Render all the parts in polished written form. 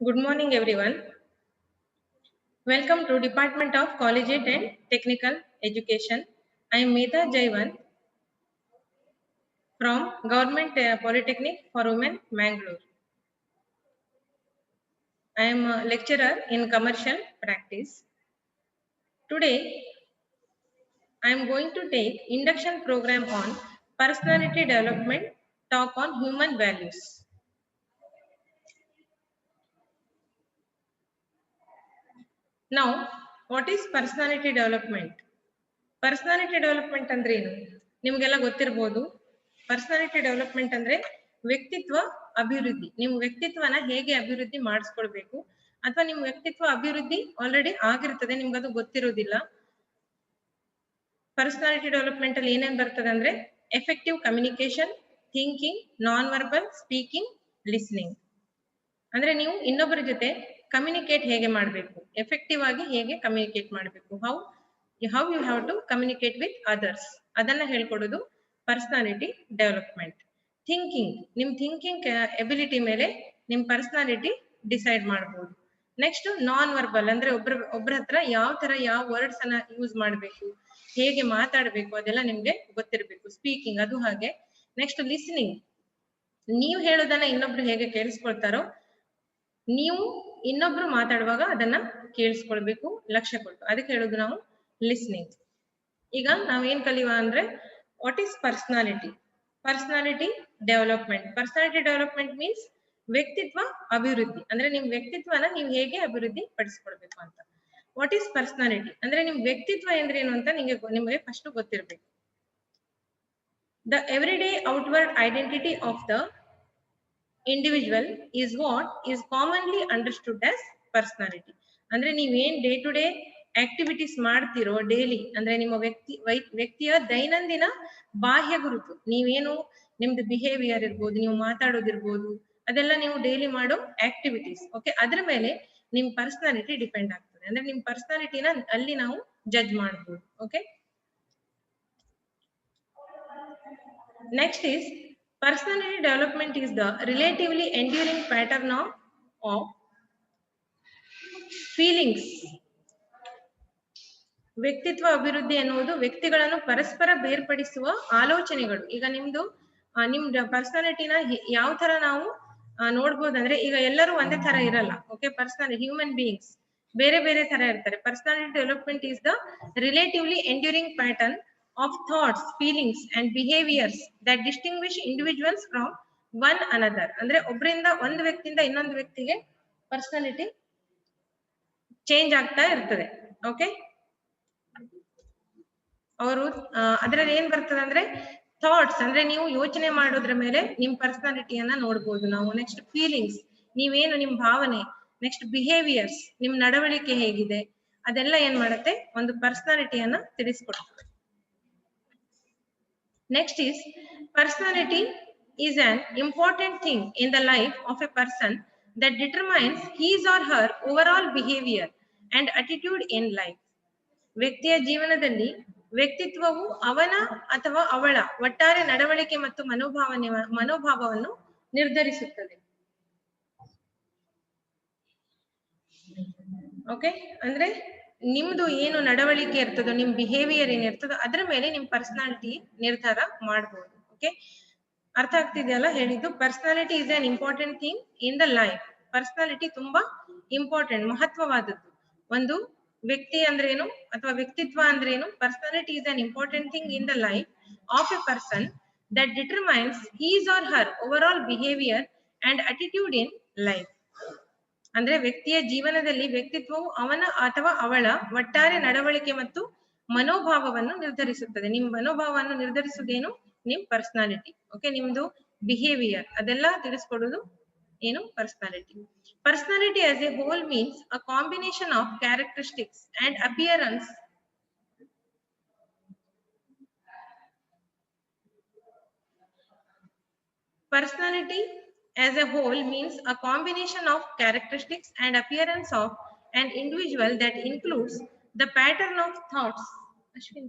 Good morning, everyone. Welcome to Department of Collegiate and Technical Education. I am Medha Jaivan from Government Polytechnic for Women, Mangalore. I am a lecturer in commercial practice. Today, I am going to take induction program on personality development, talk on human values. Now, what is personality development? Personality development ಅಂದ್ರೆ ಏನು ನಿಮ್ಗೆಲ್ಲ ಗೊತ್ತಿರಬಹುದು. Personality development ಅಂದ್ರೆ ವ್ಯಕ್ತಿತ್ವ ಅಭಿವೃದ್ಧಿ. ನೀವು ವ್ಯಕ್ತಿತ್ವನ ಹೇಗೆ ಅಭಿವೃದ್ಧಿ ಮಾಡಿಸ್ಕೊಳ್ಬೇಕು, ಅಥವಾ ನಿಮ್ ವ್ಯಕ್ತಿತ್ವ ಅಭಿವೃದ್ಧಿ ಆಲ್ರೆಡಿ ಆಗಿರ್ತದೆ, ನಿಮ್ಗೆ ಅದು ಗೊತ್ತಿರೋದಿಲ್ಲ. ಪರ್ಸನಾಲಿಟಿ ಡೆವಲಪ್ಮೆಂಟ್ ಅಲ್ಲಿ ಏನೇನ್ ಬರ್ತದೆ ಅಂದ್ರೆ effective communication, thinking, non verbal, speaking, listening. ಅಂದ್ರೆ ನೀವು ಇನ್ನೊಬ್ಬರ ಜೊತೆ ಕಮ್ಯುನಿಕೇಟ್ ಹೇಗೆ ಮಾಡಬೇಕು, ಎಫೆಕ್ಟಿವ್ ಆಗಿ ಹೇಗೆ ಕಮ್ಯುನಿಕೇಟ್ ಮಾಡಬೇಕು, how you have to communicate with others, ಅದನ್ನ ಹೇಳ್ಕೊಡೋದು ಪರ್ಸನಾಲಿಟಿ ಡೆವಲಪ್ಮೆಂಟ್. ಥಿಂಕಿಂಗ್, ನಿಮ್ ಥಿಂಕಿಂಗ್ ಎಬಿಲಿಟಿ ಮೇಲೆ ನಿಮ್ ಪರ್ಸನಾಲಿಟಿ ಡಿಸೈಡ್ ಮಾಡಬಹುದು. ನೆಕ್ಸ್ಟ್ ನಾನ್ ವರ್ಬಲ್ ಅಂದ್ರೆ ಒಬ್ರ ಹತ್ರ ಯಾವ ವರ್ಡ್ಸ್ ಅನ್ನ ಯೂಸ್ ಮಾಡಬೇಕು, ಹೇಗೆ ಮಾತಾಡಬೇಕು, ಅದೆಲ್ಲ ನಿಮ್ಗೆ ಗೊತ್ತಿರಬೇಕು. ಸ್ಪೀಕಿಂಗ್ ಅದು ಹಾಗೆ. ನೆಕ್ಸ್ಟ್ ಲಿಸ್ನಿಂಗ್, ನೀವು ಹೇಳೋದನ್ನ ಇನ್ನೊಬ್ರು ಹೇಗೆ ಕೇಳಿಸ್ಕೊಳ್ತಾರೋ, ನೀವು ಇನ್ನೊಬ್ರು ಮಾತಾಡುವಾಗ ಅದನ್ನ ಕೇಳಿಸ್ಕೊಳ್ಬೇಕು ಲಕ್ಷ್ಯ ಕೊಟ್ಟು, ಅದಕ್ಕೆ ಹೇಳೋದು ನಾವು ಲಿಸ್ನಿಂಗ್. ಈಗ ನಾವೇನ್ ಕಲಿಯುವ ಅಂದ್ರೆ what is personality. Personality development. Personality development means ವ್ಯಕ್ತಿತ್ವ ಅಭಿವೃದ್ಧಿ, ಅಂದ್ರೆ ನಿಮ್ ವ್ಯಕ್ತಿತ್ವನ ನೀವು ಹೇಗೆ ಅಭಿವೃದ್ಧಿ ಪಡಿಸ್ಕೊಳ್ಬೇಕು ಅಂತ. ವಾಟ್ ಈಸ್ ಪರ್ಸನಾಲಿಟಿ ಅಂದ್ರೆ ನಿಮ್ ವ್ಯಕ್ತಿತ್ವ ಎಂದ್ರೇನು ಅಂತ ನಿಮಗೆ ಫಸ್ಟ್ ಗೊತ್ತಿರ್ಬೇಕು. The everyday outward identity of the individual is what is commonly understood as personality. ಅಂದ್ರೆ ನೀವೇನ್ ಡೇ ಟು ಡೇ ಆಕ್ಟಿವಿಟೀಸ್ ಮಾಡ್ತಿರೋ ಡೈಲಿ, ಅಂದ್ರೆ ನಿಮ್ಮ ವ್ಯಕ್ತಿಯ ದೈನಂದಿನ ಬಾಹ್ಯ ಗುರುತು, ನೀವೇನು ನಿಮ್ದು ಬಿಹೇವಿಯರ್ ಇರ್ಬೋದು, ನೀವು ಮಾತಾಡೋದಿರ್ಬೋದು, ಅದೆಲ್ಲ ನೀವು ಡೈಲಿ ಮಾಡೋ ಆಕ್ಟಿವಿಟೀಸ್. ಓಕೆ, ಅದ್ರ ಮೇಲೆ ನಿಮ್ ಪರ್ಸನಾಲಿಟಿ ಡಿಪೆಂಡ್ ಆಗ್ತದೆ. ಅಂದ್ರೆ ನಿಮ್ ಪರ್ಸನಾಲಿಟಿನ ಅಲ್ಲಿ ನಾವು ಜಡ್ಜ್ ಮಾಡಬಹುದು. Okay, next is personality development is the relatively enduring pattern of feelings. ವ್ಯಕ್ತಿತ್ವ ಅಭಿವೃದ್ಧಿ ಎನ್ನುವುದು ವ್ಯಕ್ತಿಗಳನ್ನು ಪರಸ್ಪರ ಬೇರ್ಪಡಿಸುವ ಆಲೋಚನೆಗಳು. ಈಗ ನಿಮ್ದು ಪರ್ಸನಾಲಿಟಿನ ಯಾವ ತರ ನಾವು ನೋಡ್ಬೋದಂದ್ರೆ, ಈಗ ಎಲ್ಲರೂ ಒಂದೇ ತರ ಇರಲ್ಲ. ಓಕೆ, ಪರ್ಸನಾಲಿಟಿ ಹ್ಯೂಮನ್ ಬೀಯಿಂಗ್ಸ್ ಬೇರೆ ಬೇರೆ ತರ ಇರ್ತಾರೆ. Personality development is the relatively enduring pattern of thoughts, feelings and behaviors that distinguish individuals from one another. ಅಂದ್ರೆ ಒಂದು ವ್ಯಕ್ತಿಯಿಂದ ಇನ್ನೊಂದು ವ್ಯಕ್ತಿಗೆ ಪರ್ಸನಾಲಿಟಿ ಚೇಂಜ್ ಆಗ್ತಾ ಇರ್ತದೆ. ಓಕೆ, ಅವರು ಅದ್ರಲ್ಲಿ ಏನ್ ಬರ್ತದೆ ಅಂದ್ರೆ ಥಾಟ್ಸ್, ಅಂದ್ರೆ ನೀವು ಯೋಚನೆ ಮಾಡೋದ್ರ ಮೇಲೆ ನಿಮ್ ಪರ್ಸನಾಲಿಟಿಯನ್ನ ನೋಡ್ಬೋದು ನಾವು. ನೆಕ್ಸ್ಟ್ ಫೀಲಿಂಗ್ಸ್, ನೀವೇನು ನಿಮ್ ಭಾವನೆ. ನೆಕ್ಸ್ಟ್ ಬಿಹೇವಿಯರ್ಸ್, ನಿಮ್ ನಡವಳಿಕೆ ಹೇಗಿದೆ, ಅದೆಲ್ಲ ಏನ್ ಮಾಡುತ್ತೆ, ಒಂದು ಪರ್ಸನಾಲಿಟಿಯನ್ನ ತಿಳಿಸ್ಕೊಡ್ತದೆ. Next is personality is an important thing in the life of a person that determines his or her overall behavior and attitude in life. ವ್ಯಕ್ತಿಯ ಜೀವನದಲ್ಲಿ ವ್ಯಕ್ತಿತ್ವವು ಅವನ ಅಥವಾ ಅವಳ ಒಟ್ಟಾರೆ ನಡವಳಿಕೆ ಮತ್ತು ಮನೋಭಾವವನ್ನು ನಿರ್ಧರಿಸುತ್ತದೆ. ಓಕೆ, ಅಂದ್ರೆ ನಿಮ್ದು ಏನು ನಡವಳಿಕೆ ಇರ್ತದೋ, ನಿಮ್ ಬಿಹೇವಿಯರ್ ಏನಿರ್ತದೋ ಅದ್ರ ಮೇಲೆ ನಿಮ್ ಪರ್ಸನಾಲಿಟಿ ನಿರ್ಧಾರ ಮಾಡಬಹುದು. ಓಕೆ, ಅರ್ಥ ಆಗ್ತಿದೆಯಲ್ಲ ಹೇಳಿದ್ದು? Personality is an important thing in the life. Personality ತುಂಬಾ ಇಂಪಾರ್ಟೆಂಟ್, ಮಹತ್ವವಾದದ್ದು. ಒಂದು ವ್ಯಕ್ತಿ ಅಂದ್ರೇನು ಅಥವಾ ವ್ಯಕ್ತಿತ್ವ ಅಂದ್ರೇನು? Personality is an important thing in the life of A person that determines his or her over all behaviour and attitude in life. ಅಂದ್ರೆ ವ್ಯಕ್ತಿಯ ಜೀವನದಲ್ಲಿ ವ್ಯಕ್ತಿತ್ವವು ಅವನ ಅಥವಾ ಅವಳ ಒಟ್ಟಾರೆ ನಡವಳಿಕೆ ಮತ್ತು ಮನೋಭಾವವನ್ನು ನಿರ್ಧರಿಸುತ್ತದೆ. ನಿಮ್ ಮನೋಭಾವವನ್ನು ನಿರ್ಧರಿಸುವುದೇನು? ನಿಮ್ ಪರ್ಸನಾಲಿಟಿ. ಓಕೆ, ನಿಮ್ದು ಬಿಹೇವಿಯರ್ ಅದೆಲ್ಲ ತಿಳಿಸ್ಕೊಡೋದು ಏನು? Personality. Personality as a whole means a combination of characteristics and appearance personality as a whole means a combination of characteristics and appearance of an individual that includes the pattern of thoughts. Ashwin.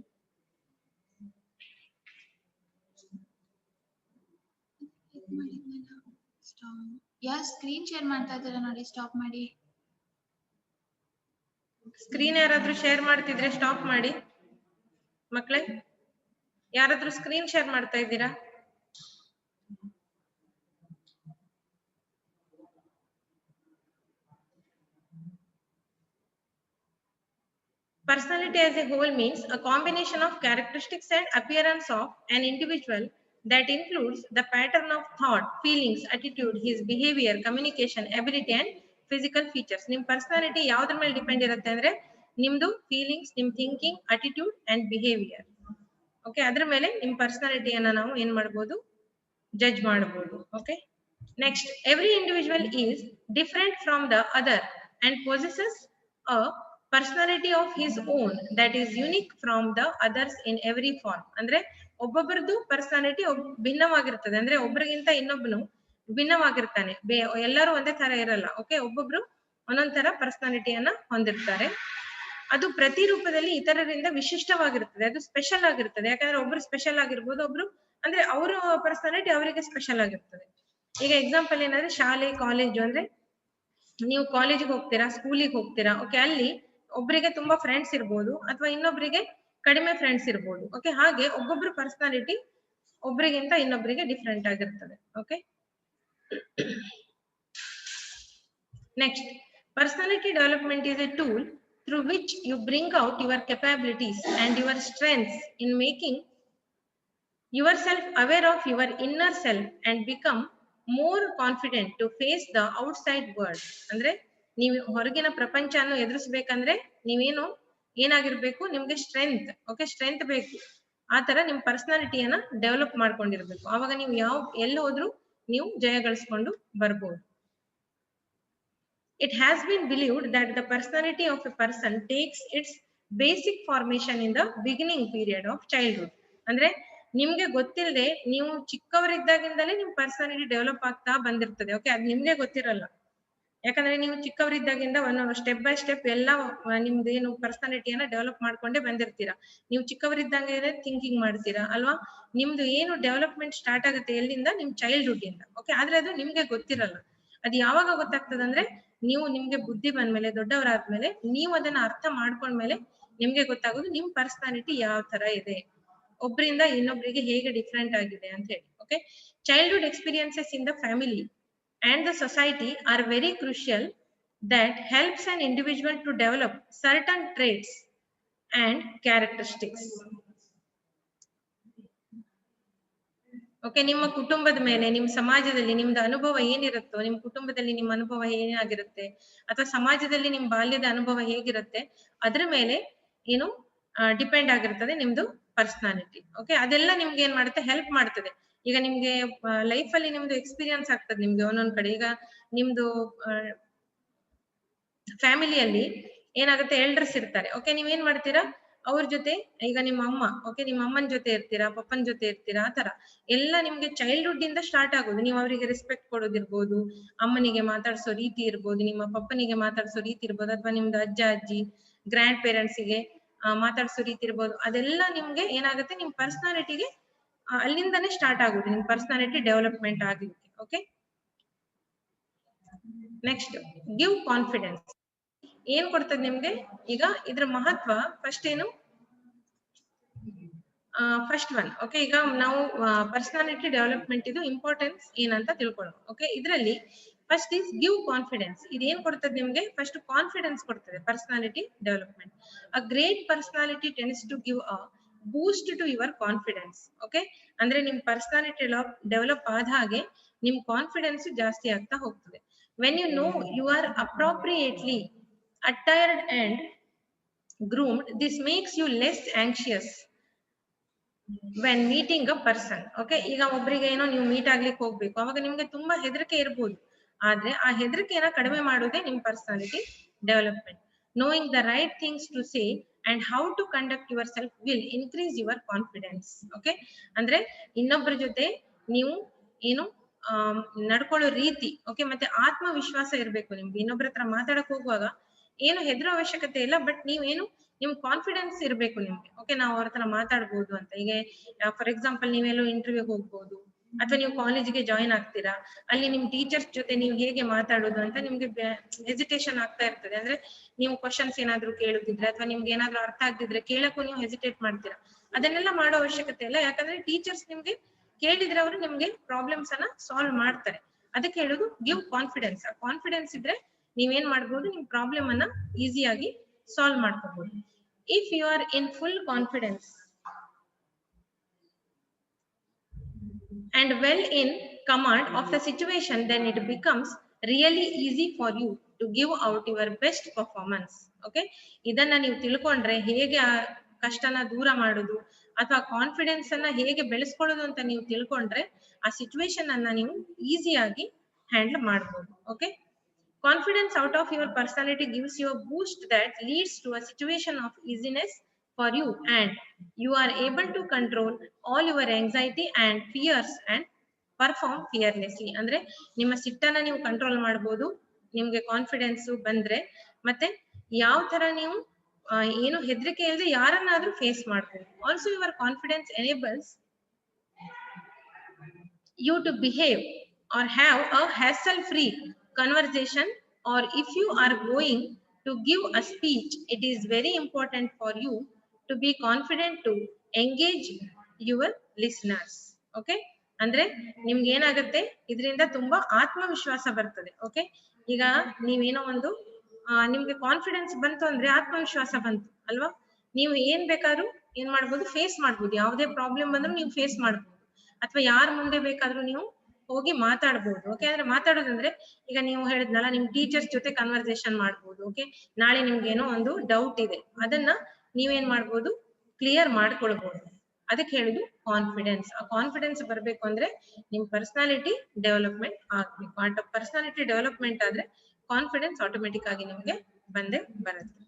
Screen share ಮಾಡ್ತಾ ಇದ್ದೀರಾ ನೋಡಿ, stop ಮಾಡಿ. Screen ಯಾರಾದ್ರೂ share ಮಾಡ್ತಿದ್ರೆ stop ಮಾಡಿ ಮಕ್ಕಳೇ. ಯಾರಾದ್ರೂ screen share ಮಾಡ್ತಾ ಇದ್ದೀರಾ? Personality as a whole means a combination of characteristics and appearance of an individual that includes the pattern of thought, feelings, attitude, his behavior, communication, ability and physical features. ನಿಮ್ಮ personality ಯಾವ್ದ್ರ ಮೇಲೆ depend ಇರುತ್ತೆ ಅಂದ್ರೆ ನಿಮ್ದು feelings, ನಿಮ್ thinking, attitude and behaviour. Okay, ಅದ್ರ ಮೇಲೆ ನಿಮ್ ಪರ್ಸನಾಲಿಟಿಯನ್ನ ನಾವು ಏನ್ ಮಾಡಬಹುದು, ಜಡ್ಜ್ ಮಾಡಬಹುದು. Okay, next, every individual is different from the other and possesses a personality of his own that is unique from the others in every form. ಅಂದ್ರೆ ಒಬ್ಬೊಬ್ಬರದು personality ಭಿನ್ನವಾಗಿರ್ತದೆ. ಅಂದ್ರೆ ಒಬ್ಬರಿಗಿಂತ ಇನ್ನೊಬ್ಬನು ಭಿನ್ನವಾಗಿರ್ತಾನೆ. ಎಲ್ಲರೂ ಒಂದೇ ತರ ಇರಲ್ಲ. ಓಕೆ, ಒಬ್ಬೊಬ್ರು ಒಂದೊಂದ್ ತರ ಪರ್ಸನಾಲಿಟಿಯನ್ನ ಹೊಂದಿರ್ತಾರೆ. ಅದು ಪ್ರತಿ ರೂಪದಲ್ಲಿ ಇತರರಿಂದ ವಿಶಿಷ್ಟವಾಗಿರ್ತದೆ. ಅದು ಸ್ಪೆಷಲ್ ಆಗಿರ್ತದೆ. ಯಾಕಂದ್ರೆ ಒಬ್ರು ಸ್ಪೆಷಲ್ ಆಗಿರ್ಬೋದು, ಒಬ್ರು ಅಂದ್ರೆ ಅವರ ಪರ್ಸನಾಲಿಟಿ ಅವರಿಗೆ ಸ್ಪೆಷಲ್ ಆಗಿರ್ತದೆ. ಈಗ ಎಕ್ಸಾಂಪಲ್ ಏನಂದ್ರೆ ಶಾಲೆ, ಕಾಲೇಜು. ಅಂದ್ರೆ ನೀವು ಕಾಲೇಜಿಗೆ ಹೋಗ್ತೀರಾ, ಸ್ಕೂಲಿಗೆ ಹೋಗ್ತೀರಾ. ಓಕೆ, ಅಲ್ಲಿ ಒಬ್ಬರಿಗೆ ತುಂಬಾ ಫ್ರೆಂಡ್ಸ್ ಇರ್ಬೋದು ಅಥವಾ ಇನ್ನೊಬ್ಬರಿಗೆ ಕಡಿಮೆ ಫ್ರೆಂಡ್ಸ್ ಇರ್ಬೋದು. ಓಕೆ, ಹಾಗೆ ಒಬ್ಬೊಬ್ರು ಪರ್ಸನಾಲಿಟಿ ಒಬ್ಬರಿಗಿಂತ ಇನ್ನೊಬ್ಬರಿಗೆ ಡಿಫ್ರೆಂಟ್ ಆಗಿರ್ತದೆ. Okay, next, personality development is A tool through which you bring out your capabilities and your strengths in making yourself aware of your inner self and become more confident to face the outside world. ಅಂದ್ರೆ ನೀವು ಹೊರಗಿನ ಪ್ರಪಂಚವನ್ನು ಎದುರಿಸಬೇಕಂದ್ರೆ ನೀವೇನು ಏನಾಗಿರ್ಬೇಕು, ನಿಮ್ಗೆ strength. Okay, strength ಬೇಕು. ಆ ತರ ನಿಮ್ ಪರ್ಸನಾಲಿಟಿಯನ್ನ ಡೆವಲಪ್ ಮಾಡ್ಕೊಂಡಿರ್ಬೇಕು. ಆವಾಗ ನೀವು ಎಲ್ಲಿ ಹೋದ್ರು ನೀವು ಜಯ ಗಳಿಸ್ಕೊಂಡು ಬರ್ಬೋದು. It has been believed that the personality of a person takes its basic formation in the beginning period of childhood. ಅಂದ್ರೆ ನಿಮ್ಗೆ ಗೊತ್ತಿಲ್ಲದೆ ನೀವು ಚಿಕ್ಕವರಿದ್ದಾಗಿಂದಲೇ ನಿಮ್ ಪರ್ಸನಾಲಿಟಿ ಡೆವಲಪ್ ಆಗ್ತಾ ಬಂದಿರ್ತದೆ. ಓಕೆ, ಅದು ನಿಮ್ಗೆ ಗೊತ್ತಿರಲ್ಲ. ಯಾಕಂದ್ರೆ ನೀವು ಚಿಕ್ಕವರಿದ್ದಾಗಿಂದ ಒಂದು ಸ್ಟೆಪ್ ಬೈ ಸ್ಟೆಪ್ ಎಲ್ಲ ನಿಮ್ದು ಏನು ಪರ್ಸನಾಲಿಟಿಯನ್ನ ಡೆವಲಪ್ ಮಾಡ್ಕೊಂಡೇ ಬಂದಿರ್ತೀರಾ. ನೀವು ಚಿಕ್ಕವರಿದ್ದಂಗೆ ಥಿಂಕಿಂಗ್ ಮಾಡ್ತೀರಾ ಅಲ್ವಾ. ನಿಮ್ದು ಏನು ಡೆವಲಪ್ಮೆಂಟ್ ಸ್ಟಾರ್ಟ್ ಆಗುತ್ತೆ ಎಲ್ಲಿಂದ, ನಿಮ್ ಚೈಲ್ಡ್ಹುಡ್ ಇಂದ. ಓಕೆ, ಆದ್ರೆ ಅದು ನಿಮ್ಗೆ ಗೊತ್ತಿರಲ್ಲ. ಅದು ಯಾವಾಗ ಗೊತ್ತಾಗ್ತದಂದ್ರೆ ನೀವು ನಿಮ್ಗೆ ಬುದ್ಧಿ ಬಂದ್ಮೇಲೆ, ದೊಡ್ಡವರಾದ್ಮೇಲೆ, ನೀವು ಅದನ್ನ ಅರ್ಥ ಮಾಡ್ಕೊಂಡ್ಮೇಲೆ ನಿಮ್ಗೆ ಗೊತ್ತಾಗೋದು ನಿಮ್ ಪರ್ಸನಾಲಿಟಿ ಯಾವ ತರ ಇದೆ, ಒಬ್ಬರಿಂದ ಇನ್ನೊಬ್ಬರಿಗೆ ಹೇಗೆ ಡಿಫ್ರೆಂಟ್ ಆಗಿದೆ ಅಂತ ಹೇಳಿ. Okay, childhood experiences in the family and the society are very crucial that helps an individual to develop certain traits and characteristics. Okay, ನಿಮ್ಮ ಕುಟುಂಬದ ಮೇಲೆ, ನಿಮ್ಮ ಸಮಾಜದಲ್ಲಿ ನಿಮ್ದು ಅನುಭವ ಏನಿರುತ್ತೋ, ನಿಮ್ಮ ಕುಟುಂಬದಲ್ಲಿ ನಿಮ್ಮ ಅನುಭವ ಏನಾಗಿರುತ್ತೆ ಅಥವಾ ಸಮಾಜದಲ್ಲಿ ನಿಮ್ ಬಾಲ್ಯದ ಅನುಭವ ಹೇಗಿರುತ್ತೆ, ಅದ್ರ ಮೇಲೆ ಏನು ಡಿಪೆಂಡ್ ಆಗಿರ್ತದೆ ನಿಮ್ದು ಪರ್ಸನಾಲಿಟಿ. ಓಕೆ, ಅದೆಲ್ಲ ನಿಮ್ಗೆ ಏನ್ ಮಾಡುತ್ತೆ, ಹೆಲ್ಪ್ ಮಾಡ್ತದೆ. ಈಗ ನಿಮ್ಗೆ ಲೈಫ್ ಅಲ್ಲಿ ನಿಮ್ದು ಎಕ್ಸ್ಪೀರಿಯನ್ಸ್ ಆಗ್ತದೆ ನಿಮ್ಗೆ ಒಂದೊಂದ್ ಕಡೆ. ಈಗ ನಿಮ್ದು ಫ್ಯಾಮಿಲಿಯಲ್ಲಿ ಏನಾಗುತ್ತೆ, ಎಲ್ಡರ್ಸ್ ಇರ್ತಾರೆ. ಓಕೆ, ನೀವೇನ್ ಮಾಡ್ತೀರಾ, ಅವ್ರ ಜೊತೆ, ಈಗ ನಿಮ್ಮ ಅಮ್ಮ, ಓಕೆ, ನಿಮ್ಮ ಅಮ್ಮನ ಜೊತೆ ಇರ್ತೀರಾ, ಪಪ್ಪನ ಜೊತೆ ಇರ್ತೀರಾ. ಆ ತರ ಎಲ್ಲ ನಿಮ್ಗೆ ಚೈಲ್ಡ್ಹುಡ್ ಇಂದ ಸ್ಟಾರ್ಟ್ ಆಗೋದು. ನೀವು ಅವರಿಗೆ ರೆಸ್ಪೆಕ್ಟ್ ಕೊಡೋದಿರ್ಬೋದು, ಅಮ್ಮನಿಗೆ ಮಾತಾಡ್ಸೋ ರೀತಿ ಇರ್ಬೋದು, ನಿಮ್ಮ ಪಪ್ಪನಿಗೆ ಮಾತಾಡ್ಸೋ ರೀತಿ ಇರ್ಬೋದು, ಅಥವಾ ನಿಮ್ದು ಅಜ್ಜ ಅಜ್ಜಿ ಗ್ರ್ಯಾಂಡ್ ಪೇರೆಂಟ್ಸ್ಗೆ ಮಾತಾಡ್ಸೋ ರೀತಿ ಇರ್ಬೋದು. ಅದೆಲ್ಲ ನಿಮ್ಗೆ ಏನಾಗುತ್ತೆ, ನಿಮ್ ಪರ್ಸನಾಲಿಟಿಗೆ ಅಲ್ಲಿಂದಾನೇ ಸ್ಟಾರ್ಟ್ ಆಗುತ್ತೆ, ನಿಮ್ ಪರ್ಸನಾಲಿಟಿ ಡೆವಲಪ್ಮೆಂಟ್ ಆಗುತ್ತೆ. ಓಕೆ, ನೆಕ್ಸ್ಟ್, ಗಿವ್ ಕಾನ್ಫಿಡೆನ್ಸ್ ಏನ್ ಕೊಡ್ತದೆ ನಿಮ್ಗೆ. ಈಗ ಇದ್ರ ಮಹತ್ವ ಫಸ್ಟ್ ಏನು, ಫಸ್ಟ್ ಒನ್. ಓಕೆ, ಈಗ ನಾವು ಪರ್ಸನಾಲಿಟಿ ಡೆವಲಪ್ಮೆಂಟ್ ಇದು ಇಂಪಾರ್ಟೆನ್ಸ್ ಏನಂತ ತಿಳ್ಕೊಳ್ಳೋಣ. ಓಕೆ, ಇದರಲ್ಲಿ ಫಸ್ಟ್ ಇಸ್ ಗಿವ್ ಕಾನ್ಫಿಡೆನ್ಸ್. ಇದೇನ್ ಕೊಡ್ತದೆ ನಿಮ್ಗೆ, ಫಸ್ಟ್ ಕಾನ್ಫಿಡೆನ್ಸ್ ಕೊಡ್ತದೆ personality development. A great personality tends to give a boost to your confidence. Okay, ಅಂದ್ರೆ ನಿಮ್ ಪರ್ಸನಾಲಿಟಿ ಡೆವಲಪ್ ಆದ ಹಾಗೆ ನಿಮ್ ಕಾನ್ಫಿಡೆನ್ಸ್ ಜಾಸ್ತಿ ಆಗ್ತಾ ಹೋಗ್ತದೆ. When you know you are appropriately attired and groomed, this makes you less anxious when meeting a person. Okay, ಈಗ ಒಬ್ಬರಿಗೆ ಏನೋ ನೀವು ಮೀಟ್ ಆಗ್ಲಿಕ್ಕೆ ಹೋಗ್ಬೇಕು, ಅವಾಗ ನಿಮ್ಗೆ ತುಂಬಾ ಹೆದರಿಕೆ ಇರ್ಬೋದು. ಆದ್ರೆ ಆ ಹೆದರಿಕೆನ ಕಡಿಮೆ ಮಾಡೋದೇ ನಿಮ್ personality development. knowing the right things to say and how to conduct yourself will increase your confidence. Okay, ಅಂದ್ರೆ ಇನ್ನೊಬ್ಬರ ಜೊತೆ ನೀವು ಏನು ನಡ್ಕೊಳ್ಳೋ ರೀತಿ, ಓಕೆ, ಮತ್ತೆ ಆತ್ಮವಿಶ್ವಾಸ ಇರ್ಬೇಕು ನಿಮ್ಗೆ. ಇನ್ನೊಬ್ಬರ ಹತ್ರ ಮಾತಾಡಕ್ ಹೋಗುವಾಗ ಏನು ಹೆದರೋ ಅವಶ್ಯಕತೆ ಇಲ್ಲ, ಬಟ್ ನೀವೇನು ನಿಮ್ ಕಾನ್ಫಿಡೆನ್ಸ್ ಇರ್ಬೇಕು ನಿಮ್ಗೆ. ಓಕೆ, ನಾವು ಅವ್ರ ಹತ್ರ ಮಾತಾಡ್ಬೋದು ಅಂತ. ಈಗ ಫಾರ್ ಎಕ್ಸಾಂಪಲ್ ನೀವೆಲ್ಲೋ ಇಂಟರ್ವ್ಯೂಗೆ ಹೋಗ್ಬೋದು, ಅಥವಾ ನೀವು ಕಾಲೇಜಿಗೆ ಜಾಯಿನ್ ಆಗ್ತೀರಾ, ಅಲ್ಲಿ ನಿಮ್ ಟೀಚರ್ಸ್ ಜೊತೆ ನೀವು ಹೇಗೆ ಮಾತಾಡೋದು ಅಂತ ನಿಮ್ಗೆ ಹೆಸಿಟೇಷನ್ ಆಗ್ತಾ ಇರ್ತದೆ. ಅಂದ್ರೆ ನೀವು ಕ್ವಶನ್ಸ್ ಏನಾದ್ರು ಕೇಳುದಿದ್ರೆ ಅಥವಾ ನಿಮ್ಗೆ ಏನಾದ್ರು ಅರ್ಥ ಆಗ್ತಿದ್ರೆ ಕೇಳಕ್ಕೂ ನೀವು ಹೆಸಿಟೇಟ್ ಮಾಡ್ತೀರಾ. ಅದನ್ನೆಲ್ಲ ಮಾಡೋ ಅವಶ್ಯಕತೆ ಇಲ್ಲ, ಯಾಕಂದ್ರೆ ಟೀಚರ್ಸ್ ನಿಮ್ಗೆ ಕೇಳಿದ್ರೆ ಅವರು ನಿಮ್ಗೆ ಪ್ರಾಬ್ಲಮ್ಸ್ ಅನ್ನ ಸಾಲ್ವ್ ಮಾಡ್ತಾರೆ. ಅದಕ್ಕೆ ಹೇಳುದು ಗಿವ್ ಕಾನ್ಫಿಡೆನ್ಸ್. ಆ ಕಾನ್ಫಿಡೆನ್ಸ್ ಇದ್ರೆ ನೀವೇನ್ ಮಾಡ್ಬೋದು, ನಿಮ್ ಪ್ರಾಬ್ಲಮ್ ಅನ್ನ ಈಸಿಯಾಗಿ ಸಾಲ್ವ್ ಮಾಡ್ಕೋಬಹುದು. If you are in full confidence and well in command of the situation, then it becomes really easy for you to give out your best performance. Okay, ಇದನ್ನ ನೀವು ತಿಳ್ಕೊಂಡ್ರೆ ಹೇಗೆ ಆ ಕಷ್ಟನ ದೂರ ಮಾಡೋದು ಅಥವಾ ಕಾನ್ಫಿಡೆನ್ಸ್ ಅನ್ನ ಹೇಗೆ ಬೆಳೆಸ್ಕೊಳ್ಳೋದು ಅಂತ ನೀವು ತಿಳ್ಕೊಂಡ್ರೆ ಆ ಸಿಚುವೇಶನ್ ಅನ್ನ ನೀವು ಈಸಿಯಾಗಿ ಹ್ಯಾಂಡಲ್ ಮಾಡಬಹುದು. Okay, confidence out of your personality gives you a boost that leads to a situation of easiness for you, and you are able to control all your anxiety and fears and perform fearlessly. ಅಂದ್ರೆ ನಿಮ್ಮ ಸಿಟ್ಟನ್ನ ನೀವು control ಮಾಡಬಹುದು ನಿಮ್ಗೆ confidence ಬಂದ್ರೆ, ಮತ್ತೆ ಯಾವ ತರ ನೀವು ಏನು ಹೆದರಿಕೆ ಇಲ್ಲದೆ ಯಾರನ್ನಾದ್ರೂ ಫೇಸ್ ಮಾಡಬಹುದು. Also your confidence enables you to behave or have a hassle-free conversation, or if you are going to give a speech, it is very important for you to be confident to engage your listeners. Okay, ಅಂದ್ರೆ ನಿಮ್ಗೆ ಏನಾಗುತ್ತೆ, ಇದರಿಂದ ತುಂಬಾ ಆತ್ಮವಿಶ್ವಾಸ ಬರ್ತದೆ. Okay, ಈಗ ನೀವೇನೋ ಒಂದು ನಿಮ್ಗೆ ಕಾನ್ಫಿಡೆನ್ಸ್ ಬಂತು ಅಂದ್ರೆ ಆತ್ಮವಿಶ್ವಾಸ ಬಂತು ಅಲ್ವಾ, ನೀವು ಏನ್ ಬೇಕಾದ್ರೂ ಏನ್ ಮಾಡ್ಬೋದು, ಫೇಸ್ ಮಾಡ್ಬೋದು. ಯಾವುದೇ ಪ್ರಾಬ್ಲಮ್ ಬಂದ್ರು ನೀವು ಫೇಸ್ ಮಾಡ್ಬೋದು, ಅಥವಾ ಯಾರ ಮುಂದೆ ಬೇಕಾದ್ರೂ ನೀವು ಹೋಗಿ ಮಾತಾಡ್ಬೋದು. ಓಕೆ, ಅಂದ್ರೆ ಮಾತಾಡೋದಂದ್ರೆ ಈಗ ನೀವು ಹೇಳಿದ್ನಲ್ಲ, ನಿಮ್ ಟೀಚರ್ಸ್ ಜೊತೆ ಕನ್ವರ್ಸೇಷನ್ ಮಾಡ್ಬೋದು. ಓಕೆ, ನಾಳೆ ನಿಮ್ಗೆ ಏನೋ ಒಂದು ಡೌಟ್ ಇದೆ, ಅದನ್ನ ನೀವೇನ್ ಮಾಡ್ಬೋದು, ಕ್ಲಿಯರ್ ಮಾಡ್ಕೊಳ್ಬಹುದು. ಅದಕ್ಕೆ ಹೇಳುದು ಕಾನ್ಫಿಡೆನ್ಸ್. ಆ ಕಾನ್ಫಿಡೆನ್ಸ್ ಬರ್ಬೇಕು ಅಂದ್ರೆ ನಿಮ್ ಪರ್ಸನಾಲಿಟಿ ಡೆವಲಪ್ಮೆಂಟ್ ಆಗ್ಬೇಕು. ಆ ಪರ್ಸನಾಲಿಟಿ ಡೆವಲಪ್ಮೆಂಟ್ ಆದ್ರೆ ಕಾನ್ಫಿಡೆನ್ಸ್ ಆಟೋಮೆಟಿಕ್ ಆಗಿ ನಿಮ್ಗೆ ಬಂದೇ ಬರುತ್ತೆ.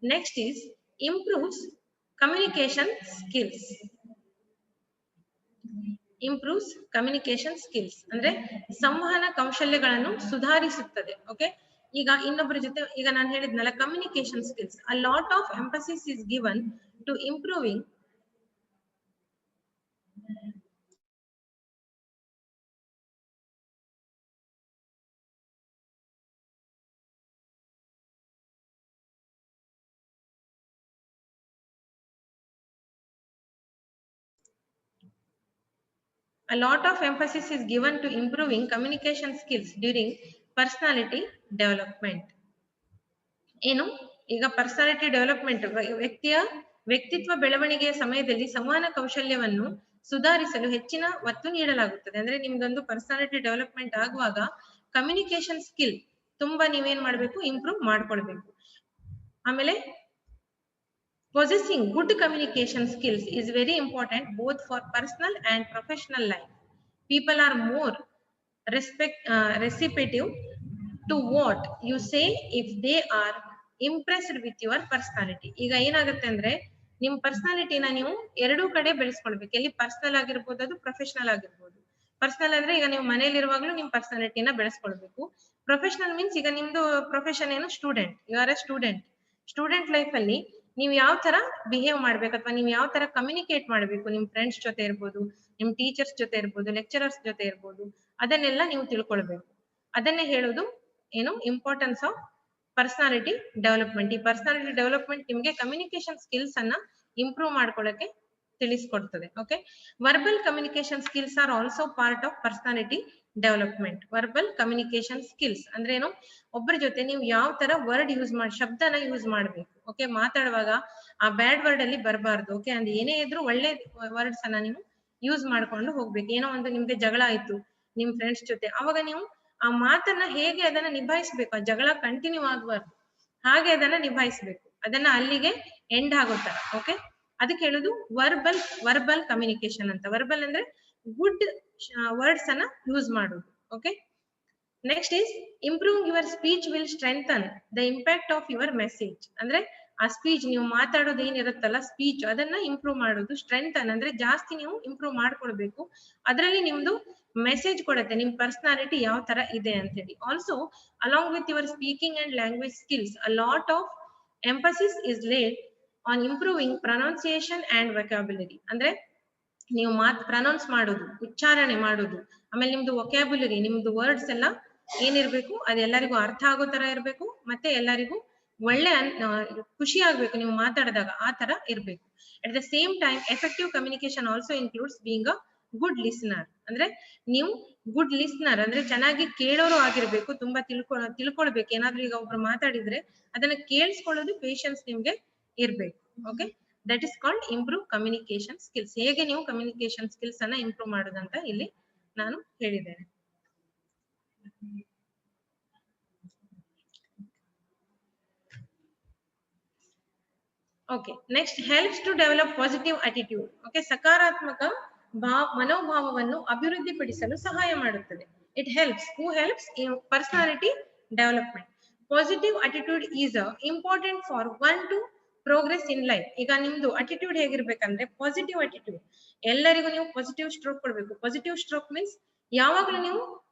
Next is improves communication skills. Improves communication skills ಅಂದ್ರೆ ಸಂವಹನ ಕೌಶಲ್ಯಗಳನ್ನು ಸುಧಾರಿಸುತ್ತದೆ. ಓಕೆ, ಈಗ ಇನ್ನೊಬ್ಬರ ಜೊತೆ, ಈಗ ನಾನು ಹೇಳಿದ್ನಲ್ಲ communication skills, a lot of emphasis is given to improving A lot of emphasis is given to improving communication skills during personality development. ಏನು, ಈಗ ಪರ್ಸನಾಲಿಟಿ ಡೆವಲಪ್ಮೆಂಟ್ ವ್ಯಕ್ತಿಯ ವ್ಯಕ್ತಿತ್ವ ಬೆಳವಣಿಗೆಯ ಸಮಯದಲ್ಲಿ ಸಂವಹನ ಕೌಶಲ್ಯವನ್ನು ಸುಧಾರಿಸಲು ಹೆಚ್ಚಿನ ಒತ್ತು ನೀಡಲಾಗುತ್ತದೆ. ಅಂದ್ರೆ ನಿಮ್ದೊಂದು ಪರ್ಸನಾಲಿಟಿ ಡೆವಲಪ್ಮೆಂಟ್ ಆಗುವಾಗ ಕಮ್ಯುನಿಕೇಶನ್ ಸ್ಕಿಲ್ ತುಂಬಾ ನೀವೇನ್ ಮಾಡ್ಬೇಕು, ಇಂಪ್ರೂವ್ ಮಾಡ್ಕೊಳ್ಬೇಕು. ಆಮೇಲೆ possessing good communication skills is very important both for personal and professional life. People are more receptive to what you say if they are impressed with your personality. ಈಗ ಏನಾಗುತ್ತೆ ಅಂದ್ರೆ ನಿಮ್ ಪರ್ಸನಾಲಿಟಿನ ನೀವು ಎರಡೂ ಕಡೆ ಬೆಳೆಸ್ಕೊಳ್ಬೇಕು. ಎಲ್ಲಿ ಪರ್ಸನಲ್ ಆಗಿರ್ಬೋದು, ಅದು ಪ್ರೊಫೆಷನಲ್ ಆಗಿರ್ಬೋದು. ಪರ್ಸನಲ್ ಅಂದ್ರೆ ಈಗ ನೀವು ಮನೇಲಿ ಇರುವಾಗ್ಲೂ ನಿಮ್ ಪರ್ಸನಾಲಿಟಿನ ಬೆಳೆಸ್ಕೊಳ್ಬೇಕು. ಪ್ರೊಫೆಷನಲ್ ಮೀನ್ಸ್ ಈಗ ನಿಮ್ದು ಪ್ರೊಫೆಷನ್ ಏನು, student, you are a student. Student life ಅಲ್ಲಿ ನೀವು ಯಾವ ತರ ಬಿಹೇವ್ ಮಾಡ್ಬೇಕು ಅಥವಾ ನೀವು ಯಾವ ತರ ಕಮ್ಯುನಿಕೇಟ್ ಮಾಡ್ಬೇಕು, ನಿಮ್ ಫ್ರೆಂಡ್ಸ್ ಜೊತೆ ಇರ್ಬೋದು, ನಿಮ್ ಟೀಚರ್ಸ್ ಜೊತೆ ಇರ್ಬೋದು, ಲೆಕ್ಚರರ್ಸ್ ಜೊತೆ ಇರ್ಬೋದು, ಅದನ್ನೆಲ್ಲ ನೀವು ತಿಳ್ಕೊಳ್ಬೇಕು. ಅದನ್ನೇ ಹೇಳೋದು ಏನು, ಇಂಪಾರ್ಟೆನ್ಸ್ ಆಫ್ ಪರ್ಸನಾಲಿಟಿ ಡೆವಲಪ್ಮೆಂಟ್. ಈ ಪರ್ಸನಾಲಿಟಿ ಡೆವಲಪ್ಮೆಂಟ್ ನಿಮ್ಗೆ ಕಮ್ಯುನಿಕೇಶನ್ ಸ್ಕಿಲ್ಸ್ ಅನ್ನ ಇಂಪ್ರೂವ್ ಮಾಡ್ಕೊಳ್ಳಕ್ಕೆ ತಿಳಿಸ್ಕೊಡ್ತದೆ. Okay, verbal communication skills are also part of personality development. Verbal communication skills ಅಂದ್ರೆ ಏನು, ಒಬ್ಬರ ಜೊತೆ ನೀವು ಯಾವ ತರ ವರ್ಡ್ ಯೂಸ್ ಮಾಡಿ, ಶಬ್ದನ ಯೂಸ್ ಮಾಡ್ಬೇಕು. ಓಕೆ, ಮಾತಾಡುವಾಗ ಆ ಬ್ಯಾಡ್ ವರ್ಡ್ ಅಲ್ಲಿ ಬರಬಾರ್ದು. ಓಕೆ, ಅಂದ್ರೆ ಏನೇ ಇದ್ರು ಒಳ್ಳೆ ವರ್ಡ್ಸ್ ಅನ್ನ ನೀವು ಯೂಸ್ ಮಾಡ್ಕೊಂಡು ಹೋಗ್ಬೇಕು. ಏನೋ ಒಂದು ನಿಮ್ಗೆ ಜಗಳ ಆಯ್ತು ನಿಮ್ ಫ್ರೆಂಡ್ಸ್ ಜೊತೆ, ಅವಾಗ ನೀವು ಆ ಮಾತನ್ನ ಹೇಗೆ ಅದನ್ನ ನಿಭಾಯಿಸ್ಬೇಕು, ಆ ಜಗಳ ಕಂಟಿನ್ಯೂ ಆಗಬಾರ್ದು, ಹಾಗೆ ಅದನ್ನ ನಿಭಾಯಿಸ್ಬೇಕು. ಅದನ್ನ ಅಲ್ಲಿಗೆ ಎಂಡ್ ಆಗೋ ತರ. ಓಕೆ, ಅದಕ್ಕೆ ಹೇಳುದು ವರ್ಬಲ್ ಕಮ್ಯುನಿಕೇಶನ್ ಅಂತ. ವರ್ಬಲ್ ಅಂದ್ರೆ ಗುಡ್ ವರ್ಡ್ಸ್ ಅನ್ನ ಯೂಸ್ ಮಾಡುದು. Okay, next is improving your speech will strengthen the impact of your message. ಅಂದ್ರೆ ಆ ಸ್ಪೀಚ್ ನೀವು ಮಾತಾಡೋದು ಏನಿರುತ್ತಲ್ಲ ಸ್ಪೀಚ್, ಅದನ್ನ ಇಂಪ್ರೂವ್ ಮಾಡೋದು. ಸ್ಟ್ರೆಂಥನ್ ಅಂದ್ರೆ ಜಾಸ್ತಿ ನೀವು ಇಂಪ್ರೂವ್ ಮಾಡ್ಕೊಳ್ಬೇಕು. ಅದರಲ್ಲಿ ನಿಮ್ದು ಮೆಸೇಜ್ ಕೊಡುತ್ತೆ ನಿಮ್ ಪರ್ಸನಾಲಿಟಿ ಯಾವ ತರ ಇದೆ ಅಂತ ಹೇಳಿ. Also along with your speaking and language skills, a lot of emphasis is laid on improving pronunciation and vocabulary. ಅಂದ್ರೆ ನೀವು ಮಾತು ಪ್ರನೌನ್ಸ್ ಮಾಡೋದು, ಉಚ್ಚಾರಣೆ ಮಾಡೋದು, ಆಮೇಲೆ ನಿಮ್ದು ವೊಕ್ಯಾಬುಲರಿ, ನಿಮ್ದು ವರ್ಡ್ಸ್ ಎಲ್ಲ ಏನಿರ್ಬೇಕು ಅದೆಲ್ಲರಿಗೂ ಅರ್ಥ ಆಗೋ ತರ ಇರ್ಬೇಕು, ಮತ್ತೆ ಎಲ್ಲರಿಗೂ ಒಳ್ಳೆ ಖುಷಿ ಆಗ್ಬೇಕು ನೀವು ಮಾತಾಡಿದಾಗ, ಆ ತರ ಇರ್ಬೇಕು. At the same time effective communication also includes being a good listener. ಅಂದ್ರೆ ನೀವು ಗುಡ್ ಲಿಸ್ನರ್ ಅಂದ್ರೆ ಚೆನ್ನಾಗಿ ಕೇಳೋರು ಆಗಿರ್ಬೇಕು, ತುಂಬಾ ತಿಳ್ಕೊಳ್ಬೇಕು. ಏನಾದ್ರೂ ಈಗ ಒಬ್ರು ಮಾತಾಡಿದ್ರೆ ಅದನ್ನ ಕೇಳಿಸ್ಕೊಳ್ಳೋದು ಪೇಶನ್ಸ್ ನಿಮ್ಗೆ ಇರ್ಬೇಕು. Okay, that is called improve communication skills. ಹೇಗೆ ನೀವು ಕಮ್ಯುನಿಕೇಶನ್ ಸ್ಕಿಲ್ಸ್ ಅನ್ನ ಇಂಪ್ರೂವ್ ಮಾಡೋದಂತ ಇಲ್ಲಿ ನಾನು ಹೇಳಿದ್ದೇನೆ. Okay, next helps to develop positive attitude. Okay, ಸಕಾರಾತ್ಮಕ ಮನೋಭಾವವನ್ನು ಅಭಿವೃದ್ಧಿಪಡಿಸಲು ಸಹಾಯ ಮಾಡುತ್ತದೆ. It helps, who helps in personality development. Positive attitude is important for one to progress in life. ಈಗ ನಿಮ್ದು ಅಟಿಟ್ಯೂಡ್ ಹೇಗಿರ್ಬೇಕಂದ್ರೆ ಪಾಸಿಟಿವ್ ಅಟಿಟ್ಯೂಡ್. ಎಲ್ಲರಿಗೂ ನೀವು ಪಾಸಿಟಿವ್ ಸ್ಟ್ರೋಕ್ ಕೊಡ್ಬೇಕು. ಪಾಸಿಟಿವ್ ಸ್ಟ್ರೋಕ್ ಮೀನ್ಸ್ ಯಾವಾಗ್ಲೂ ನೀವು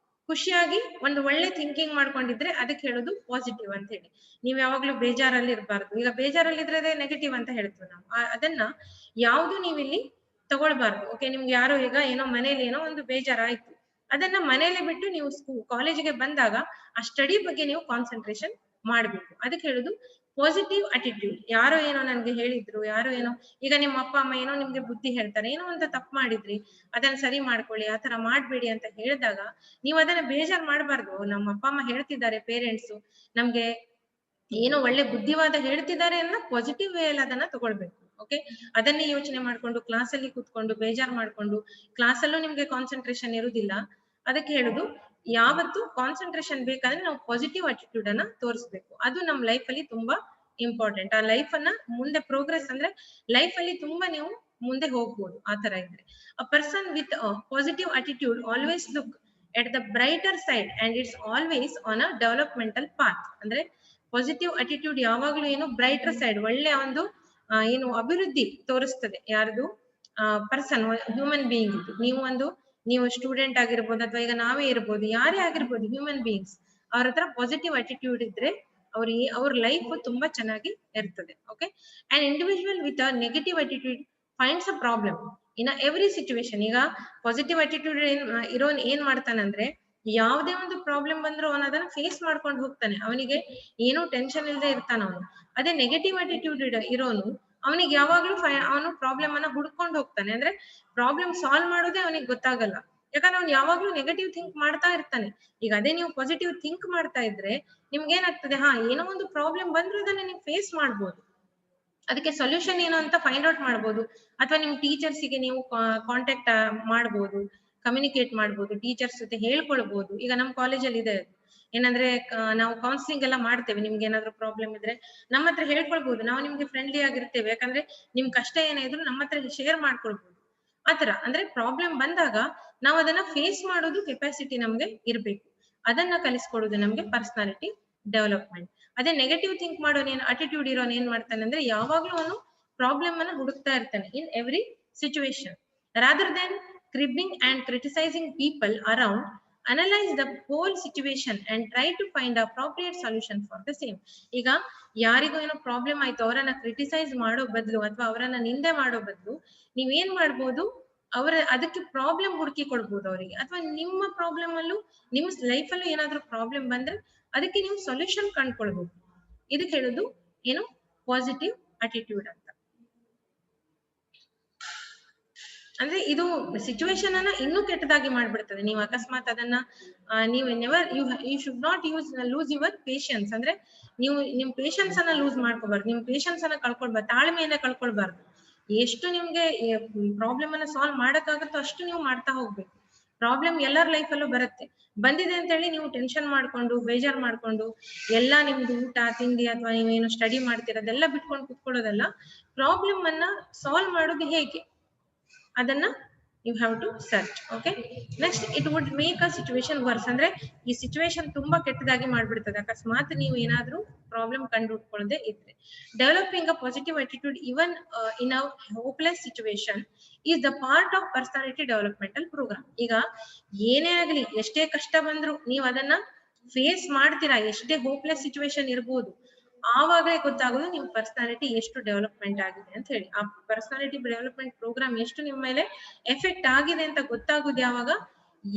ಖುಷಿಯಾಗಿ ಒಂದು ಒಳ್ಳೆ ಥಿಂಕಿಂಗ್ ಮಾಡ್ಕೊಂಡಿದ್ರೆ ಅದಕ್ಕೆ ಹೇಳೋದು ಪಾಸಿಟಿವ್ ಅಂತ ಹೇಳಿ. ನೀವ್ ಯಾವಾಗ್ಲೂ ಬೇಜಾರಲ್ಲಿ ಇರಬಾರ್ದು. ಈಗ ಬೇಜಾರಲ್ಲಿ ಇದ್ರೆ ನೆಗೆಟಿವ್ ಅಂತ ಹೇಳ್ತೀವಿ ನಾವು. ಅದನ್ನ ಯಾವ್ದು ನೀವಿಲ್ಲಿ ತಗೊಳ್ಬಾರ್ದು. ಓಕೆ, ನಿಮ್ಗೆ ಯಾರೋ ಈಗ ಏನೋ ಮನೇಲಿ ಏನೋ ಒಂದು ಬೇಜಾರಾಯ್ತು, ಅದನ್ನ ಮನೇಲೆ ಬಿಟ್ಟು ನೀವು ಕಾಲೇಜಿಗೆ ಬಂದಾಗ ಆ ಸ್ಟಡಿ ಬಗ್ಗೆ ನೀವು ಕಾನ್ಸಂಟ್ರೇಷನ್ ಮಾಡ್ಬೇಕು. ಅದಕ್ಕೆ ಹೇಳುದು ಪಾಸಿಟಿವ್ ಅಟಿಟ್ಯೂಡ್. ಯಾರೋ ಏನೋ ನನ್ಗೆ ಹೇಳಿದ್ರು, ಯಾರೋ ಏನೋ, ಈಗ ನಿಮ್ಮ ಅಪ್ಪ ಅಮ್ಮ ಏನೋ ನಿಮ್ಗೆ ಬುದ್ಧಿ ಹೇಳ್ತಾರೆ, ಏನೋ ಅಂತ ತಪ್ಪು ಮಾಡಿದ್ರಿ, ಅದನ್ನ ಸರಿ ಮಾಡ್ಕೊಳ್ಳಿ, ಆತರ ಮಾಡ್ಬೇಡಿ ಅಂತ ಹೇಳಿದಾಗ ನೀವು ಅದನ್ನ ಬೇಜಾರ್ ಮಾಡ್ಬಾರ್ದು. ನಮ್ಮ ಅಪ್ಪ ಅಮ್ಮ ಹೇಳ್ತಿದ್ದಾರೆ, ಪೇರೆಂಟ್ಸ್ ನಮ್ಗೆ ಏನೋ ಒಳ್ಳೆ ಬುದ್ಧಿವಾದ ಹೇಳ್ತಿದ್ದಾರೆ ಅನ್ನೋ ಪಾಸಿಟಿವ್ ವೇ ಅಲ್ಲಿ ಅದನ್ನ ತಗೊಳ್ಬೇಕು. ಓಕೆ, ಅದನ್ನೇ ಯೋಚನೆ ಮಾಡ್ಕೊಂಡು ಕ್ಲಾಸಲ್ಲಿ ಕೂತ್ಕೊಂಡು ಬೇಜಾರ್ ಮಾಡ್ಕೊಂಡು ಕ್ಲಾಸಲ್ಲೂ ನಿಮ್ಗೆ ಕಾನ್ಸಂಟ್ರೇಷನ್ ಇರುವುದಿಲ್ಲ. ಅದಕ್ಕೆ ಹೇಳುದು ಯಾವತ್ತು ಕಾನ್ಸಂಟ್ರೇಷನ್ ಬೇಕಾದ್ರೆ ನಾವು ಪಾಸಿಟಿವ್ ಅಟಿಟ್ಯೂಡ್ ಅನ್ನ ತೋರಿಸ್ಬೇಕು. ಅದು ನಮ್ ಲೈಫ್ ಅಲ್ಲಿ ತುಂಬಾ ಇಂಪಾರ್ಟೆಂಟ್. ಆ ಲೈಫ್ ಅನ್ನ ಮುಂದೆ ಪ್ರೋಗ್ರೆಸ್ ಅಂದ್ರೆ ಲೈಫ್ ಅಲ್ಲಿ ತುಂಬಾ ನೀವು ಮುಂದೆ ಹೋಗ್ಬೋದು. ಆ ತರ ಇದ್ರೆ a person with positive attitude always look at the brighter side and it's always on a developmental path. ಅಂದ್ರೆ ಪಾಸಿಟಿವ್ ಅಟಿಟ್ಯೂಡ್ ಯಾವಾಗ್ಲೂ ಏನು ಬ್ರೈಟರ್ ಸೈಡ್, ಒಳ್ಳೆಯ ಒಂದು ಏನು ಅಭಿವೃದ್ಧಿ ತೋರಿಸ್ತದೆ. ಯಾರ್ದು ಪರ್ಸನ್, ಹ್ಯೂಮನ್ ಬೀಯಿಂಗ್. ನೀವು ಸ್ಟೂಡೆಂಟ್ ಆಗಿರ್ಬೋದು ಅಥವಾ ಈಗ ನಾವೇ ಇರ್ಬೋದು, ಯಾರೇ ಆಗಿರ್ಬೋದು, ಹ್ಯೂಮನ್ ಬೀಯಿಂಗ್ಸ್ ಅವ್ರ ಹತ್ರ ಪಾಸಿಟಿವ್ ಅಟಿಟ್ಯೂಡ್ ಇದ್ರೆ ಅವ್ರ ಲೈಫ್ ತುಂಬಾ ಚೆನ್ನಾಗಿ ಇರ್ತದೆ. Okay, and individual with a negative attitude finds a problem in every situation. ಈಗ ಪಾಸಿಟಿವ್ ಅಟಿಟ್ಯೂಡ್ ಇರೋನ್ ಏನ್ ಮಾಡ್ತಾನಂದ್ರೆ ಯಾವುದೇ ಒಂದು ಪ್ರಾಬ್ಲಮ್ ಬಂದ್ರು ಅವನ ಅದನ್ನ ಫೇಸ್ ಮಾಡ್ಕೊಂಡು ಹೋಗ್ತಾನೆ. ಅವನಿಗೆ ಏನೂ ಟೆನ್ಷನ್ ಇಲ್ಲದೆ ಇರ್ತಾನ ಅವನು. ಅದೇ ನೆಗೆಟಿವ್ ಅಟಿಟ್ಯೂಡ್ ಇರೋನು ಅವನಿಗೆ ಯಾವಾಗ್ಲೂ ಅವನು ಪ್ರಾಬ್ಲಮ್ ಅನ್ನ ಹುಡ್ಕೊಂಡು ಹೋಗ್ತಾನೆ. ಅಂದ್ರೆ ಪ್ರಾಬ್ಲಮ್ ಸಾಲ್ವ್ ಮಾಡೋದೇ ಅವನಿಗೆ ಗೊತ್ತಾಗಲ್ಲ. ಯಾಕಂದ್ರೆ ಅವ್ನು ಯಾವಾಗ್ಲೂ ನೆಗೆಟಿವ್ ಥಿಂಕ್ ಮಾಡ್ತಾ ಇರ್ತಾನೆ. ಈಗ ಅದೇ ನೀವು ಪಾಸಿಟಿವ್ ಥಿಂಕ್ ಮಾಡ್ತಾ ಇದ್ರೆ ನಿಮ್ಗೆ ಏನಾಗ್ತದೆ, ಏನೋ ಒಂದು ಪ್ರಾಬ್ಲಮ್ ಬಂದ್ರು ಅದನ್ನ ನೀವು ಫೇಸ್ ಮಾಡ್ಬೋದು, ಅದಕ್ಕೆ ಸೊಲ್ಯೂಷನ್ ಏನು ಅಂತ ಫೈಂಡ್ ಔಟ್ ಮಾಡ್ಬೋದು. ಅಥವಾ ನಿಮ್ ಟೀಚರ್ಸಿಗೆ ನೀವು ಕಾಂಟ್ಯಾಕ್ಟ್ ಮಾಡ್ಬೋದು, ಕಮ್ಯುನಿಕೇಟ್ ಮಾಡ್ಬೋದು, ಟೀಚರ್ಸ್ ಜೊತೆ ಹೇಳ್ಕೊಳ್ಬಹುದು. ಈಗ ನಮ್ ಕಾಲೇಜಲ್ಲಿ ಇದೆ ಏನಂದ್ರೆ ನಾವು ಕೌನ್ಸಿಲಿಂಗ್ ಎಲ್ಲ ಮಾಡ್ತೇವೆ. ನಿಮ್ಗೆ ಏನಾದ್ರು ಪ್ರಾಬ್ಲಮ್ ಇದ್ರೆ ನಮ್ಮ ಹತ್ರ ಹೇಳ್ಕೊಳ್ಬಹುದು. ನಾವು ನಿಮ್ಗೆ ಫ್ರೆಂಡ್ಲಿ ಆಗಿರ್ತೇವೆ. ಯಾಕಂದ್ರೆ ನಿಮ್ ಕಷ್ಟ ಏನೇ ಇದ್ರು ನಮ್ಮ ಹತ್ರ ಶೇರ್ ಮಾಡ್ಕೊಳ್ಬಹುದು. ಆತರ ಅಂದ್ರೆ ಪ್ರಾಬ್ಲಮ್ ಬಂದಾಗ ನಾವು ಅದನ್ನ ಫೇಸ್ ಮಾಡೋದು ಕೆಪಾಸಿಟಿ ನಮ್ಗೆ ಇರ್ಬೇಕು. ಅದನ್ನ ಕಲಿಸ್ಕೊಡೋದು ನಮ್ಗೆ ಪರ್ಸನಾಲಿಟಿ ಡೆವಲಪ್ಮೆಂಟ್. ಅದೇ ನೆಗೆಟಿವ್ ಥಿಂಕ್ ಮಾಡೋನ್ ಅಟಿಟ್ಯೂಡ್ ಇರೋನ್ ಏನ್ ಮಾಡ್ತಾನೆ ಅಂದ್ರೆ ಯಾವಾಗ್ಲೂ ಅವನು ಪ್ರಾಬ್ಲಮ್ ಅನ್ನ ಹುಡುಕ್ತಾ ಇರ್ತಾನೆ in every situation. Rather then cribbing and criticizing people around, analyze the whole situation and try to find appropriate solution for the same. ಈಗ ಯಾರಿಗೂ ಏನೋ ಪ್ರಾಬ್ಲಮ್ ಆಯ್ತು, ಅವರನ್ನ ಕ್ರಿಟಿಸೈಸ್ ಮಾಡೋ ಬದಲು ಅಥವಾ ಅವರನ್ನ ನಿಂದೆ ಮಾಡೋ ಬದಲು ನೀವೇನ್ ಮಾಡ್ಬೋದು, ಅದಕ್ಕೆ ಪ್ರಾಬ್ಲಮ್ ಹುಡುಕಿ ಕೊಡ್ಬೋದು ಅವರಿಗೆ. ಅಥವಾ ನಿಮ್ಮ ಪ್ರಾಬ್ಲಮ್ ಅಲ್ಲೂ ನಿಮ್ಮ ಲೈಫ್ ಅಲ್ಲೂ ಏನಾದ್ರೂ ಪ್ರಾಬ್ಲಮ್ ಬಂದ್ರೆ ಅದಕ್ಕೆ ನೀವು ಸೊಲ್ಯೂಷನ್ ಕಂಡ್ಕೊಳ್ಬಹುದು. ಇದಕ್ಕೆ ಹೇಳೋದು ಏನು ಪಾಸಿಟಿವ್ ಅಟಿಟ್ಯೂಡ್ ಅಂತ. ಅಂದ್ರೆ ಇದು ಸಿಚುವೇಶನ್ ಅನ್ನ ಇನ್ನೂ ಕೆಟ್ಟದಾಗಿ ಮಾಡ್ಬಿಡ್ತದೆ. ನೀವು ಅಕಸ್ಮಾತ್ ಅದನ್ನ ನೀವು never you should not lose your patience. ಅಂದ್ರೆ ನೀವು ನಿಮ್ ಪೇಶನ್ಸ್ ಅನ್ನ ಲೂಸ್ ಮಾಡ್ಕೋಬಾರ್ದು, ನಿಮ್ ಪೇಶನ್ಸ್ ಅನ್ನ ಕಳ್ಕೊಳ್ಬಾರ್ದು, ತಾಳ್ಮೆಯನ್ನ ಕಳ್ಕೊಳ್ಬಾರ್ದು. ಎಷ್ಟು ನಿಮ್ಗೆ ಪ್ರಾಬ್ಲಮ್ ಅನ್ನ ಸಾಲ್ವ್ ಮಾಡಕ್ಕಾಗತ್ತೋ ಅಷ್ಟು ನೀವು ಮಾಡ್ತಾ ಹೋಗ್ಬೇಕು. ಪ್ರಾಬ್ಲಮ್ ಎಲ್ಲರ ಲೈಫ್ ಅಲ್ಲೂ ಬರುತ್ತೆ. ಬಂದಿದೆ ಅಂತ ಹೇಳಿ ನೀವು ಟೆನ್ಷನ್ ಮಾಡ್ಕೊಂಡು ಬೇಜಾರ್ ಮಾಡ್ಕೊಂಡು ಎಲ್ಲಾ ನಿಮ್ದು ಊಟ ತಿಂಡಿ ಅಥವಾ ನೀವೇನು ಸ್ಟಡಿ ಮಾಡ್ತೀರದೆಲ್ಲ ಬಿಟ್ಕೊಂಡು ಕುತ್ಕೊಳ್ಳೋದಲ್ಲ. ಪ್ರಾಬ್ಲಮ್ ಅನ್ನ ಸಾಲ್ವ್ ಮಾಡೋದು ಹೇಗೆ ಅದನ್ನ you have to search. okay, next it would make a situation worse. ಅಂದ್ರೆ ಈ ಸಿಚುವೇಶನ್ ತುಂಬಾ ಕೆಟ್ಟದಾಗಿ ಮಾಡ್ಬಿಡ್ತದೆ ಅಕಸ್ಮಾತ್ ನೀವು ಏನಾದ್ರೂ ಪ್ರಾಬ್ಲಮ್ ಕಂಡುಹಿಡ್ಕೊಳ್ಳದೆ ಇದ್ರೆ. Developing a positive attitude even in a hopeless situation is the part of personality developmental program. ಈಗ ಏನೇ ಆಗ್ಲಿ, ಎಷ್ಟೇ ಕಷ್ಟ ಬಂದ್ರು ನೀವು ಅದನ್ನ ಫೇಸ್ ಮಾಡ್ತೀರಾ. ಎಷ್ಟೇ ಹೋಪ್ಲೆಸ್ ಸಿಚುವೇಶನ್ ಇರ್ಬೋದು, ಆವಾಗಲೇ ಗೊತ್ತಾಗೋದು ನಿಮ್ ಪರ್ಸನಾಲಿಟಿ ಎಷ್ಟು ಡೆವಲಪ್ಮೆಂಟ್ ಆಗಿದೆ ಅಂತ ಹೇಳಿ. ಆ ಪರ್ಸನಾಲಿಟಿ ಡೆವಲಪ್ಮೆಂಟ್ ಪ್ರೋಗ್ರಾಮ್ ಎಷ್ಟು ನಿಮ್ ಮೇಲೆ ಎಫೆಕ್ಟ್ ಆಗಿದೆ ಅಂತ ಗೊತ್ತಾಗೋದು ಯಾವಾಗ,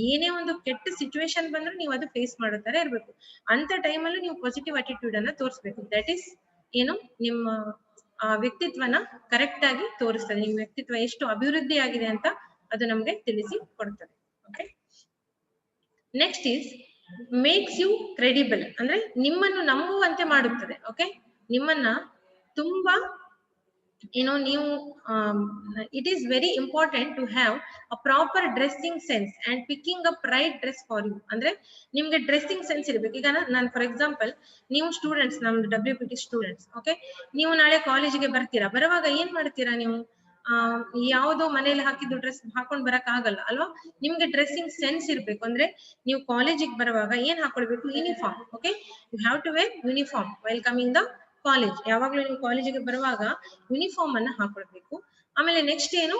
ಏನೇ ಒಂದು ಕೆಟ್ಟ ಸಿಚುವೇಶನ್ ಬಂದ್ರೆ ನೀವು ಅದು ಫೇಸ್ ಮಾಡೋ ತರ ಇರ್ಬೇಕು. ಅಂತ ಟೈಮಲ್ಲಿ ನೀವು ಪಾಸಿಟಿವ್ ಅಟಿಟ್ಯೂಡ್ ಅನ್ನ ತೋರಿಸ್ಬೇಕು. ದಟ್ ಈಸ್ ಏನು ನಿಮ್ಮ ಆ ವ್ಯಕ್ತಿತ್ವನ ಕರೆಕ್ಟ್ ಆಗಿ ತೋರಿಸ್ತದೆ. ನಿಮ್ಮ ವ್ಯಕ್ತಿತ್ವ ಎಷ್ಟು ಅಭಿವೃದ್ಧಿ ಆಗಿದೆ ಅಂತ ಅದು ನಮ್ಗೆ ತಿಳಿಸಿ ಕೊಡ್ತದೆ. Okay, next is makes you credible, ಅಂದ್ರೆ ನಿಮ್ಮನ್ನು ನಂಬುವಂತೆ ಮಾಡುತ್ತದೆ. ಓಕೆ, ನಿಮ್ಮನ್ನ ತುಂಬಾ ಏನು ನೀವು it is very important to have a proper dressing sense and picking up right dress for you. ಅಂದ್ರೆ ನಿಮ್ಗೆ ಡ್ರೆಸ್ಸಿಂಗ್ ಸೆನ್ಸ್ ಇರ್ಬೇಕು. ಈಗ ನಾನು ಫಾರ್ ಎಕ್ಸಾಂಪಲ್, ನೀವು ಸ್ಟೂಡೆಂಟ್ಸ್, ನಮ್ದು WPT ಸ್ಟೂಡೆಂಟ್ಸ್. ಓಕೆ, ನೀವು ನಾಳೆ ಕಾಲೇಜಿಗೆ ಬರ್ತೀರಾ, ಬರುವಾಗ ಏನ್ ಮಾಡ್ತೀರಾ ನೀವು, ಯಾವುದೋ ಮನೇಲಿ ಹಾಕಿದ್ದು ಡ್ರೆಸ್ ಹಾಕೊಂಡ್ ಬರಕ್ ಆಗಲ್ಲ ಅಲ್ವಾ. ನಿಮ್ಗೆ ಡ್ರೆಸ್ಸಿಂಗ್ ಸೆನ್ಸ್ ಇರ್ಬೇಕು. ಅಂದ್ರೆ ನೀವು ಕಾಲೇಜಿಗೆ ಬರುವಾಗ ಏನ್ ಹಾಕೊಳ್ಬೇಕು, uniform. Okay, you have to wear uniform while coming the college. ಯಾವಾಗ್ಲೂ ನೀವು ಕಾಲೇಜಿಗೆ ಬರುವಾಗ ಯೂನಿಫಾರ್ಮ್ ಅನ್ನ ಹಾಕೊಳ್ಬೇಕು. ಆಮೇಲೆ ನೆಕ್ಸ್ಟ್ ಏನು,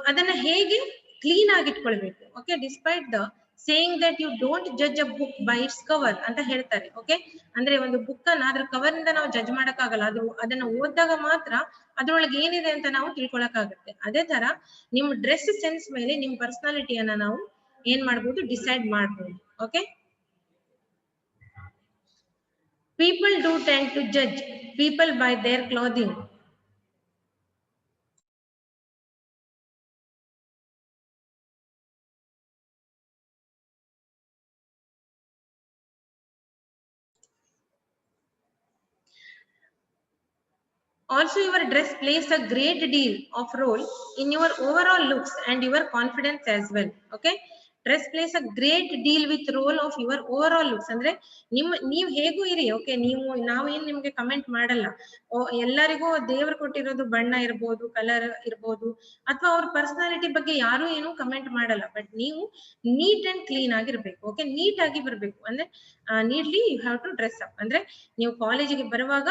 ಅದನ್ನ ಹೇಗೆ ಕ್ಲೀನ್ ಆಗಿ ಇಟ್ಕೊಳ್ಬೇಕು. Okay, despite the saying that you don't judge a book by its cover ಅಂತ ಹೇಳ್ತಾರೆ. ಓಕೆ, ಅಂದ್ರೆ ಒಂದು ಬುಕ್ ಅನ್ನ ಅದ್ರ ಕವರ್ ಇಂದ ನಾವು ಜಡ್ಜ್ ಮಾಡಕ್ ಆಗಲ್ಲ. ಅದನ್ನ ಓದಿದಾಗ ಮಾತ್ರ ಅದ್ರೊಳಗೆ ಏನಿದೆ ಅಂತ ನಾವು ತಿಳ್ಕೊಳಕ್ ಆಗುತ್ತೆ. ಅದೇ ತರ ನಿಮ್ ಡ್ರೆಸ್ ಸೆನ್ಸ್ ಮೇಲೆ ನಿಮ್ ಪರ್ಸನಾಲಿಟಿಯನ್ನ ನಾವು ಏನ್ ಮಾಡ್ಬೋದು, ಡಿಸೈಡ್ ಮಾಡ್ಬೋದು. Okay, people do tend to judge people by their clothing. Also, your dress plays a great deal of role in your overall looks and your confidence as well. Okay, dress plays a great deal with role of your overall looks. ಅಂದ್ರೆ ನೀವ್ ಹೇಗೂ ಇರಿ. Okay, ನಾವೇನ್ ನಿಮ್ಗೆ comment ಮಾಡಲ್ಲ. ಎಲ್ಲರಿಗೂ ದೇವರು ಕೊಟ್ಟಿರೋದು ಬಣ್ಣ ಇರ್ಬೋದು, ಕಲರ್ ಇರ್ಬೋದು, ಅಥವಾ ಅವ್ರ ಪರ್ಸನಾಲಿಟಿ ಬಗ್ಗೆ ಯಾರು ಏನು ಕಮೆಂಟ್ ಮಾಡಲ್ಲ. ಬಟ್ ನೀವು ನೀಟ್ ಅಂಡ್ ಕ್ಲೀನ್ ಆಗಿರ್ಬೇಕು. ಓಕೆ, ನೀಟ್ ಆಗಿ ಬರ್ಬೇಕು. ಅಂದ್ರೆ neatly you have to dress up. ಅಂದ್ರೆ ನೀವು ಕಾಲೇಜಿಗೆ ಬರುವಾಗ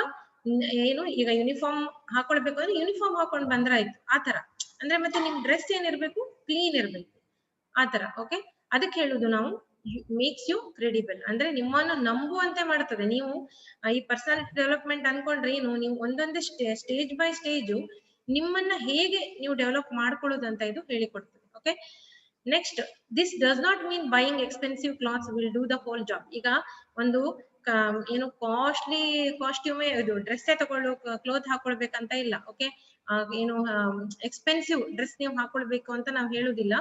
ಏನು, ಈಗ ಯೂನಿಫಾರ್ಮ್ ಹಾಕೊಳ್ಬೇಕು ಅಂದ್ರೆ ಯೂನಿಫಾರ್ಮ್ ಹಾಕೊಂಡ್ ಬಂದ್ರಾಯ್ತು, ಆತರ. ಅಂದ್ರೆ ಮತ್ತೆ ನಿಮ್ ಡ್ರೆಸ್ ಏನಿರ್ಬೇಕು, ಕ್ಲೀನ್ ಇರ್ಬೇಕು, ಆತರ. ಓಕೆ, ಅದಕ್ಕೆ ಹೇಳುದು ನಾವು ಮೇಕ್ಸ್ ಯು ಕ್ರೆಡಿಬಲ್, ಅಂದ್ರೆ ನಿಮ್ಮನ್ನು ನಂಬುವಂತೆ ಮಾಡ್ತದೆ. ನೀವು ಈ ಪರ್ಸನಾಲಿಟಿ ಡೆವಲಪ್ಮೆಂಟ್ ಅನ್ಕೊಂಡ್ರೆ ಏನು, ನೀವು ಒಂದೊಂದೇ ಸ್ಟೇಜ್ ಬೈ ಸ್ಟೇಜು ನಿಮ್ಮನ್ನ ಹೇಗೆ ನೀವು ಡೆವಲಪ್ ಮಾಡ್ಕೊಳ್ಳೋದು ಅಂತ ಇದು ಹೇಳಿಕೊಡ್ತದೆ. Okay, next, this does not mean buying expensive clothes will do the whole job. ಈಗ ಒಂದು ಏನು ಕಾಸ್ಟ್ಯೂಮೇ ಇದು ಡ್ರೆಸ್ಸೇ ತಗೊಳ್ಳೋ ಕ್ಲೋತ್ ಹಾಕೊಳ್ಬೇಕಂತ ಇಲ್ಲ. ಓಕೆ, ಏನು ಎಕ್ಸ್ಪೆನ್ಸಿವ್ ಡ್ರೆಸ್ ನೀವು ಹಾಕೊಳ್ಬೇಕು ಅಂತ ನಾವು ಹೇಳುದಿಲ್ಲ.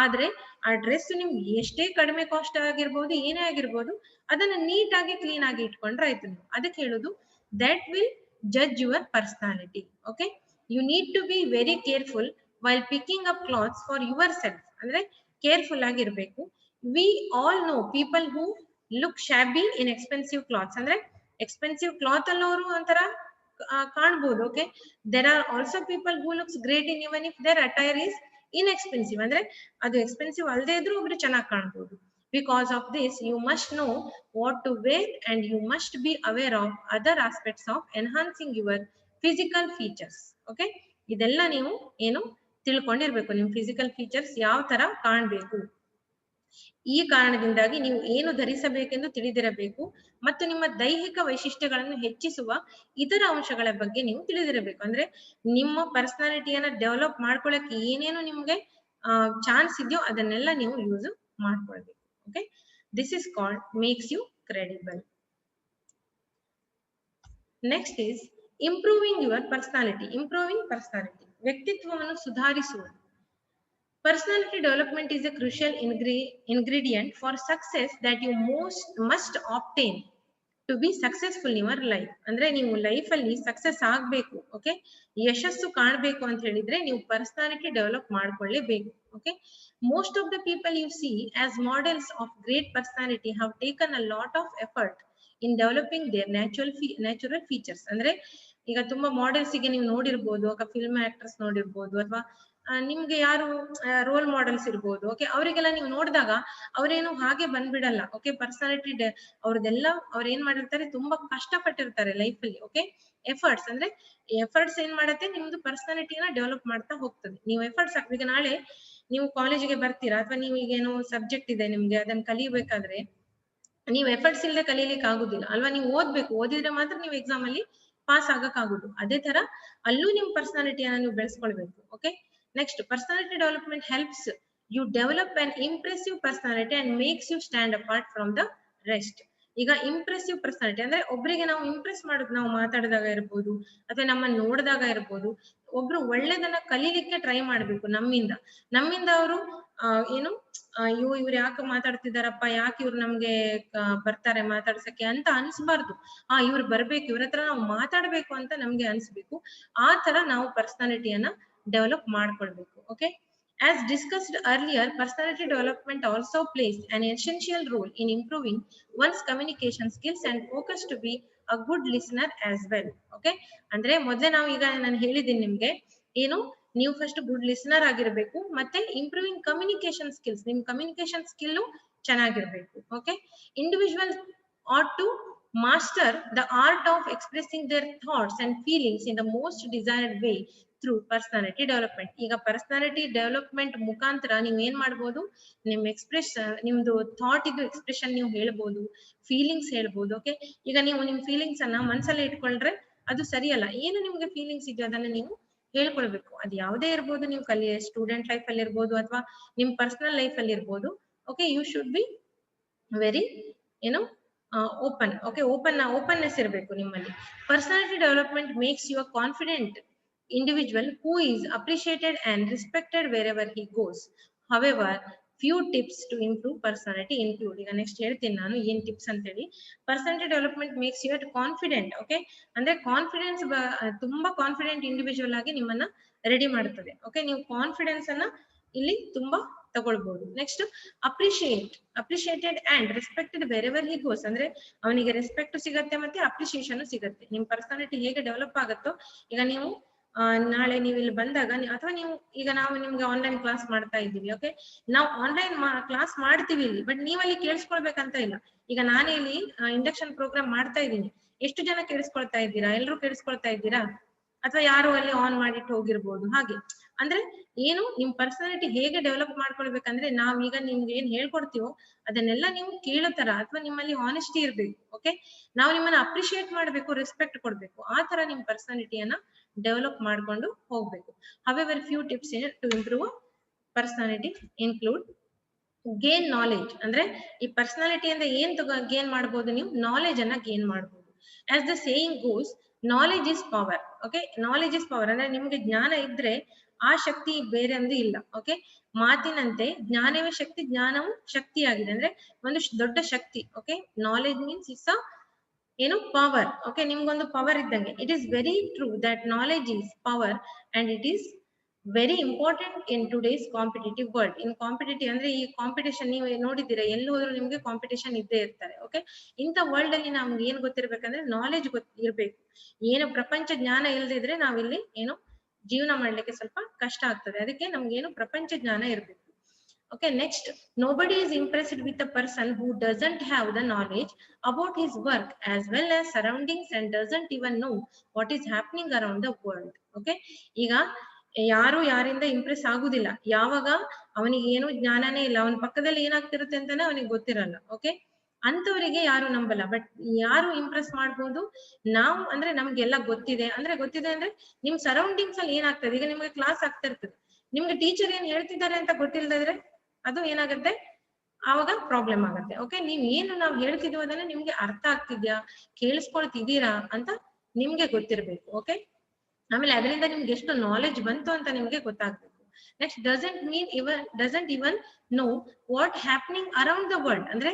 ಆದ್ರೆ ಆ ಡ್ರೆಸ್ ನಿಮ್ಗೆ ಎಷ್ಟೇ ಕಡಿಮೆ ಕಾಸ್ಟ್ ಆಗಿರ್ಬೋದು, ಏನೇ ಆಗಿರ್ಬೋದು, ಅದನ್ನ ನೀಟ್ ಆಗಿ ಕ್ಲೀನ್ ಆಗಿ ಇಟ್ಕೊಂಡ್ರೆ ಆಯ್ತು. ನೀವು ಅದಕ್ಕೆ ಹೇಳುದು that will judge your personality. Okay, you need to be very careful while picking up clothes for yourself. ಅಂದ್ರೆ ಕೇರ್ಫುಲ್ ಆಗಿರ್ಬೇಕು. We all know people who look shabby in expensive clothes. ಅಂದ್ರೆ expensive cloth ಅಲ್ಲವರು ಒಂಥರ ಕಾಣ್ಬೋದು. Okay, there are also people who looks great in even if their attire is inexpensive. ಅಂದ್ರೆ ಅದು expensive ಅಲ್ಲದೆ ಇದ್ರೂ ಒಬ್ರು ಚೆನ್ನಾಗಿ ಕಾಣ್ಬೋದು. Because of this you must know what to wear and you must be aware of other aspects of enhancing your physical features. Okay, ಇದೆಲ್ಲ ನೀವು ಏನು ತಿಳ್ಕೊಂಡಿರ್ಬೇಕು. ನಿಮ್ ಫಿಸಿಕಲ್ ಫೀಚರ್ಸ್ ಯಾವ ತರ ಕಾಣ್ಬೇಕು. ಈ ಕಾರಣದಿಂದಾಗಿ ನೀವು ಏನು ಧರಿಸಬೇಕೆಂದು ತಿಳಿದಿರಬೇಕು ಮತ್ತು ನಿಮ್ಮ ದೈಹಿಕ ವೈಶಿಷ್ಟ್ಯಗಳನ್ನು ಹೆಚ್ಚಿಸುವ ಇತರ ಅಂಶಗಳ ಬಗ್ಗೆ ನೀವು ತಿಳಿದಿರಬೇಕು. ಅಂದ್ರೆ ನಿಮ್ಮ ಪರ್ಸನಾಲಿಟಿಯನ್ನ ಡೆವಲಪ್ ಮಾಡ್ಕೊಳ್ಳಕ್ಕೆ ಏನೇನು ನಿಮ್ಗೆ ಚಾನ್ಸ್ ಇದೆಯೋ ಅದನ್ನೆಲ್ಲ ನೀವು ಯೂಸ್ ಮಾಡ್ಕೊಳ್ಬೇಕು. Okay, this is called makes you credible. Next is improving your personality. Improving personality, ವ್ಯಕ್ತಿತ್ವವನ್ನು ಸುಧಾರಿಸುವುದು. Personality development is a crucial ingredient for success that you must obtain to be successful in your life. ಅಂದ್ರೆ ನೀವು life ಅಲ್ಲಿ success ಆಗ್ಬೇಕು, okay, ಯಶಸ್ಸು ಕಾಣಬೇಕು ಅಂತ ಹೇಳಿದ್ರೆ ನೀವು ಪರ್ಸನಾಲಿಟಿ ಡೆವಲಪ್ ಮಾಡ್ಕೊಳ್ಳೇಬೇಕು. Okay, most of the people you see as models of great personality have taken a lot of effort in developing their natural features. ಅಂದ್ರೆ ಈಗ ತುಂಬಾ ಮಾಡೆಲ್ಸ್ ಗೆ ನೀವು ನೋಡಿರ್ಬೋದು, ಅಥವಾ ಫಿಲ್ಮ್ ಆಕ್ಟರ್ಸ್ ನೋಡಿರ್ಬೋದು, ಅಥವಾ ನಿಮ್ಗೆ ಯಾರು ರೋಲ್ ಮಾಡೆಲ್ಸ್ ಇರ್ಬೋದು. ಓಕೆ, ಅವರಿಗೆಲ್ಲ ನೀವು ನೋಡಿದಾಗ ಅವ್ರೇನು ಹಾಗೆ ಬಂದ್ಬಿಡಲ್ಲ. ಓಕೆ, ಪರ್ಸನಾಲಿಟಿ ಅವ್ರದೆಲ್ಲ ಅವ್ರು ಏನ್ ಮಾಡಿರ್ತಾರೆ, ತುಂಬಾ ಕಷ್ಟಪಟ್ಟಿರ್ತಾರೆ ಲೈಫ್ ಅಲ್ಲಿ. ಓಕೆ, ಎಫರ್ಟ್ಸ್ ಅಂದ್ರೆ ಎಫರ್ಟ್ಸ್ ಏನ್ ಮಾಡತ್ತೆ, ನಿಮ್ದು ಪರ್ಸನಾಲಿಟಿನ ಡೆವಲಪ್ ಮಾಡ್ತಾ ಹೋಗ್ತದೆ. ನೀವು ಎಫರ್ಟ್ಸ್ ಈಗ ನಾಳೆ ನೀವು ಕಾಲೇಜಿಗೆ ಬರ್ತೀರಾ, ಅಥವಾ ನೀವು ಈಗೇನೋ ಸಬ್ಜೆಕ್ಟ್ ಇದೆ ನಿಮ್ಗೆ, ಅದನ್ನ ಕಲಿಬೇಕಾದ್ರೆ ನೀವು ಎಫರ್ಟ್ಸ್ ಇಲ್ಲದೆ ಕಲೀಲಿಕ್ಕೆ ಆಗುದಿಲ್ಲ ಅಲ್ವಾ. ನೀವು ಓದ್ಬೇಕು, ಓದಿದ್ರೆ ಮಾತ್ರ ನೀವು ಎಕ್ಸಾಮ್ ಅಲ್ಲಿ ಪಾಸ್ ಆಗಕ್ಕಾಗುದು. ಅದೇ ತರ ಅಲ್ಲೂ ನಿಮ್ ಪರ್ಸನಾಲಿಟಿಯನ್ನ ನೀವು ಬೆಳೆಸ್ಕೊಳ್ಬೇಕು. Okay, next personality development helps you develop an impressive personality and makes you stand apart from the rest. ಈಗ ಇಂಪ್ರೆಸಿವ್ ಪರ್ಸನಾಲಿಟಿ ಅಂದ್ರೆ ಒಬ್ಬರಿಗೆ ನಾವು ಇಂಪ್ರೆಸ್ ಮಾಡೋದು, ನಾವು ಮಾತಾಡಿದಾಗ ಇರ್ಬೋದು ಅಥವಾ ನಮ್ಮನ್ನ ನೋಡಿದಾಗ ಇರ್ಬೋದು, ಒಬ್ರು ಒಳ್ಳೇದನ್ನ ಕಲೀಲಿಕ್ಕೆ ಟ್ರೈ ಮಾಡ್ಬೇಕು ನಮ್ಮಿಂದ ಅವರು ಏನು ಇವ್ರು ಯಾಕೆ ಮಾತಾಡ್ತಿದಾರಪ್ಪ, ಯಾಕೆ ಇವ್ರು ನಮ್ಗೆ ಬರ್ತಾರೆ ಮಾತಾಡ್ಸಕ್ಕೆ ಅಂತ ಅನ್ಸ್ಬಾರ್ದು. ಇವ್ರು ಬರ್ಬೇಕು, ಇವ್ರ ಹತ್ರ ನಾವು ಮಾತಾಡ್ಬೇಕು ಅಂತ ನಮ್ಗೆ ಅನ್ಸ್ಬೇಕು. ಆ ತರ ನಾವು ಪರ್ಸನಾಲಿಟಿಯನ್ನ ಡೆವಲಪ್ ಮಾಡ್ಕೊಳ್ಬೇಕು. Okay, as discussed earlier, personality development also plays an essential role in improving one's communication skills and focus to be a good listener as well. Okay, ಅಂದ್ರೆ ಮೊದಲೇ ನಾವು ಈಗ ನಾನು ಹೇಳಿದ್ದೀನಿ ನಿಮ್ಗೆ ಏನು, ನೀವು ಫಸ್ಟ್ ಗುಡ್ ಲಿಸನರ್ ಆಗಿರ್ಬೇಕು, ಮತ್ತೆ ಇಂಪ್ರೂವಿಂಗ್ ಕಮ್ಯುನಿಕೇಶನ್ ಸ್ಕಿಲ್ಸ್, ನಿಮ್ ಕಮ್ಯುನಿಕೇಶನ್ ಸ್ಕಿಲ್ ಚೆನ್ನಾಗಿರ್ಬೇಕು. Okay, individual ought to master the art of expressing their thoughts and feelings in the most desired way through personality development. ಈಗ ಪರ್ಸನಾಲಿಟಿ ಡೆವಲಪ್ಮೆಂಟ್ ಮುಖಾಂತರ ನೀವ್ ಏನ್ ಮಾಡ್ಬೋದು, ನಿಮ್ ನಿಮ್ದು ಥಾಟ್ ಇದು ಎಕ್ಸ್ಪ್ರೆಷನ್ ನೀವು ಹೇಳ್ಬೋದು, ಫೀಲಿಂಗ್ಸ್ ಹೇಳ್ಬೋದು. ಓಕೆ, ಈಗ ನೀವು ನಿಮ್ ಫೀಲಿಂಗ್ಸ್ ಅನ್ನ ಮನ್ಸಲ್ಲೇ ಇಟ್ಕೊಳ್ರೆ ಅದು ಸರಿಯಲ್ಲ. ಏನು ನಿಮ್ಗೆ ಫೀಲಿಂಗ್ಸ್ ಇದೆಯೋ ಅದನ್ನ ನೀವು ಹೇಳ್ಕೊಳ್ಬೇಕು. ಅದು ಯಾವುದೇ ಇರ್ಬೋದು, ನೀವು ಸ್ಟೂಡೆಂಟ್ ಲೈಫ್ ಅಲ್ಲಿ ಇರ್ಬೋದು ಅಥವಾ ನಿಮ್ ಪರ್ಸನಲ್ ಲೈಫ್ ಅಲ್ಲಿ ಇರ್ಬೋದು. Okay, you should be very ಏನು ಓಪನ್. ಓಕೆ, ಓಪನ್ನೆಸ್ ಇರಬೇಕು ನಿಮ್ಮಲ್ಲಿ. Personality development makes you a confident individual who is appreciated and respected wherever he goes. However, few tips to improve personality include, ಈಗ next ಹೇಳ್ತೀನಿ ನಾನು ಏನ್ tips ಅಂತ ಹೇಳಿ. Personality development makes you confident. Okay, ಅಂದ್ರೆ confidence, ತುಂಬಾ confident individual ಆಗಿ ನಿಮ್ಮನ್ನ ರೆಡಿ ಮಾಡ್ತದೆ. ಓಕೆ, ನೀವು ಕಾನ್ಫಿಡೆನ್ಸ್ ಅನ್ನ ಇಲ್ಲಿ ತುಂಬಾ ತಗೊಳ್ಬಹುದು. Next appreciated and respected wherever he goes, ಅಂದ್ರೆ ಅವನಿಗೆ ರೆಸ್ಪೆಕ್ಟ್ ಸಿಗತ್ತೆ ಮತ್ತೆ ಅಪ್ರಿಶಿಯೇಷನ್ ಸಿಗತ್ತೆ. ನಿಮ್ ಪರ್ಸನಾಲಿಟಿ ಹೇಗೆ ಡೆವಲಪ್ ಆಗುತ್ತೋ, ಈಗ ನೀವು ನಾಳೆ ನೀವು ಇಲ್ಲಿ ಬಂದಾಗ ಅಥವಾ ನೀವು ಈಗ ನಾವು ನಿಮ್ಗೆ ಆನ್ಲೈನ್ ಕ್ಲಾಸ್ ಮಾಡ್ತಾ ಇದ್ದೀವಿ. ಓಕೆ, ನಾವು ಆನ್ಲೈನ್ ಕ್ಲಾಸ್ ಮಾಡ್ತೀವಿ ಇಲ್ಲಿ, ಬಟ್ ನೀವಲ್ಲಿ ಕೇಳಿಸ್ಕೊಳ್ಬೇಕಂತ ಇಲ್ಲ. ಈಗ ನಾನು ಇಲ್ಲಿ ಇಂಡಕ್ಷನ್ ಪ್ರೋಗ್ರಾಮ್ ಮಾಡ್ತಾ ಇದ್ದೀನಿ, ಎಷ್ಟು ಜನ ಕೇಳಿಸ್ಕೊಳ್ತಾ ಇದ್ದೀರಾ? ಎಲ್ಲರೂ ಕೇಳಿಸ್ಕೊಳ್ತಾ ಇದ್ದೀರಾ? ಅಥವಾ ಯಾರು ಅಲ್ಲಿ ಆನ್ ಮಾಡಿಟ್ಟು ಹೋಗಿರ್ಬೋದು. ಹಾಗೆ ಅಂದ್ರೆ ಏನು, ನಿಮ್ ಪರ್ಸನಾಲಿಟಿ ಹೇಗೆ ಡೆವಲಪ್ ಮಾಡ್ಕೊಳ್ಬೇಕಂದ್ರೆ, ನಾವೀಗ ನಿಮ್ಗೆ ಏನ್ ಹೇಳ್ಕೊಡ್ತೀವೋ ಅದನ್ನೆಲ್ಲ ನೀವು ಕೇಳೋ ತರ ಅಥವಾ ನಿಮ್ಮಲ್ಲಿ ಆನೆಸ್ಟಿ ಇರ್ಬೇಕು. ಓಕೆ, ನಾವು ನಿಮ್ಮನ್ನ ಅಪ್ರಿಶಿಯೇಟ್ ಮಾಡ್ಬೇಕು, ರೆಸ್ಪೆಕ್ಟ್ ಕೊಡ್ಬೇಕು. ಆ ತರ ನಿಮ್ ಪರ್ಸನಾಲಿಟಿಯನ್ನ ಡೆವಲಪ್ ಮಾಡ್ಕೊಂಡು ಹೋಗ್ಬೇಕು. However few tips to improve personality include gain knowledge. ಅಂದ್ರೆ ಈ ಪರ್ಸನಾಲಿಟಿ ಅಂದ್ರೆ ಏನ್ ಗೇನ್ ಮಾಡ್ಬೋದು, ನೀವು ನಾಲೆಜ್ ಅನ್ನ ಗೇನ್ ಮಾಡ್ಬೋದು. As the saying goes, knowledge is power. Okay, knowledge is power ಅಂದ್ರೆ ನಿಮ್ಗೆ ಜ್ಞಾನ ಇದ್ರೆ ಆ ಶಕ್ತಿ ಬೇರೆ ಒಂದು ಇಲ್ಲ. ಓಕೆ, ಮಾತಿನಂತೆ ಜ್ಞಾನವೇ ಶಕ್ತಿ, ಜ್ಞಾನವು ಶಕ್ತಿಯಾಗಿದೆ, ಅಂದ್ರೆ ಒಂದು ದೊಡ್ಡ ಶಕ್ತಿ. Okay, knowledge means it's a ಏನು ಪವರ್. ಓಕೆ, ನಿಮ್ಗೊಂದು ಪವರ್ ಇದ್ದಂಗೆ. It is very true that knowledge is power and it is very important in today's competitive world. In competitive ಅಂದ್ರೆ ಈ ಕಾಂಪಿಟೇಷನ್ ನೀವು ನೋಡಿದ್ದೀರಾ, ಎಲ್ಲಿ ಹೋದ್ರು ನಿಮ್ಗೆ ಕಾಂಪಿಟೇಷನ್ ಇದ್ದೇ ಇರ್ತಾರೆ. ಓಕೆ, ಇಂಥ ವರ್ಲ್ಡ್ ಅಲ್ಲಿ ನಮ್ಗೆ ಏನ್ ಗೊತ್ತಿರ್ಬೇಕಂದ್ರೆ ನಾಲೆಜ್ ಇರ್ಬೇಕು. ಏನು ಪ್ರಪಂಚ ಜ್ಞಾನ ಇಲ್ದಿದ್ರೆ ನಾವಿಲ್ಲಿ ಏನು ಜೀವನ ಮಾಡ್ಲಿಕ್ಕೆ ಸ್ವಲ್ಪ ಕಷ್ಟ ಆಗ್ತದೆ. ಅದಕ್ಕೆ ನಮ್ಗೆ ಏನು ಪ್ರಪಂಚ ಜ್ಞಾನ ಇರ್ಬೇಕು. Okay, next, nobody is impressed with a person who doesn't have the knowledge about his work as well as surroundings and doesn't even know what is happening around the world. Okay, ಈಗ ಯಾರು ಯಾರಿಂದ Impress ಆಗುದಿಲ್ಲ ಯಾವಾಗ ಅವನಿಗೆ ಏನು ಜ್ಞಾನನೇ ಇಲ್ಲ, ಅವನ ಪಕ್ಕದಲ್ಲಿ ಏನಾಗ್ತಿರುತ್ತೆ ಅಂತಾನೆ ಅವನಿಗೆ ಗೊತ್ತಿರಲ್ಲ. ಓಕೆ, ಅಂತವರಿಗೆ ಯಾರು ನಂಬಲ್ಲ. ಬಟ್ ಯಾರು ಇಂಪ್ರೆಸ್ ಮಾಡ್ಬೋದು, ನಾವು ಅಂದ್ರೆ ನಮ್ಗೆಲ್ಲ ಗೊತ್ತಿದೆ ಅಂದ್ರೆ ನಿಮ್ ಸರೌಂಡಿಂಗ್ಸ್ ಅಲ್ಲಿ ಏನಾಗ್ತದೆ. ಈಗ ನಿಮ್ಗೆ ಕ್ಲಾಸ್ ಆಗ್ತಾ ಇರ್ತದೆ, ನಿಮ್ಗೆ ಟೀಚರ್ ಏನ್ ಹೇಳ್ತಿದ್ದಾರೆ ಅಂತ ಗೊತ್ತಿಲ್ಲದ್ರೆ ಅದು ಏನಾಗುತ್ತೆ, ಆವಾಗ ಪ್ರಾಬ್ಲಮ್ ಆಗುತ್ತೆ. ಓಕೆ, ನೀವ್ ಏನು ನಾವು ಹೇಳ್ತಿದ್ವಿ ಅದನ್ನ ನಿಮ್ಗೆ ಅರ್ಥ ಆಗ್ತಿದ್ಯಾ, ಕೇಳಿಸ್ಕೊಳ್ತಿದ್ದೀರಾ ಅಂತ ನಿಮ್ಗೆ ಗೊತ್ತಿರ್ಬೇಕು. ಓಕೆ, ಆಮೇಲೆ ಅದರಿಂದ ನಿಮ್ಗೆ ಎಷ್ಟು ನಾಲೆಜ್ ಬಂತು ಅಂತ ನಿಮ್ಗೆ ಗೊತ್ತಾಗ್ಬೇಕು. Next, doesn't even know what happening around the world, ಅಂದ್ರೆ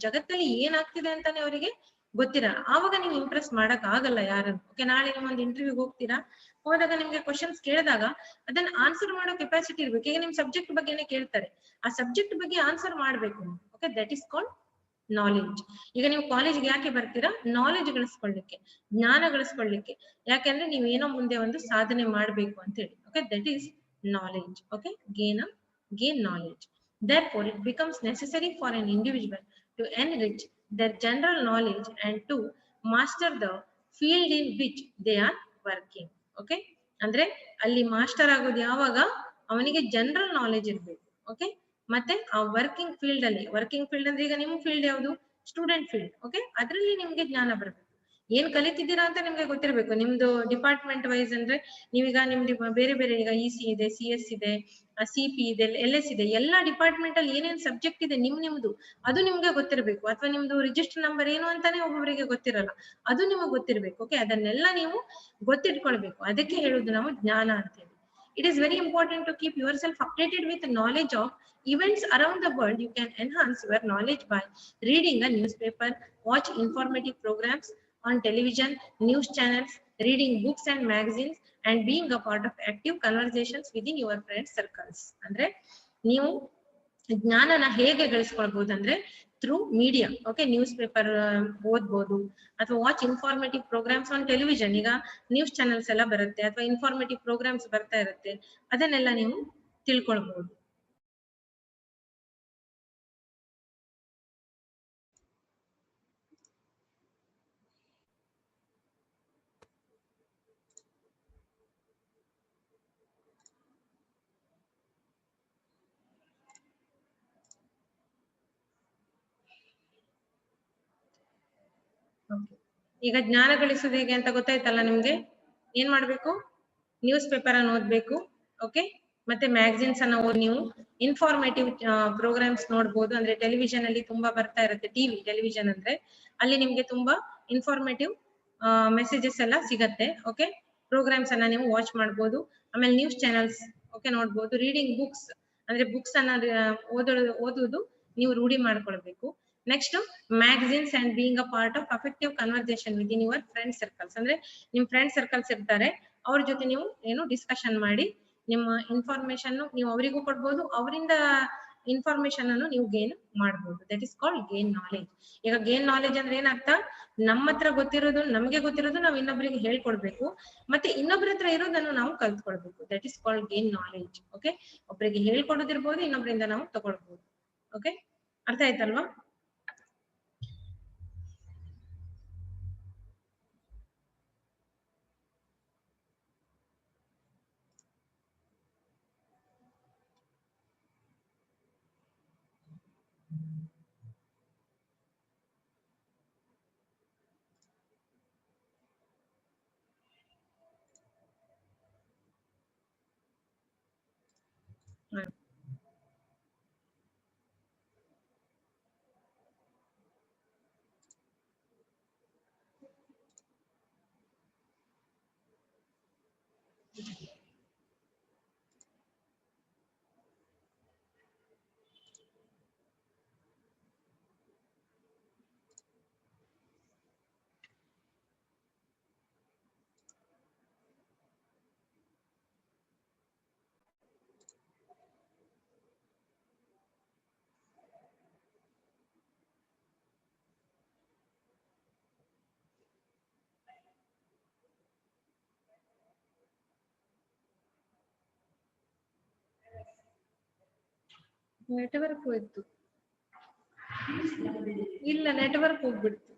ಜಗತ್ತಲ್ಲಿ ಏನಾಗ್ತಿದೆ ಅಂತಾನೆ ಅವರಿಗೆ ಗೊತ್ತಿರಲ್ಲ. ಆವಾಗ ನೀವು ಇಂಪ್ರೆಸ್ ಮಾಡಕ್ ಆಗಲ್ಲ ಯಾರನ್ನು. ಓಕೆ, ನಾಳೆ ನೀವು ಒಂದು ಇಂಟರ್ವ್ಯೂಗೆ ಹೋಗ್ತೀರಾ, ಹೋದಾಗ ನಿಮ್ಗೆ ಕ್ವಶನ್ಸ್ ಕೇಳಿದಾಗ ಅದನ್ನ ಆನ್ಸರ್ ಮಾಡೋ ಕೆಪಾಸಿಟಿ ಇರ್ಬೇಕು. ಈಗ ನಿಮ್ ಸಬ್ಜೆಕ್ಟ್ ಬಗ್ಗೆನೇ ಕೇಳ್ತಾರೆ, ಆ ಸಬ್ಜೆಕ್ಟ್ ಬಗ್ಗೆ ಆನ್ಸರ್ ಮಾಡ್ಬೇಕು. Okay, that is called knowledge. ಈಗ ನೀವು ಕಾಲೇಜ್ಗೆ ಯಾಕೆ ಬರ್ತೀರಾ? ನಾಲೆಜ್ ಗಳಿಸ್ಕೊಳ್ಳಿಕ್ಕೆ, ಜ್ಞಾನ ಗಳಿಸ್ಕೊಳ್ಳಿಕ್ಕೆ. ಯಾಕೆಂದ್ರೆ ನೀವು ಏನೋ ಮುಂದೆ ಒಂದು ಸಾಧನೆ ಮಾಡ್ಬೇಕು ಅಂತ ಹೇಳಿ. Okay, that is knowledge. Okay, gain knowledge. Therefore, it becomes necessary for an individual to enrich their general knowledge and to master the field in which they are working. Okay, ಅಂದ್ರೆ ಅಲ್ಲಿ ಮಾಸ್ಟರ್ ಆಗೋದು ಯಾವಾಗ ಅವನಿಗೆ general knowledge ಇರ್ಬೇಕು. Okay, ಮತ್ತೆ ಆ working field ಅಂದ್ರೆ ಈಗ ನಿಮ್ ಫೀಲ್ಡ್ ಯಾವುದು? Student field. ಓಕೆ, ಅದ್ರಲ್ಲಿ ನಿಮ್ಗೆ ಜ್ಞಾನ ಬರಬೇಕು. ಏನ್ ಕಲಿತಿದ್ದೀರಾ ಅಂತ ನಿಮ್ಗೆ ಗೊತ್ತಿರಬೇಕು. ನಿಮ್ದು ಡಿಪಾರ್ಟ್ಮೆಂಟ್ ವೈಸ್ ಅಂದ್ರೆ ನೀವೀಗ ನಿಮ್ದು ಬೇರೆ ಬೇರೆ ಈಗ ಇಸಿ ಇದೆ, CS ಇದೆ, CP ಇದೆ, LS ಇದೆ, ಎಲ್ಲಾ ಡಿಪಾರ್ಟ್ಮೆಂಟ್ ಅಲ್ಲಿ ಏನೇನ್ ಸಬ್ಜೆಕ್ಟ್ ಇದೆ ನಿಮ್ದು ಅದು ನಿಮ್ಗೆ ಗೊತ್ತಿರಬೇಕು. ಅಥವಾ ನಿಮ್ದು ರಿಜಿಸ್ಟರ್ ನಂಬರ್ ಏನು ಅಂತಾನೆ ಒಬ್ಬೊಬ್ಬರಿಗೆ ಗೊತ್ತಿರಲ್ಲ, ಅದು ನಿಮಗೆ ಗೊತ್ತಿರಬೇಕು. ಓಕೆ, ಅದನ್ನೆಲ್ಲ ನೀವು ಗೊತ್ತಿಟ್ಕೊಳ್ಬೇಕು. ಅದಕ್ಕೆ ಹೇಳುದು ನಾವು ಜ್ಞಾನ ಅಂತ ಹೇಳಿ. It is very important to keep yourself updated with knowledge of events around the world. You can enhance your knowledge by reading a newspaper, watch informative programs on television, news channels, reading books and magazines, and being a part of active conversations within your friend circles. ಅಂದ್ರೆ ನೀವು ಜ್ಞಾನನ ಹೇಗೆ ಗಳಿಸ್ಕೊಳ್ಬಹುದು ಅಂದ್ರೆ through media. Okay, newspaper ಓದ್ಬೋದು, ಅಥವಾ watch informative programs on television. ಈಗ news channels ಎಲ್ಲ ಬರುತ್ತೆ, ಅಥವಾ ಇನ್ಫಾರ್ಮೇಟಿವ್ ಪ್ರೋಗ್ರಾಮ್ಸ್ ಬರ್ತಾ ಇರುತ್ತೆ, ಅದನ್ನೆಲ್ಲ ನೀವು ತಿಳ್ಕೊಳ್ಬಹುದು. ಈಗ ಜ್ಞಾನ ಗಳಿಸೋದು ಹೇಗೆ ಅಂತ ಗೊತ್ತಾಯ್ತಲ್ಲ ನಿಮ್ಗೆ? ಏನ್ ಮಾಡ್ಬೇಕು? ನ್ಯೂಸ್ ಪೇಪರ್ ಅನ್ನು ಓದ್ಬೇಕು. ಓಕೆ, ಮತ್ತೆ ಮ್ಯಾಗಝಿನ್ಸ್ ಅನ್ನ ಓದಿ ನೀವು ಇನ್ಫಾರ್ಮೇಟಿವ್ ಪ್ರೋಗ್ರಾಮ್ಸ್ ನೋಡ್ಬೋದು. ಅಂದ್ರೆ ಟೆಲಿವಿಷನ್ ಅಲ್ಲಿ ತುಂಬಾ ಬರ್ತಾ ಇರುತ್ತೆ, ಟೆಲಿವಿಷನ್ ಅಂದ್ರೆ ಅಲ್ಲಿ ನಿಮ್ಗೆ ತುಂಬಾ ಇನ್ಫಾರ್ಮೇಟಿವ್ ಮೆಸೇಜಸ್ ಎಲ್ಲ ಸಿಗತ್ತೆ. ಓಕೆ, ಪ್ರೋಗ್ರಾಮ್ಸ್ ಅನ್ನ ನೀವು ವಾಚ್ ಮಾಡ್ಬೋದು. ಆಮೇಲೆ ನ್ಯೂಸ್ ಚಾನೆಲ್ಸ್ ಓಕೆ ನೋಡ್ಬೋದು. ರೀಡಿಂಗ್ ಬುಕ್ಸ್ ಅಂದ್ರೆ ಬುಕ್ಸ್ ಅನ್ನ ಓದುವುದು ನೀವು ರೂಢಿ ಮಾಡ್ಕೊಳ್ಬೇಕು. Next magazines and being a part of affective conversation with in your friend circles. ಅಂದ್ರೆ ನಿಮ್ ಫ್ರೆಂಡ್ ಸರ್ಕಲ್ಸ್ ಇರ್ತಾರೆ, ಅವ್ರ ಜೊತೆ ನೀವು ಏನು ಡಿಸ್ಕಷನ್ ಮಾಡಿ ನಿಮ್ಮ ಇನ್ಫಾರ್ಮೇಶನ್ ನೀವು ಅವರಿಗೂ ಕೊಡ್ಬೋದು, ಅವರಿಂದ ಇನ್ಫಾರ್ಮೇಶನ್ ಅನ್ನು ನೀವು ಗೇನ್ ಮಾಡ್ಬೋದು. That is called gain knowledge. ಈಗ ಗೇನ್ ನಾಲೆಜ್ ಅಂದ್ರೆ ಏನರ್ಥ? ನಮ್ಮ ಹತ್ರ ಗೊತ್ತಿರೋದು, ನಮ್ಗೆ ಗೊತ್ತಿರೋದು ನಾವು ಇನ್ನೊಬ್ಬರಿಗೆ ಹೇಳ್ಕೊಡ್ಬೇಕು, ಮತ್ತೆ ಇನ್ನೊಬ್ಬರ ಹತ್ರ ಇರೋದನ್ನು ನಾವು ಕಲ್ತ್ಕೊಳ್ಬೇಕು. That is called gain knowledge. Okay, ಒಬ್ಬರಿಗೆ ಹೇಳ್ಕೊಡೋದಿರ್ಬೋದು, ಇನ್ನೊಬ್ಬರಿಂದ ನಾವು ತಗೊಳ್ಬಹುದು. ಓಕೆ, ಅರ್ಥ ಆಯ್ತಲ್ವಾ? ನೆಟ್ವರ್ಕ್ ಹೋಯ್ತು. ಇಲ್ಲ, ನೆಟ್ವರ್ಕ್ ಹೋಗ್ಬಿಡ್ತು,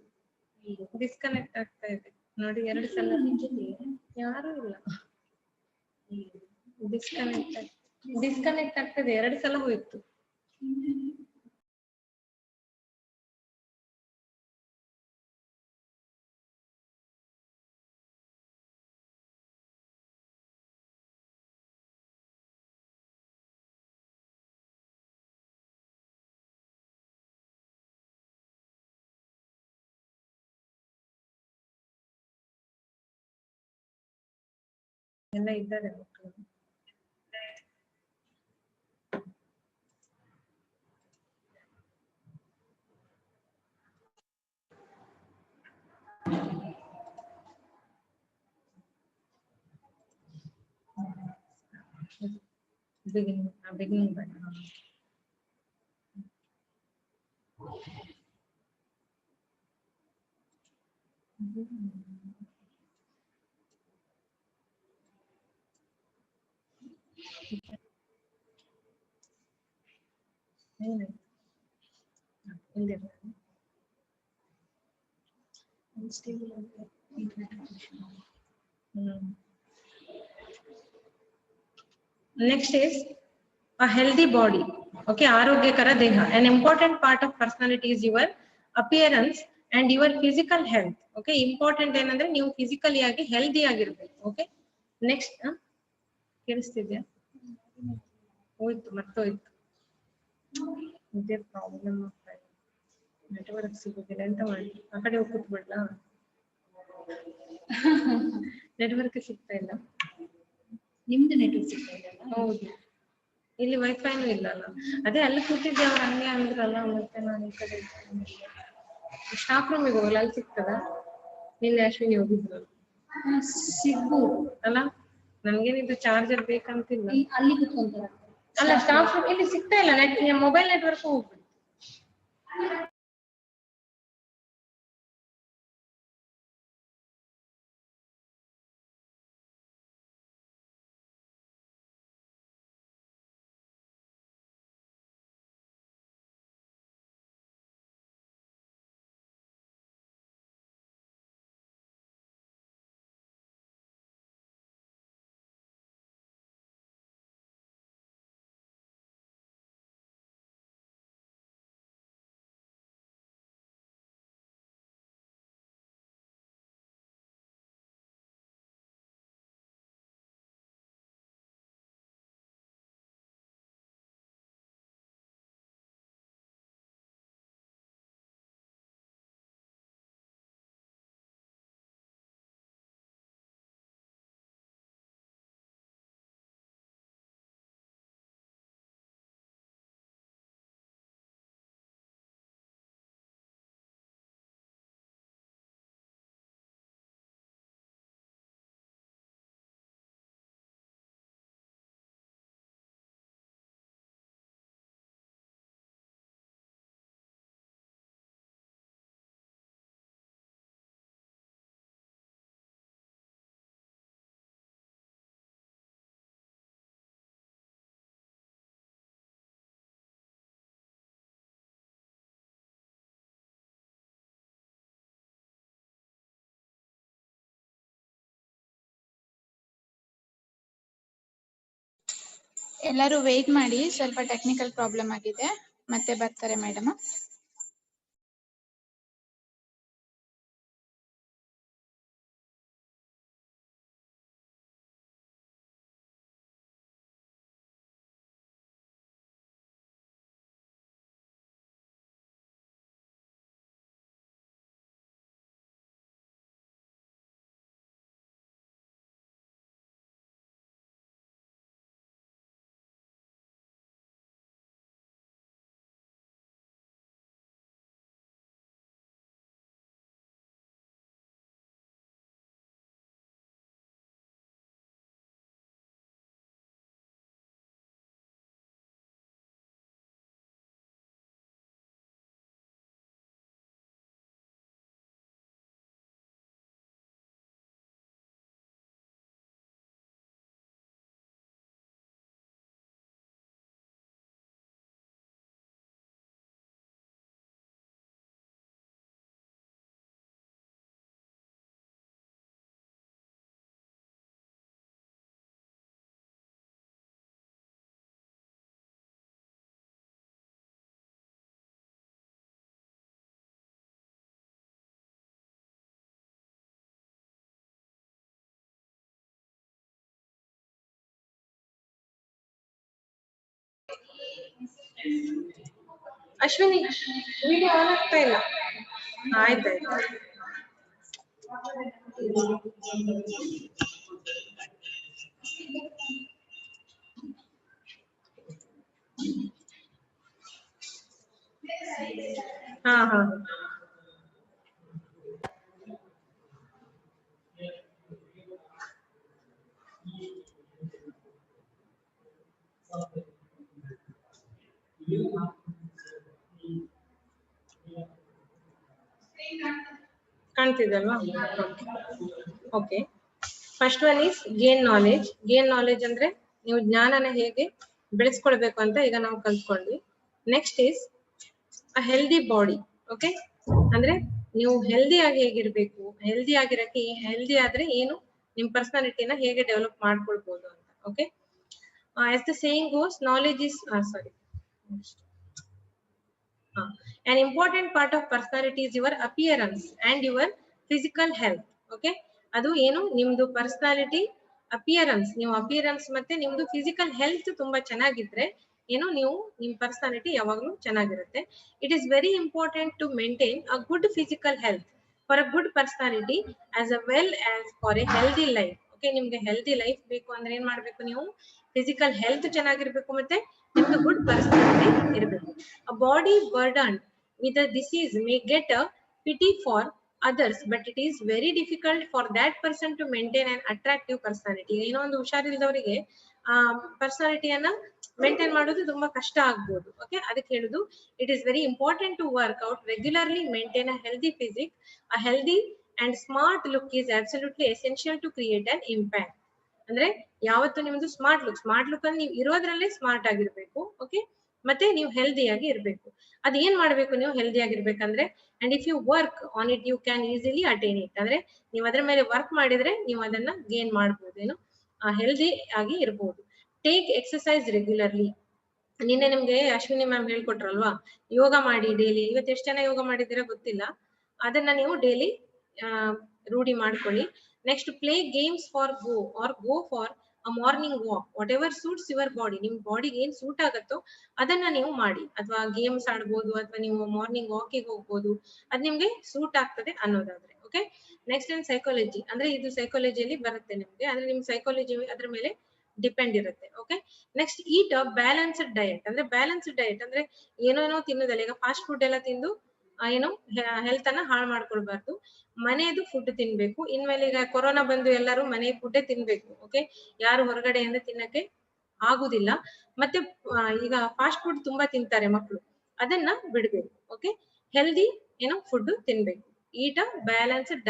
ಡಿಸ್ಕನೆಕ್ಟ್ ಆಗ್ತಾ ಇದೆ ನೋಡಿ. 2 ಸಲ ಯಾರು ಇಲ್ಲ, ಡಿಸ್ಕನೆಕ್ಟ್ ಆಗ್ತದೆ. 2 ಸಲ ಹೋಯ್ತು. ಎಲ್ಲ ಇದ್ದಾರೆ ಮಕ್ಕಳು. beginning ಬನ್ನಿ. Next is a healthy body, okay, ಆರೋಗ್ಯಕರ ದೇಹ. An important part of personality is your appearance and your physical health. Okay, important ಏನಂದ್ರೆ ನೀವು ಫಿಸಿಕಲಿ ಆಗಿ ಹೆಲ್ದಿ ಆಗಿರ್ಬೇಕು. ಓಕೆ, ನೆಕ್ಸ್ಟ್ ಕೇಳಿಸ್ತಿದ್ಯಾ? ಹೋಯ್ತು, ಮರ್ತೋಯ್ತು. ಇದೇ ಪ್ರಾಬ್ಲಮ್ ಆಗ್ತಾ ಇದೆ, ನೆಟ್ವರ್ಕ್ ಸಿಗೋದಿಲ್ಲ. ಎಂತ ಮಾಡಿ, ಆ ಕಡೆ ಹೋಗಿ ಕೂತ್ಬಿಡ್ಲಾ? ನೆಟ್ವರ್ಕ್ ಸಿಗ್ತಾ ಇಲ್ಲ. ನಿಮ್ದು ನೆಟ್ವರ್ಕ್ ಸಿಗ್ತಾ ಇಲ್ಲ? ಹೌದು, ಇಲ್ಲಿ ವೈಫೈನೂ ಇಲ್ಲಲ್ಲ. ಅದೇ ಅಲ್ಲಿ ಕೂತಿದ್ದೆ, ಅವ್ರು ಹಂಗೆ ಅಂದ್ರಲ್ಲ, ಮತ್ತೆ ನಾನು ಈ ಕಡೆ ಸ್ಟಾಫ್ ರೂಮಿಗೆ ಹೋಗಲ್ಲ, ಅಲ್ಲಿ ಸಿಗ್ತದ? ನಿನ್ನೆ ಅಶ್ವಿನಿ ಹೋಗಿದ್ರು ಸಿಗ್ಬೋದು ಅಲ್ಲ, ನನ್ಗೇನಿದ್ದು ಚಾರ್ಜರ್ ಬೇಕಂತಿಲ್ಲ. ಅಲ್ಲಿ ಕುತ್ಕೊಂತಾರ ಅಲ್ಲ, ಸ್ಟಾಫ್ ರೂಮ್ ಇಲ್ಲಿ ಸಿಗ್ತಾ ಇಲ್ಲ, ಮೊಬೈಲ್ ನೆಟ್ವರ್ಕ್ ಹೋಗ್ಬಿಟ್ಟು. ಎಲ್ಲರೂ ವೇಟ್ ಮಾಡಿ, ಸ್ವಲ್ಪ ಟೆಕ್ನಿಕಲ್ ಪ್ರಾಬ್ಲಮ್ ಆಗಿದೆ, ಮತ್ತೆ ಬರ್ತಾರೆ ಮೇಡಮ್. ಅಶ್ವಿನಿ, ವಿಡಿಯೋ ಆನ್ ಆಗ್ತಾ ಇಲ್ಲ. ಆಯ್ತಾಯ್ತು. ಹಾ ಹಾ, ಕಾಣ್ತಿದಲ್ವಾ? Okay, first one is gain knowledge. Gain knowledge ಅಂದ್ರೆ ನೀವು ಜ್ಞಾನನ ಹೇಗೆ ಬೆಳೆಸ್ಕೊಳ್ಬೇಕು ಅಂತ ಈಗ ನಾವು ಕಲ್ತ್ಕೊಂಡ್ವಿ. Next is a healthy body. Okay, ಅಂದ್ರೆ ನೀವು ಹೆಲ್ದಿ ಆಗಿ ಹೇಗಿರ್ಬೇಕು, ಹೆಲ್ದಿ ಆಗಿರಕ್ಕೆ ಹೆಲ್ದಿ ಆದ್ರೆ ಏನು, ನಿಮ್ ಪರ್ಸನಾಲಿಟಿನ ಹೇಗೆ ಡೆವಲಪ್ ಮಾಡ್ಕೊಳ್ಬಹುದು ಅಂತ. Okay, as the saying goes, knowledge is an important part of personality is your appearance and your physical health. Okay, ಅದು ಏನು ನಿಮ್ದು ಪರ್ಸನಾಲಿಟಿ ಅಪಿಯರೆನ್ಸ್, ನೀವು ಅಪಿಯರೆನ್ಸ್ ಮತ್ತೆ ನಿಮ್ದು ಫಿಸಿಕಲ್ ಹೆಲ್ತ್ ತುಂಬಾ ಚೆನ್ನಾಗಿದ್ರೆ ಏನು ನೀವು ನಿಮ್ ಪರ್ಸನಾಲಿಟಿ ಯಾವಾಗ್ಲೂ ಚೆನ್ನಾಗಿರುತ್ತೆ. It is very important to maintain a good physical health for a good personality as a well as for a healthy life. Okay, ನಿಮ್ಗೆ ಹೆಲ್ದಿ ಲೈಫ್ ಬೇಕು ಅಂದ್ರೆ ಏನ್ ಮಾಡ್ಬೇಕು, ನೀವು ಫಿಸಿಕಲ್ ಹೆಲ್ತ್ ಚೆನ್ನಾಗಿರ್ಬೇಕು ಮತ್ತೆ ನಿಮ್ದು ಗುಡ್ ಪರ್ಸನಾಲಿಟಿ ಇರಬೇಕು. A body burden with a disease may get a pity for others, but it is very difficult for that person to maintain an attractive personality. ಏನೋ ಒಂದು ಹುಷಾರಿಲ್ದವರಿಗೆ ಪರ್ಸನಾಲಿಟಿಯನ್ನ ಮೇಂಟೈನ್ ಮಾಡೋದು ತುಂಬಾ ಕಷ್ಟ ಆಗ್ಬೋದು. ಓಕೆ, ಅದಕ್ಕೆ ಹೇಳುದು it is very important to work out regularly, maintain a healthy physique. A healthy and smart look is absolutely essential to create an impact. ಅಂದ್ರೆ ಯಾವತ್ತು ನಿಮ್ದು ಸ್ಮಾರ್ಟ್ ಲುಕ್ ಅಂದ್ರೆ ನೀವು ಇರೋದ್ರಲ್ಲೇ ಸ್ಮಾರ್ಟ್ ಆಗಿರ್ಬೇಕು. ಓಕೆ, ಮತ್ತೆ ನೀವು ಹೆಲ್ದಿಯಾಗಿ ಇರ್ಬೇಕು. ಅದ್ ಏನ್ ಮಾಡ್ಬೇಕು, ನೀವು ಹೆಲ್ದಿ ಆಗಿರ್ಬೇಕಂದ್ರೆ and if you work on it you can easily attain it. ಅಂದ್ರೆ ನೀವು ಅದ್ರ ಮೇಲೆ ವರ್ಕ್ ಮಾಡಿದ್ರೆ ನೀವು ಅದನ್ನ ಗೇನ್ ಮಾಡ್ಬೋದು, ಏನು ಹೆಲ್ದಿ ಆಗಿ ಇರ್ಬೋದು. Take exercise regularly. ನಿನ್ನೆ ನಿಮ್ಗೆ ಅಶ್ವಿನಿ ಮ್ಯಾಮ್ ಹೇಳ್ಕೊಟ್ರಲ್ವಾ, ಯೋಗ ಮಾಡಿ ಡೈಲಿ. ಇವತ್ತು ಎಷ್ಟು ಜನ ಯೋಗ ಮಾಡಿದ್ದೀರಾ ಗೊತ್ತಿಲ್ಲ, ಅದನ್ನ ನೀವು ಡೈಲಿ ರೂಢಿ ಮಾಡ್ಕೊಳ್ಳಿ. Next, play games for go for a morning walk, what ever suits your body. ನಿಮ್ ಬಾಡಿಗೆ ಏನ್ ಸೂಟ್ ಆಗುತ್ತೋ ಅದನ್ನ ನೀವು ಮಾಡಿ. ಅಥವಾ ಗೇಮ್ಸ್ ಆಡ್ಬೋದು, ಅಥವಾ ನೀವು ಮಾರ್ನಿಂಗ್ ವಾಕಿಗೆ ಹೋಗ್ಬೋದು, ಅದ್ ನಿಮ್ಗೆ ಸೂಟ್ ಆಗ್ತದೆ ಅನ್ನೋದಾದ್ರೆ. ಓಕೆ, ನೆಕ್ಸ್ಟ್ ಏನ್ ಸೈಕಾಲಜಿ ಅಂದ್ರೆ ಇದು ಸೈಕಾಲಜಿಯಲ್ಲಿ ಬರುತ್ತೆ ನಿಮ್ಗೆ, ಅಂದ್ರೆ ನಿಮ್ ಸೈಕಾಲಜಿ ಅದ್ರ ಮೇಲೆ ಡಿಪೆಂಡ್ ಇರುತ್ತೆ. ಓಕೆ, ನೆಕ್ಸ್ಟ್, ಈಟ್ ಅ ಬ್ಯಾಲೆನ್ಸ್ಡ್ ಡಯಟ್. ಅಂದ್ರೆ ಬ್ಯಾಲೆನ್ಸ್ಡ್ ಡಯಟ್ ಅಂದ್ರೆ ಏನೇನೋ ತಿನ್ನೋದಲ್ಲ. ಈಗ ಫಾಸ್ಟ್ ಫುಡ್ ಎಲ್ಲ ತಿಂದು ಏನು ಹೆಲ್ತ್ ಅನ್ನ ಹಾಳು ಮಾಡ್ಕೊಳ್ಬಾರ್ದು. ಮನೆಯದು ಫುಡ್ ತಿನ್ಬೇಕು. ಇನ್ಮೇಲೆ ಈಗ ಕೊರೋನಾ ಬಂದು ಎಲ್ಲರೂ ಮನೆ ಫುಡ್ಡೇ ತಿನ್ಬೇಕು. ಓಕೆ, ಯಾರು ಹೊರಗಡೆಯಿಂದ ತಿನ್ನಕ್ಕೆ ಆಗುದಿಲ್ಲ. ಮತ್ತೆ ಈಗ ಫಾಸ್ಟ್ ಫುಡ್ ತುಂಬಾ ತಿಂತಾರೆ ಮಕ್ಕಳು, ಅದನ್ನ ಬಿಡ್ಬೇಕು. ಓಕೆ, ಹೆಲ್ದಿ ಏನೋ ಫುಡ್ ತಿನ್ಬೇಕು. ಈಟ್ ಅ ಬ್ಯಾಲೆನ್ಸ್ಡ್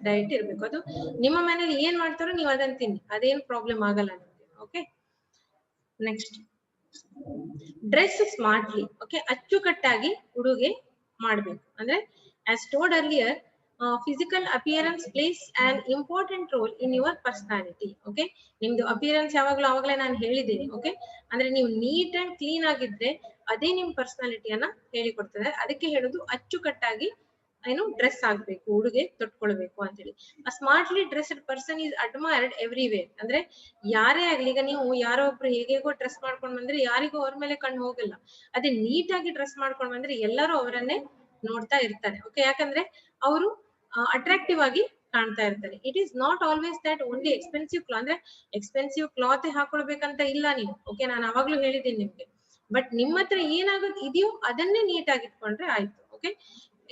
ಡಯಟ್ ಇರ್ಬೇಕು. ಅದು ನಿಮ್ಮ ಮನೇಲಿ ಏನ್ ಮಾಡ್ತಾರೋ ನೀವು ಅದನ್ನ ತಿನ್ನಿ, ಅದೇನ್ ಪ್ರಾಬ್ಲಮ್ ಆಗಲ್ಲ ನಿಮ್ಗೆ. Okay, next, dress smartly. Okay, ಅಚ್ಚುಕಟ್ಟಾಗಿ ಉಡುಗೆ ಮಾಡ್ಬೇಕು. ಅಂದ್ರೆ as told earlier, physical appearance place on important role in your personality. Okay, ನಿಮ್ದು ಅಪಿಯರೆನ್ಸ್ ಯಾವಾಗಲೇ ನಾನು ಹೇಳಿದ್ದೀನಿ. ಓಕೆ, ಅಂದ್ರೆ ನೀವು ನೀಟ್ ಅಂಡ್ ಕ್ಲೀನ್ ಆಗಿದ್ರೆ ಅದೇ ನಿಮ್ ಪರ್ಸನಾಲಿಟಿಯನ್ನ ಹೇಳಿಕೊಡ್ತದೆ. ಅದಕ್ಕೆ ಹೇಳುದು ಅಚ್ಚುಕಟ್ಟಾಗಿ ಏನು ಡ್ರೆಸ್ ಆಗ್ಬೇಕು, ಉಡುಗೆ ತೊಟ್ಕೊಳ್ಬೇಕು ಅಂತ ಹೇಳಿ. A smartly dressed person is admired everywhere. ಅಂದ್ರೆ ಯಾರೇ ಆಗ್ಲಿ, ಈಗ ನೀವು ಯಾರೋ ಒಬ್ರು ಹೇಗೇಗೋ ಡ್ರೆಸ್ ಮಾಡ್ಕೊಂಡ್ ಬಂದ್ರೆ ಯಾರಿಗೂ ಅವ್ರ ಮೇಲೆ ಕಣ್ಣು ಹೋಗಲ್ಲ. ಅದೇ ನೀಟ್ ಆಗಿ ಡ್ರೆಸ್ ಮಾಡ್ಕೊಂಡ್ ಬಂದ್ರೆ ಎಲ್ಲರೂ ಅವರನ್ನೇ ನೋಡ್ತಾ ಇರ್ತಾರೆ. ಓಕೆ, ಯಾಕಂದ್ರೆ ಅವರು ಅಟ್ರಾಕ್ಟಿವ್ ಆಗಿ ಕಾಣ್ತಾ ಇರ್ತಾರೆ. It is not always that only expensive cloth, ಅಂದ್ರೆ ಎಕ್ಸ್ಪೆನ್ಸಿವ್ ಕ್ಲಾತ್ ಹಾಕೊಳ್ಬೇಕಂತ ಇಲ್ಲ ನೀವು. ಓಕೆ, ನಾನು ಅವಾಗ್ಲೂ ಹೇಳಿದ್ದೀನಿ ನಿಮ್ಗೆ. ಬಟ್ ನಿಮ್ಮ ಹತ್ರ ಏನಾಗುತ್ತೆ ಇದೆಯೋ ಅದನ್ನೇ ನೀಟ್ ಆಗಿ ಇಟ್ಕೊಂಡ್ರೆ ಆಯ್ತು. ಓಕೆ,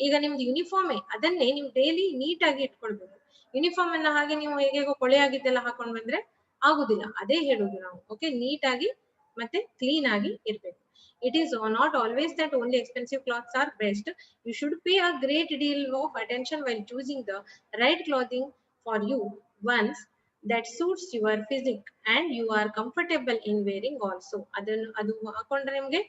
ಈಗ ನಿಮ್ದು ಯೂನಿಫಾರ್ಮೇ, ಅದನ್ನೇ ನೀವು ಡೈಲಿ ನೀಟ್ ಆಗಿ ಇಟ್ಕೊಳ್ಬೇಕು. ಯೂನಿಫಾರ್ಮ್ ಅನ್ನ ಹಾಗೆ ನೀವು ಹೇಗೇಗೋ ಕೊಳೆ ಆಗಿದ್ದೆಲ್ಲ ಹಾಕೊಂಡ್ ಬಂದ್ರೆ ಆಗುದಿಲ್ಲ. ಅದೇ ಹೇಳುದು ನಾವು. ಓಕೆ, ನೀಟ್ ಆಗಿ ಮತ್ತೆ ಕ್ಲೀನ್ ಆಗಿ ಇರ್ಬೇಕು. It is not always that only expensive clothes are best. You should pay a great deal of attention while choosing the right clothing for you, ones that suits your physique and you are comfortable in wearing also. ಅದು ಹಾಕೊಂಡ್ರೆ ನಿಮ್ಗೆ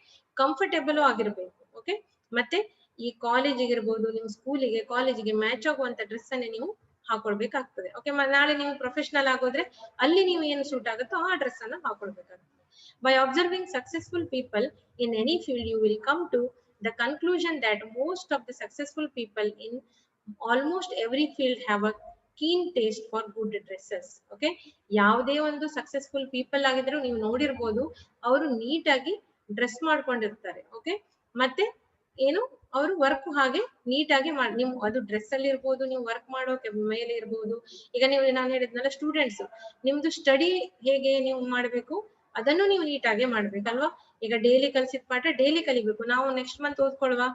comfortable ಆಗಿರ್ಬೇಕು. Okay, ಮತ್ತೆ ಈ ಕಾಲೇಜಿಗೆ ಇರ್ಬೋದು, ನಿಮ್ ಸ್ಕೂಲಿಗೆ ಕಾಲೇಜಿಗೆ ಮ್ಯಾಚ್ ಆಗುವಂತ ಡ್ರೆಸ್ ಅನ್ನ ನೀವು ಹಾಕೊಳ್ಬೇಕಾಗ್ತದೆ. ಓಕೆ, ನಾಳೆ ನೀವು ಪ್ರೊಫೆಷನಲ್ ಆಗೋದ್ರೆ ಅಲ್ಲಿ ನೀವು ಏನು ಸೂಟ್ ಆಗುತ್ತೋ ಆ ಡ್ರೆಸ್ ಅನ್ನ ಹಾಕೊಳ್ಬೇಕಾಗ್ತದೆ. By observing successful people in any field, you will come to the conclusion that most of the successful people in almost every field have a keen taste for good dresses. Okay, ಯಾವುದೇ ಒಂದು successful people ಆಗಿದ್ರು ನೀವು ನೋಡಿರ್ಬೋದು, ಅವರು ನೀಟಾಗಿ dress ಮಾಡ್ಕೊಂಡಿರ್ತಾರೆ. Okay, ಮತ್ತೆ ಏನು ಅವರು ವರ್ಕ್ ಹಾಗೆ ನೀಟಾಗಿ ಮಾಡಿ, ನೀವು ಅದು ಡ್ರೆಸ್ ಅಲ್ಲಿ ಇರ್ಬೋದು, ನೀವು ವರ್ಕ್ ಮಾಡೋಕೆ ಮೇಲೆ ಇರ್ಬೋದು. ಈಗ ನೀವು ನಾನು ಹೇಳಿದ್ನಲ್ಲ ಸ್ಟೂಡೆಂಟ್ಸ್, ನಿಮ್ದು ಸ್ಟಡಿ ಹೇಗೆ ನೀವು ಮಾಡ್ಬೇಕು ಅದನ್ನು ನೀವು ನೀಟಾಗೆ ಮಾಡ್ಬೇಕಲ್ವಾ. ಈಗ ಡೈಲಿ ಕಲ್ಸಿದ ಪಾಠ ಡೈಲಿ ಕಲಿಬೇಕು. ನಾವು ನೆಕ್ಸ್ಟ್ ಮಂತ್ ಓದ್ಕೊಳ್ವಾ,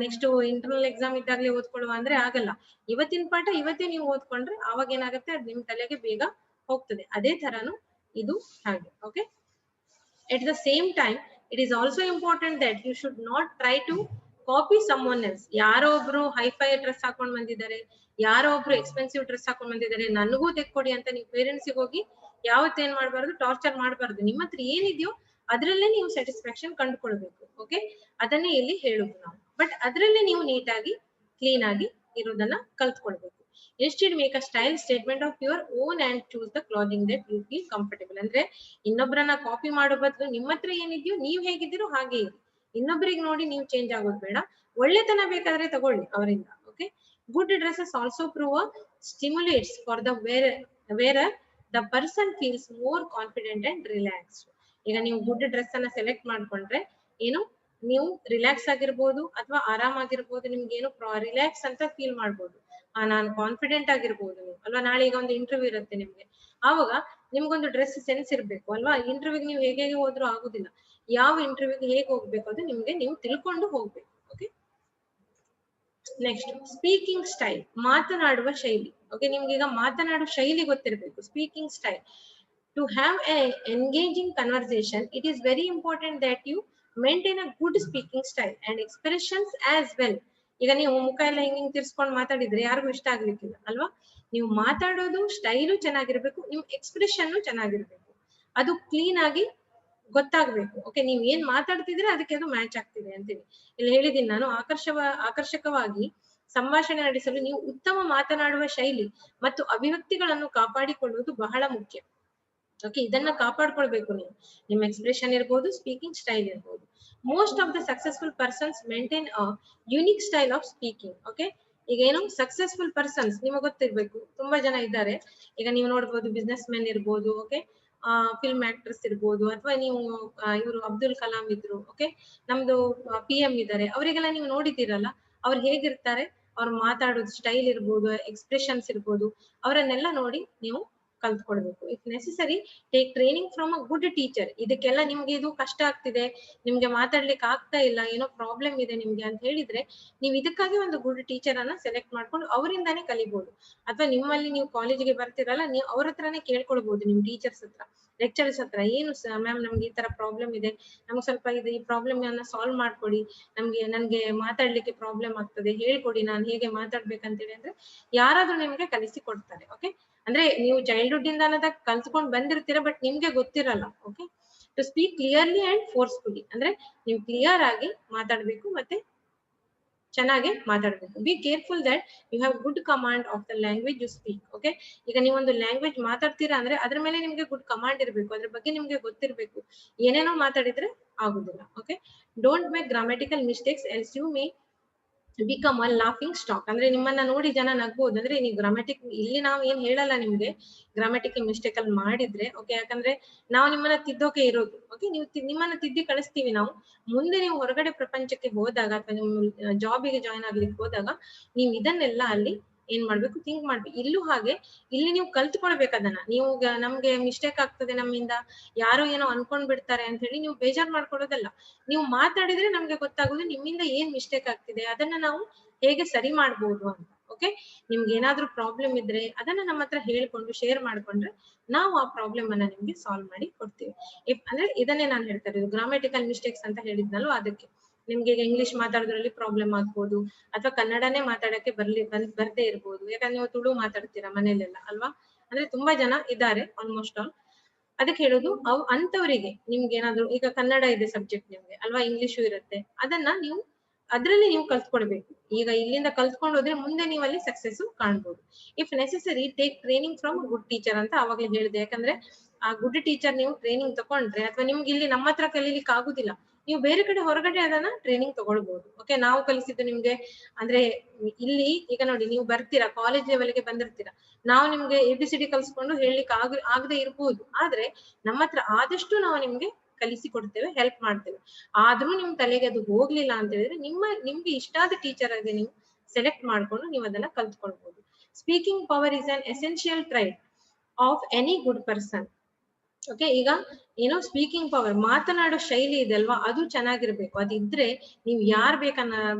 ನೆಕ್ಸ್ಟ್ ಇಂಟರ್ನಲ್ ಎಕ್ಸಾಮ್ ಇದ್ದಾಗಲೇ ಓದ್ಕೊಳ್ವಾ ಅಂದ್ರೆ ಆಗಲ್ಲ. ಇವತ್ತಿನ ಪಾಠ ಇವತ್ತೇ ನೀವು ಓದ್ಕೊಂಡ್ರೆ ಅವಾಗ ಏನಾಗುತ್ತೆ, ಅದು ನಿಮ್ ತಲೆಗೆ ಬೇಗ ಹೋಗ್ತದೆ. ಅದೇ ತರಾನು ಇದು ಹಾಗೆ. Okay, at the same time it is also important that you should not try to copy someone else. ಯಾರೋ ಒಬ್ರು ಹೈಫೈ ಡ್ರೆಸ್ ಹಾಕೊಂಡ್ ಬಂದಿದ್ದಾರೆ, ಯಾರೋ ಒಬ್ರು ಎಕ್ಸ್ಪೆನ್ಸಿವ್ ಡ್ರೆಸ್ ಹಾಕೊಂಡ್ ಬಂದಿದ್ದಾರೆ, ನನಗೂ ತೆಕ್ಕೊಡಿ ಅಂತ ನೀವು ಪೇರೆಂಟ್ಸಿಗೆ ಹೋಗಿ ಯಾವತ್ತೇನ್ ಮಾಡ್ಬಾರ್ದು, ಟಾರ್ಚರ್ ಮಾಡ್ಬಾರ್ದು. ನಿಮ್ಮ ಹತ್ರ ಏನಿದೆಯೋ ಅದ್ರಲ್ಲೇ ನೀವು ಸ್ಯಾಟಿಸ್ಫ್ಯಾಕ್ಷನ್ ಕಂಡುಕೊಳ್ಬೇಕು. ಓಕೆ, ಅದನ್ನೇ ಇಲ್ಲಿ ಹೇಳುದು ನಾವು. ಬಟ್ ಅದ್ರಲ್ಲೇ ನೀವು ನೀಟಾಗಿ ಕ್ಲೀನ್ ಆಗಿ ಇರೋದನ್ನ ಕಲ್ತ್ಕೊಳ್ಬೇಕು. Instead make a style statement of your own and choose the clothing that you feel comfortable. ಅಂದ್ರೆ ಇನ್ನೊಬ್ಬರನ್ನ ಕಾಪಿ ಮಾಡೋ ಬದಲು ನಿಮ್ಮ ಹತ್ರ ಏನಿದೆಯೋ ನೀವ್ ಹೇಗಿದ್ದೀರೋ ಹಾಗೆ ಇರಿ. ಇನ್ನೊಬ್ಬರಿಗೆ ನೋಡಿ ನೀವು ಚೇಂಜ್ ಆಗೋದು ಬೇಡ. ಒಳ್ಳೆತನ ಬೇಕಾದ್ರೆ ತಗೊಳ್ಳಿ ಅವರಿಂದ. Okay, good dresses also prove stimulates for the wearer the person feels more confident and relaxed. ಈಗ ನೀವು ಗುಡ್ ಡ್ರೆಸ್ ಅನ್ನ ಸೆಲೆಕ್ಟ್ ಮಾಡ್ಕೊಂಡ್ರೆ ಏನು ನೀವು ರಿಲ್ಯಾಕ್ಸ್ ಆಗಿರ್ಬೋದು ಅಥವಾ ಆರಾಮಾಗಿರ್ಬೋದು, ನಿಮ್ಗೆ ಏನು ರಿಲ್ಯಾಕ್ಸ್ ಅಂತ ಫೀಲ್ ಮಾಡ್ಬೋದು. ನಾನು ಕಾನ್ಫಿಡೆಂಟ್ ಆಗಿರ್ಬೋದು ನೀವು ಅಲ್ವಾ. ನಾಳೆ ಈಗ ಒಂದು ಇಂಟರ್ವ್ಯೂ ಇರುತ್ತೆ ನಿಮ್ಗೆ, ಆವಾಗ ನಿಮ್ಗೊಂದು ಡ್ರೆಸ್ ಸೆನ್ಸ್ ಇರ್ಬೇಕು ಅಲ್ವಾ. ಇಂಟರ್ವ್ಯೂಗೆ ನೀವು ಹೇಗೆ ಹೋದ್ರೂ ಆಗುದಿಲ್ಲ. ಯಾವ ಇಂಟರ್ವ್ಯೂಗೆ ಹೇಗೆ ಹೋಗ್ಬೇಕು ಅದು ನಿಮ್ಗೆ ನೀವು ತಿಳ್ಕೊಂಡು ಹೋಗ್ಬೇಕು. ಓಕೆ, ನೆಕ್ಸ್ಟ್ ಸ್ಪೀಕಿಂಗ್ ಸ್ಟೈಲ್, ಮಾತನಾಡುವ ಶೈಲಿ. ಓಕೆ, ನಿಮ್ಗೆ ಈಗ ಮಾತನಾಡುವ ಶೈಲಿ ಗೊತ್ತಿರಬೇಕು. Speaking style. To have a engaging conversation, it is very important that you maintain a good speaking style and expressions as well. ಈಗ ನೀವು ಮುಖ ಎಲ್ಲ ಹಿಂಗ್ ತಿರ್ಸ್ಕೊಂಡು ಮಾತಾಡಿದ್ರೆ ಯಾರಿಗೂ ಇಷ್ಟ ಆಗ್ಲಿಕ್ಕಿಲ್ಲ ಅಲ್ವಾ. ನೀವು ಮಾತಾಡೋದು ಸ್ಟೈಲು ಚೆನ್ನಾಗಿರ್ಬೇಕು, ನಿಮ್ ಎಕ್ಸ್ಪ್ರೆಷನ್ ಚೆನ್ನಾಗಿರ್ಬೇಕು, ಅದು ಕ್ಲೀನ್ ಆಗಿ ಗೊತ್ತಾಗ್ಬೇಕು. ಓಕೆ, ನೀವ್ ಏನ್ ಮಾತಾಡ್ತಿದ್ರೆ ಅದಕ್ಕೆ ಅದು ಮ್ಯಾಚ್ ಆಗ್ತಿದೆ ಅಂತೇಳಿ ಇಲ್ಲಿ ಹೇಳಿದೀನಿ ನಾನು. ಆಕರ್ಷಕವಾಗಿ ಸಂಭಾಷಣೆ ನಡೆಸಲು ನೀವು ಉತ್ತಮ ಮಾತನಾಡುವ ಶೈಲಿ ಮತ್ತು ಅಭಿವ್ಯಕ್ತಿಗಳನ್ನು ಕಾಪಾಡಿಕೊಳ್ಳುವುದು ಬಹಳ ಮುಖ್ಯ. ಓಕೆ, ಇದನ್ನ ಕಾಪಾಡ್ಕೊಳ್ಬೇಕು ನೀವು. ನಿಮ್ಮ ಎಕ್ಸ್ಪ್ರೆಷನ್ ಇರ್ಬೋದು, ಸ್ಪೀಕಿಂಗ್ ಸ್ಟೈಲ್ ಇರ್ಬೋದು. Most of the successful persons maintain a unique style of speaking. Okay, ಈಗ ಏನು ಸಕ್ಸಸ್ಫುಲ್ ಪರ್ಸನ್ಸ್ ನಿಮಗೆ ಗೊತ್ತಿರ್ಬೇಕು, ತುಂಬಾ ಜನ ಇದ್ದಾರೆ. ಈಗ ನೀವು ನೋಡ್ಬೋದು ಬಿಸ್ನೆಸ್ ಮೆನ್ ಇರ್ಬೋದು, ಓಕೆ, ಫಿಲ್ಮ್ ಆಕ್ಟರ್ಸ್ ಇರ್ಬೋದು, ಅಥವಾ ನೀವು ಇವರು ಅಬ್ದುಲ್ ಕಲಾಂ ಇದ್ರು, ಓಕೆ, ನಮ್ದು PM ಇದ್ದಾರೆ, ಅವರಿಗೆಲ್ಲ ನೀವು ನೋಡಿದ್ದೀರಲ್ಲ, ಅವ್ರು ಹೇಗಿರ್ತಾರೆ, ಅವ್ರು ಮಾತಾಡೋದು ಸ್ಟೈಲ್ ಇರ್ಬೋದು, ಎಕ್ಸ್ಪ್ರೆಷನ್ಸ್ ಇರ್ಬೋದು, ಅವರನ್ನೆಲ್ಲ ನೋಡಿ ನೀವು ಕಲ್ತ್ಕೊಳ್ಬೇಕು. If necessary take training from a good teacher. ಇದಕ್ಕೆಲ್ಲ ನಿಮ್ಗೆ ಇದು ಕಷ್ಟ ಆಗ್ತಿದೆ, ನಿಮ್ಗೆ ಮಾತಾಡ್ಲಿಕ್ಕೆ ಆಗ್ತಾ ಇಲ್ಲ, ಏನೋ ಪ್ರಾಬ್ಲಮ್ ಇದೆ ನಿಮ್ಗೆ ಅಂತ ಹೇಳಿದ್ರೆ ನೀವು ಇದಕ್ಕಾಗಿ ಒಂದು ಗುಡ್ ಟೀಚರ್ ಅನ್ನ ಸೆಲೆಕ್ಟ್ ಮಾಡ್ಕೊಂಡು ಅವರಿಂದಾನೇ ಕಲಿಬಹುದು. ಅಥವಾ ನಿಮ್ಮಲ್ಲಿ ನೀವು ಕಾಲೇಜಿಗೆ ಬರ್ತಿರಲ್ಲ, ನೀವು ಅವ್ರ ಹತ್ರನೇ ಕೇಳ್ಕೊಳ್ಬಹುದು, ನಿಮ್ ಟೀಚರ್ಸ್ ಹತ್ರ, ಲೆಕ್ಚರ್ಸ್ ಹತ್ರ. ಏನು ಮ್ಯಾಮ್ ನಮ್ಗೆ ಈ ತರ ಪ್ರಾಬ್ಲಮ್ ಇದೆ, ನಮ್ಗೆ ಸ್ವಲ್ಪ ಇದು ಈ ಪ್ರಾಬ್ಲಮ್ ಅನ್ನ ಸಾಲ್ವ್ ಮಾಡ್ಕೊಡಿ, ನನ್ಗೆ ಮಾತಾಡ್ಲಿಕ್ಕೆ ಪ್ರಾಬ್ಲಮ್ ಆಗ್ತದೆ, ಹೇಳ್ಕೊಡಿ ನಾನು ಹೇಗೆ ಮಾತಾಡ್ಬೇಕಂತೇಳಿ ಅಂದ್ರೆ ಯಾರಾದ್ರೂ ನಿಮ್ಗೆ ಕಲಿಸಿ ಕೊಡ್ತಾರೆ. ಓಕೆ, ಅಂದ್ರೆ ನೀವು ಚೈಲ್ಡ್ಹುಡ್ ಇಂದ ಕಲ್ತ್ಕೊಂಡ್ ಬಂದಿರ್ತೀರ, ಬಟ್ ನಿಮ್ಗೆ ಗೊತ್ತಿರಲ್ಲ. Okay, to speak clearly and forcefully, ಅಂದ್ರೆ ನೀವು ಕ್ಲಿಯರ್ ಆಗಿ ಮಾತಾಡ್ಬೇಕು ಮತ್ತೆ ಚೆನ್ನಾಗಿ ಮಾತಾಡ್ಬೇಕು. Be careful that you have good command of the language you speak. Okay, ಈಗ ನೀವೊಂದು ಲ್ಯಾಂಗ್ವೇಜ್ ಮಾತಾಡ್ತೀರಾ ಅಂದ್ರೆ ಅದ್ರ ಮೇಲೆ ನಿಮ್ಗೆ ಗುಡ್ ಕಮಾಂಡ್ ಇರ್ಬೇಕು, ಅದ್ರ ಬಗ್ಗೆ ನಿಮ್ಗೆ ಗೊತ್ತಿರ್ಬೇಕು. ಏನೇನೋ ಮಾತಾಡಿದ್ರೆ ಆಗುದಿಲ್ಲ. Okay, don't make grammatical mistakes else you may become a laughing stock. ಅಂದ್ರೆ ನಿಮ್ಮನ್ನ ನೋಡಿ ಜನ ನಗ್ಬೋದು. ಅಂದ್ರೆ ನೀವು ಗ್ರಾಮ್ಯಾಟಿಕ್ ಇಲ್ಲಿ ನಾವು ಏನ್ ಹೇಳಲ್ಲ ನಿಮ್ಗೆ ಗ್ರಾಮ್ಯಾಟಿಕಲ್ ಮಿಸ್ಟೇಕ್ ಅಲ್ಲಿ ಮಾಡಿದ್ರೆ. ಓಕೆ, ಯಾಕಂದ್ರೆ ನಾವು ನಿಮ್ಮನ್ನ ತಿದ್ದೋಕೆ ಇರೋದು. ಓಕೆ, ನೀವು ನಿಮ್ಮನ್ನ ತಿದ್ದಿ ಕಳಿಸ್ತೀವಿ ನಾವು. ಮುಂದೆ ನೀವು ಹೊರಗಡೆ ಪ್ರಪಂಚಕ್ಕೆ ಹೋದಾಗ ಅಥವಾ ನೀವು ಜಾಬಿಗೆ ಜಾಯ್ನ್ ಆಗ್ಲಿಕ್ಕೆ ಹೋದಾಗ ನೀವು ಇದನ್ನೆಲ್ಲ ಅಲ್ಲಿ ಏನ್ ಮಾಡ್ಬೇಕು, ಥಿಂಕ್ ಮಾಡ್ಬೇಕು. ಇಲ್ಲೂ ಹಾಗೆ, ಇಲ್ಲಿ ನೀವು ಕಲ್ತ್ಕೊಳ್ಬೇಕು ಅದನ್ನ. ನೀವು ನಮ್ಗೆ ಮಿಸ್ಟೇಕ್ ಆಗ್ತದೆ, ನಮ್ಮಿಂದ ಯಾರೋ ಏನೋ ಅನ್ಕೊಂಡ್ ಬಿಡ್ತಾರೆ ಅಂತ ಹೇಳಿ ನೀವು ಬೇಜಾರ್ ಮಾಡ್ಕೊಳ್ಳೋದಲ್ಲ. ನೀವು ಮಾತಾಡಿದ್ರೆ ನಮ್ಗೆ ಗೊತ್ತಾಗುದು ನಿಮ್ಮಿಂದ ಏನ್ ಮಿಸ್ಟೇಕ್ ಆಗ್ತಿದೆ, ಅದನ್ನ ನಾವು ಹೇಗೆ ಸರಿ ಮಾಡ್ಬೋದು ಅಂತ. ಓಕೆ, ನಿಮ್ಗೆ ಏನಾದ್ರೂ ಪ್ರಾಬ್ಲಮ್ ಇದ್ರೆ ಅದನ್ನ ನಮ್ಮ ಹತ್ರ ಹೇಳ್ಕೊಂಡು ಶೇರ್ ಮಾಡ್ಕೊಂಡ್ರೆ ನಾವು ಆ ಪ್ರಾಬ್ಲಮ್ ಅನ್ನ ನಿಮ್ಗೆ ಸಾಲ್ವ್ ಮಾಡಿ ಕೊಡ್ತೀವಿ. ಅಂದ್ರೆ ಇದನ್ನೇ ನಾನು ಹೇಳ್ತಾ ಇರೋದು, ಗ್ರಾಮ್ಯಾಟಿಕಲ್ ಮಿಸ್ಟೇಕ್ಸ್ ಅಂತ ಹೇಳಿದ್ನಲ್ವ ಅದಕ್ಕೆ. ನಿಮ್ಗೆ ಈಗ ಇಂಗ್ಲಿಷ್ ಮಾತಾಡೋದ್ರಲ್ಲಿ ಪ್ರಾಬ್ಲಮ್ ಆಗ್ಬೋದು, ಅಥವಾ ಕನ್ನಡನೇ ಮಾತಾಡಕ್ಕೆ ಬರ್ದೇ ಇರ್ಬೋದು. ಯಾಕಂದ್ರೆ ನೀವು ತುಳು ಮಾತಾಡ್ತೀರಾ ಮನೇಲೆಲ್ಲ ಅಲ್ವಾ. ಅಂದ್ರೆ ತುಂಬಾ ಜನ ಇದ್ದಾರೆ ಆಲ್ಮೋಸ್ಟ್ ಆಲ್. ಅದಕ್ಕೆ ಹೇಳೋದು ಅಂತವರಿಗೆ ನಿಮ್ಗೆ ಏನಾದ್ರು ಈಗ ಕನ್ನಡ ಇದೆ ಸಬ್ಜೆಕ್ಟ್ ನಿಮ್ಗೆ ಅಲ್ವಾ, ಇಂಗ್ಲಿಷು ಇರುತ್ತೆ, ಅದನ್ನ ನೀವು ಅದ್ರಲ್ಲಿ ನೀವು ಕಲ್ತ್ಕೊಳ್ಬೇಕು. ಈಗ ಇಲ್ಲಿಂದ ಕಲ್ತ್ಕೊಂಡು ಹೋದ್ರೆ ಮುಂದೆ ನೀವು ಅಲ್ಲಿ ಸಕ್ಸಸ್ ಕಾಣ್ಬೋದು. If necessary take training from good teacher ಅಂತ ಅವಾಗ್ಲೇ ಹೇಳಿದೆ. ಯಾಕಂದ್ರೆ ಆ ಗುಡ್ ಟೀಚರ್ ನೀವು ಟ್ರೈನಿಂಗ್ ತಗೊಂಡ್ರೆ, ಅಥವಾ ನಿಮ್ಗೆ ಇಲ್ಲಿ ನಮ್ಮ ಹತ್ರ ಕಲೀಲಿಕ್ಕೆ ಆಗುದಿಲ್ಲ, ನೀವು ಬೇರೆ ಕಡೆ ಹೊರಗಡೆ ಅದನ್ನ ಟ್ರೈನಿಂಗ್ ತಗೊಳ್ಬಹುದು. ಓಕೆ, ನಾವು ಕಲಿಸಿದ್ದು ನಿಮ್ಗೆ ಅಂದ್ರೆ ಇಲ್ಲಿ ಈಗ ನೋಡಿ ನೀವು ಬರ್ತೀರಾ, ಕಾಲೇಜ್ ಲೆವೆಲ್ಗೆ ಬಂದಿರ್ತೀರಾ, ನಾವು ನಿಮ್ಗೆ ABCD ಕಲ್ಸ್ಕೊಂಡು ಹೇಳಲಿಕ್ಕೆ ಆಗದೆ ಇರ್ಬೋದು. ಆದ್ರೆ ನಮ್ಮ ಹತ್ರ ಆದಷ್ಟು ನಾವು ನಿಮ್ಗೆ ಕಲಿಸಿ ಕೊಡ್ತೇವೆ, ಹೆಲ್ಪ್ ಮಾಡ್ತೇವೆ. ಆದ್ರೂ ನಿಮ್ ತಲೆಗೆ ಅದು ಹೋಗ್ಲಿಲ್ಲ ಅಂತ ಹೇಳಿದ್ರೆ ನಿಮ್ಗೆ ಇಷ್ಟ ಆದ ಟೀಚರ್ ಆಗಿ ನೀವು ಸೆಲೆಕ್ಟ್ ಮಾಡ್ಕೊಂಡು ನೀವು ಅದನ್ನ ಕಲ್ತ್ಕೊಳ್ಬಹುದು. Speaking power is an essential trait of any good person. Okay, ಈಗ ಏನೋ ಸ್ಪೀಕಿಂಗ್ ಪವರ್, ಮಾತನಾಡೋ ಶೈಲಿ ಇದೆ ಅಲ್ವಾ, ಅದು ಚೆನ್ನಾಗಿರ್ಬೇಕು. ಅದಿದ್ರೆ ನೀವು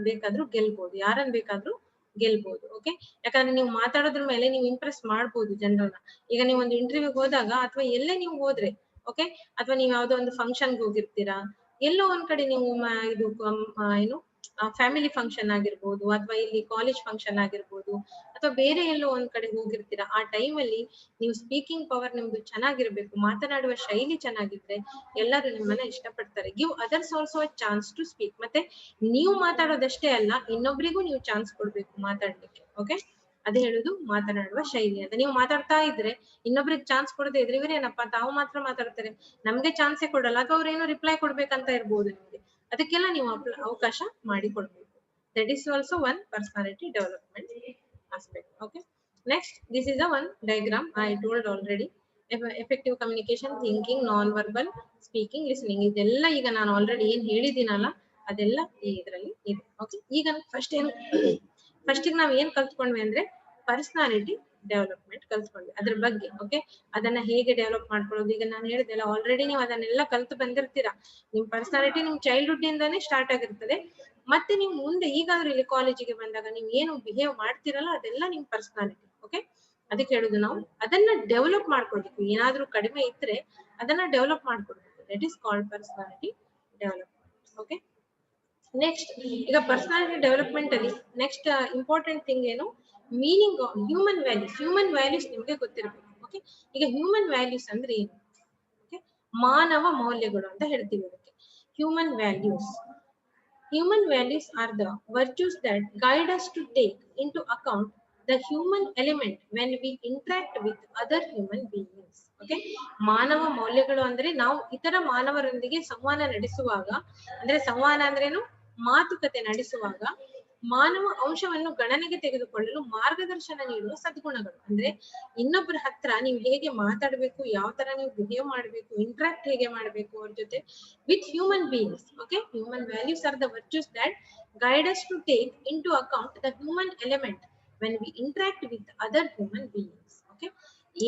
ಬೇಕಾದ್ರೂ ಗೆಲ್ಬಹುದು, ಯಾರನ್ನ ಬೇಕಾದ್ರೂ ಗೆಲ್ಬಹುದು. ಓಕೆ, ಯಾಕಂದ್ರೆ ನೀವು ಮಾತಾಡೋದ್ರ ಮೇಲೆ ನೀವು ಇಂಪ್ರೆಸ್ ಮಾಡ್ಬೋದು ಜನರನ್ನ. ಈಗ ನೀವು ಒಂದು ಇಂಟರ್ವ್ಯೂಗೆ ಹೋದಾಗ ಅಥವಾ ಎಲ್ಲೇ ನೀವು ಹೋದ್ರೆ, ಓಕೆ, ಅಥವಾ ನೀವು ಯಾವ್ದೋ ಒಂದು ಫಂಕ್ಷನ್ಗೆ ಹೋಗಿರ್ತೀರಾ, ಎಲ್ಲೋ ಒಂದ್ ಕಡೆ ನೀವು ಇದು ಏನು ಫ್ಯಾಮಿಲಿ ಫಂಕ್ಷನ್ ಆಗಿರ್ಬೋದು, ಅಥವಾ ಇಲ್ಲಿ ಕಾಲೇಜ್ ಫಂಕ್ಷನ್ ಆಗಿರ್ಬೋದು, ಅಥವಾ ಬೇರೆ ಎಲ್ಲೋ ಒಂದ್ ಕಡೆ ಹೋಗಿರ್ತೀರಾ, ಆ ಟೈಮಲ್ಲಿ ನೀವು ಸ್ಪೀಕಿಂಗ್ ಪವರ್ ನಿಮ್ದು ಚೆನ್ನಾಗಿರ್ಬೇಕು, ಮಾತನಾಡುವ ಶೈಲಿ ಚೆನ್ನಾಗಿದ್ರೆ ಎಲ್ಲರೂ ನಿಮ್ಮನ್ನ ಇಷ್ಟಪಡ್ತಾರೆ. Give others also a chance to speak. ಮತ್ತೆ ನೀವು ಮಾತಾಡೋದಷ್ಟೇ ಅಲ್ಲ, ಇನ್ನೊಬ್ರಿಗೂ ನೀವು ಚಾನ್ಸ್ ಕೊಡ್ಬೇಕು ಮಾತಾಡ್ಲಿಕ್ಕೆ. ಓಕೆ, ಅದೇ ಹೇಳುದು ಮಾತನಾಡುವ ಶೈಲಿ ಅಂತ. ನೀವು ಮಾತಾಡ್ತಾ ಇದ್ರೆ ಇನ್ನೊಬ್ರಿಗೆ ಚಾನ್ಸ್ ಕೊಡದೆ ಇದ್ರೆ ಇವರೇನಪ್ಪ ತಾವು ಮಾತ್ರ ಮಾತಾಡ್ತಾರೆ, ನಮ್ಗೆ ಚಾನ್ಸೇ ಕೊಡಲ್ಲ, ಅಥವಾ ಅವ್ರೇನೋ ರಿಪ್ಲೈ ಕೊಡ್ಬೇಕಂತ ಇರ್ಬೋದು ನಿಮ್ಗೆ, ಅದಕ್ಕೆಲ್ಲ ನೀವು ಅವಕಾಶ ಮಾಡಿ ಕೊಡ್ಬೇಕು. That is also one personality development aspect. Okay. Next, this is the one diagram I told already. Effective communication, thinking, non-verbal, speaking, listening. ಇದೆಲ್ಲ ಈಗ ನಾನು ಆಲ್ರೆಡಿ ಏನ್ ಹೇಳಿದ್ದೀನಲ್ಲ ಅದೆಲ್ಲ ಇದರಲ್ಲಿ ಇದೆ. ಓಕೆ, ಈಗ ಫಸ್ಟಿಗೆ ನಾವು ಏನ್ ಕಲ್ತ್ಕೊಂಡ್ವಿ ಅಂದ್ರೆ ಪರ್ಸನಾಲಿಟಿ ಡೆವಲಪ್ಮೆಂಟ್ ಕಲ್ತ್ಕೊಂಡ್ವಿ, ಅದ್ರ ಬಗ್ಗೆ. ಓಕೆ, ಅದನ್ನ ಹೇಗೆ ಡೆವಲಪ್ ಮಾಡ್ಕೊಳ್ಳೋದು, ಈಗ ನಾನು ಹೇಳಿದೆಲ್ಲ ಆಲ್ರೆಡಿ ನೀವು ಅದನ್ನೆಲ್ಲ ಕಲ್ತು ಬಂದಿರ್ತೀರಾ. ನಿಮ್ ಪರ್ಸನಾಲಿಟಿ ನಿಮ್ ಚೈಲ್ಡ್ಹುಡ್ ಇಂದಾನೇ ಸ್ಟಾರ್ಟ್ ಆಗಿರ್ತದೆ. ಮತ್ತೆ ನೀವು ಮುಂದೆ ಈಗಾದ್ರೂ ಇಲ್ಲಿ ಕಾಲೇಜಿಗೆ ಬಂದಾಗ ನೀವು ಏನು ಬಿಹೇವ್ ಮಾಡ್ತಿರಲ್ಲ ಅದೆಲ್ಲ ನಿಮ್ ಪರ್ಸನಾಲಿಟಿ. ಓಕೆ, ಅದಕ್ಕೆ ಹೇಳುದು ನಾವು ಅದನ್ನ ಡೆವಲಪ್ ಮಾಡ್ಕೊಳ್ಬೇಕು. ಏನಾದ್ರೂ ಕಡಿಮೆ ಇದ್ರೆ ಅದನ್ನ ಡೆವಲಪ್ ಮಾಡ್ಕೊಳ್ಬೇಕು. That is called personality development. Okay, next ಈಗ ಪರ್ಸನಾಲಿಟಿ ಡೆವಲಪ್ಮೆಂಟ್ ಅಲ್ಲಿ ನೆಕ್ಸ್ಟ್ ಇಂಪಾರ್ಟೆಂಟ್ ಥಿಂಗ್ ಏನು, meaning of human values. Human values ನಿಮ್ಗೆ ಗೊತ್ತಿರಬೇಕು. ಓಕೆ, ಈಗ ಹ್ಯೂಮನ್ ವ್ಯಾಲ್ಯೂಸ್ ಅಂದ್ರೆ ಏನು? ಓಕೆ, ಮಾನವ ಮೌಲ್ಯಗಳು ಅಂತ ಹೇಳ್ತೀವಿ ಅದಕ್ಕೆ human values. Human values are the virtues that guide us to take into account the human element when we interact with other human beings. Okay, ಮಾನವ ಮೌಲ್ಯಗಳು ಅಂದ್ರೆ ನಾವು ಇತರ ಮಾನವರೊಂದಿಗೆ ಸಂವಹನ ನಡೆಸುವಾಗ, ಅಂದ್ರೆ ಸಂವಹನ ಅಂದ್ರೇನು, ಮಾತುಕತೆ ನಡೆಸುವಾಗ ಮಾನವ ಅಂಶವನ್ನು ಗಣನೆಗೆ ತೆಗೆದುಕೊಳ್ಳಲು ಮಾರ್ಗದರ್ಶನ ನೀಡುವ ಸದ್ಗುಣಗಳು. ಅಂದ್ರೆ ಇನ್ನೊಬ್ಬರ ಹತ್ರ ನೀವು ಹೇಗೆ ಮಾತಾಡ್ಬೇಕು, ಯಾವ ತರ ನೀವು ಬಿಹೇವ್ ಮಾಡ್ಬೇಕು, ಇಂಟ್ರಾಕ್ಟ್ ಹೇಗೆ ಮಾಡ್ಬೇಕು ಅವ್ರ ಜೊತೆ with human beings. Okay, human values are the virtues that guide us to take into account the human element when we interact with other human beings. Okay,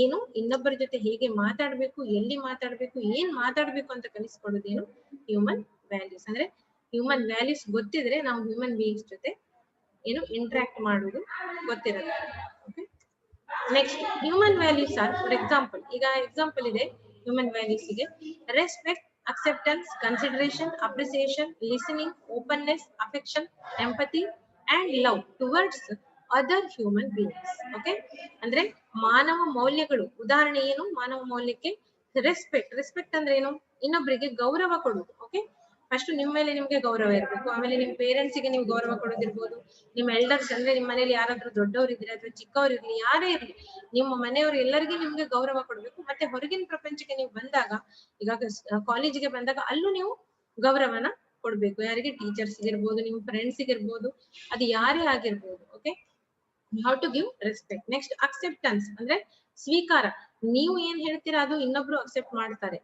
ಏನು ಇನ್ನೊಬ್ಬರ ಜೊತೆ ಹೇಗೆ ಮಾತಾಡ್ಬೇಕು, ಎಲ್ಲಿ ಮಾತಾಡ್ಬೇಕು, ಏನ್ ಮಾತಾಡ್ಬೇಕು ಅಂತ ಕಲಿಸ್ಕೊಡೋದೇನು ಹ್ಯೂಮನ್ ವ್ಯಾಲ್ಯೂಸ್. ಅಂದ್ರೆ ಹ್ಯೂಮನ್ ವ್ಯಾಲ್ಯೂಸ್ ಗೊತ್ತಿದ್ರೆ ನಾವು ಹ್ಯೂಮನ್ ಬೀಯಿಂಗ್ಸ್ ಜೊತೆ ಏನು ಇಂಟ್ರಾಕ್ಟ್ ಮಾಡುವುದು ಗೊತ್ತಿರುತ್ತೆ. Okay, next human values are, for example, ಈಗ ಎಕ್ಸಾಂಪಲ್ ಇದೆ ಹ್ಯೂಮನ್ ವ್ಯಾಲ್ಯೂಸ್ ಗೆ: respect, acceptance, consideration, appreciation, listening, openness, affection, empathy and love towards other human beings. Okay, ಅಂದ್ರೆ ಮಾನವ ಮೌಲ್ಯಗಳು. ಉದಾಹರಣೆ ಏನು ಮಾನವ ಮೌಲ್ಯಕ್ಕೆ? ರೆಸ್ಪೆಕ್ಟ್ ಅಂದ್ರೆ ಏನು? ಇನ್ನೊಬ್ಬರಿಗೆ ಗೌರವ ಕೊಡುವುದು. ಓಕೆ, ಫಸ್ಟ್ ನಿಮ್ಮ ಮೇಲೆ ನಿಮ್ಗೆ ಗೌರವ ಇರಬೇಕು, ಆಮೇಲೆ ನಿಮ್ ಪೇರೆಂಟ್ಸ್ ಗೆ ನೀವು ಗೌರವ ಕೊಡೋದಿರ್ಬೋದು, ನಿಮ್ಮ ಎಲ್ಡರ್ಸ್ ಅಂದ್ರೆ ನಿಮ್ಮ ಮನೇಲಿ ಯಾರಾದ್ರೂ ದೊಡ್ಡವ್ರು ಇದ್ರೆ ಅಥವಾ ಚಿಕ್ಕವ್ರು ಇರ್ಲಿ, ಯಾರೇ ಇರ್ಲಿ, ನಿಮ್ಮ ಮನೆಯವರು ಎಲ್ಲರಿಗೂ ನಿಮ್ಗೆ ಗೌರವ ಕೊಡ್ಬೇಕು. ಮತ್ತೆ ಹೊರಗಿನ ಪ್ರಪಂಚಕ್ಕೆ ನೀವು ಬಂದಾಗ, ಈಗ ಕಾಲೇಜಿಗೆ ಬಂದಾಗ ಅಲ್ಲೂ ನೀವು ಗೌರವನ ಕೊಡ್ಬೇಕು. ಯಾರಿಗೆ? ಟೀಚರ್ಸ್ ಇರ್ಬೋದು, ನಿಮ್ ಫ್ರೆಂಡ್ಸ್ ಇರ್ಬೋದು, ಅದು ಯಾರೇ ಆಗಿರ್ಬೋದು. Okay, how to give respect. Next acceptance ಅಂದ್ರೆ ಸ್ವೀಕಾರ. ನೀವು ಏನ್ ಹೇಳ್ತೀರಾ ಅದು ಇನ್ನೊಬ್ರು ಅಕ್ಸೆಪ್ಟ್ ಮಾಡ್ತಾರೆ,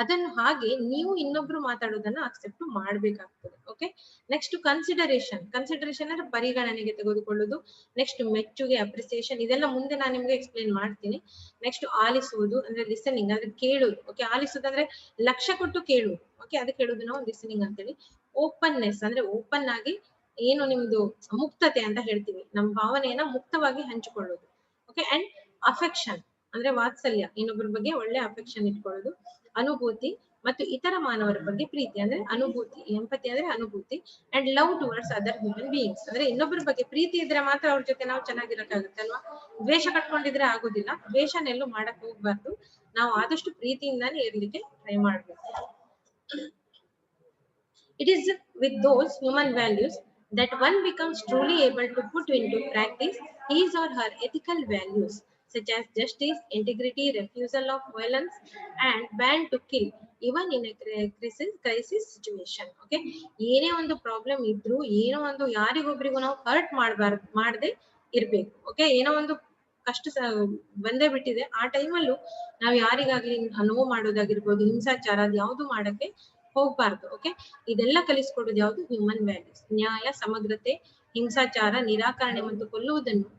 ಅದನ್ನು ಹಾಗೆ ನೀವು ಇನ್ನೊಬ್ರು ಮಾತಾಡೋದನ್ನ ಅಕ್ಸೆಪ್ಟ್ ಮಾಡ್ಬೇಕಾಗ್ತದೆ. ಓಕೆ, ನೆಕ್ಸ್ಟ್ ಕನ್ಸಿಡರೇಷನ್ ಅಂದ್ರೆ ಪರಿಗಣನೆಗೆ ತೆಗೆದುಕೊಳ್ಳುವುದು. ನೆಕ್ಸ್ಟ್ ಮೆಚ್ಚುಗೆ, ಅಪ್ರಿಸಿಯೇಷನ್, ಇದೆಲ್ಲ ಮುಂದೆ ನಾನು ನಿಮ್ಗೆ ಎಕ್ಸ್ಪ್ಲೇನ್ ಮಾಡ್ತೀನಿ. ನೆಕ್ಸ್ಟ್ ಆಲಿಸುವುದು ಅಂದ್ರೆ ಲಿಸನಿಂಗ್, ಅಂದ್ರೆ ಕೇಳುವುದು. ಓಕೆ, ಆಲಿಸುವುದು ಅಂದ್ರೆ ಲಕ್ಷ್ಯ ಕೊಟ್ಟು ಕೇಳುವುದು. ಓಕೆ, ಅದಕ್ಕೆ ಹೇಳುದು ನಾವು ಲಿಸನಿಂಗ್ ಅಂತೇಳಿ. ಓಪನ್ನೆಸ್ ಅಂದ್ರೆ ಓಪನ್ ಆಗಿ ಏನು ನಿಮ್ದು ಮುಕ್ತತೆ ಅಂತ ಹೇಳ್ತೀವಿ, ನಮ್ಮ ಭಾವನೆಯನ್ನ ಮುಕ್ತವಾಗಿ ಹಂಚಿಕೊಳ್ಳೋದು. ಓಕೆ, ಅಂಡ್ ಅಫೆಕ್ಷನ್ ಅಂದ್ರೆ ವಾತ್ಸಲ್ಯ, ಇನ್ನೊಬ್ಬರ ಬಗ್ಗೆ ಒಳ್ಳೆ ಅಫೆಕ್ಷನ್ ಇಟ್ಕೊಳ್ಳೋದು. ಅನುಭೂತಿ ಮತ್ತು ಇತರ ಮಾನವರ ಬಗ್ಗೆ ಪ್ರೀತಿ ಅಂದ್ರೆ ಅನುಭೂತಿ. ಎಂಪತಿ ಅಂದ್ರೆ ಅನುಭೂತಿ. And love towards other human beings ಅಂದ್ರೆ ಇನ್ನೊಬ್ಬರ ಬಗ್ಗೆ ಪ್ರೀತಿ ಇದ್ರೆ ಮಾತ್ರ ಅವ್ರ ಜೊತೆ ನಾವು ಚೆನ್ನಾಗಿರಕ್ಕಾಗುತ್ತೆ ಅಲ್ವಾ. ದ್ವೇಷ ಕಟ್ಕೊಂಡಿದ್ರೆ ಆಗೋದಿಲ್ಲ. ದ್ವೇಷನೆಲ್ಲೂ ಮಾಡಕ್ ಹೋಗ್ಬಾರ್ದು. ನಾವು ಆದಷ್ಟು ಪ್ರೀತಿಯಿಂದಾನೇ ಇರ್ಲಿಕ್ಕೆ ಟ್ರೈ ಮಾಡ್ಬೇಕು. It is with those human values that one becomes truly able to put into practice his or her ethical values such as justice, integrity, refusal of violence and ban to kill even in a crisis situation. Okay, ಏನೇ ಒಂದು problem ಇದ್ರು, ಏನೋ ಒಂದು ಯಾರಿಗೊಬ್ರಿಗೂ ನಾವು hurt ಮಾಡದೆ ಇರ್ಬೇಕು. Okay, ಏನೋ ಒಂದು ಕಷ್ಟ ಬಂದೇ ಬಿಟ್ಟಿದೆ, ಆ ಟೈಮಲ್ಲೂ ನಾವು ಯಾರಿಗಾಗ್ಲಿ ನೋವು ಮಾಡೋದಾಗಿರ್ಬೋದು, ಹಿಂಸಾಚಾರ, ಅದು ಯಾವ್ದು ಮಾಡಕ್ಕೆ ಹೋಗ್ಬಾರ್ದು. ಓಕೆ, ಇದೆಲ್ಲ ಕಲಿಸ್ಕೊಡೋದು ಯಾವುದು? Human values. ನ್ಯಾಯ, ಸಮಗ್ರತೆ, ಹಿಂಸಾಚಾರ, ನಿರಾಕರಣೆ ಮತ್ತು ಕೊಲ್ಲುವುದನ್ನು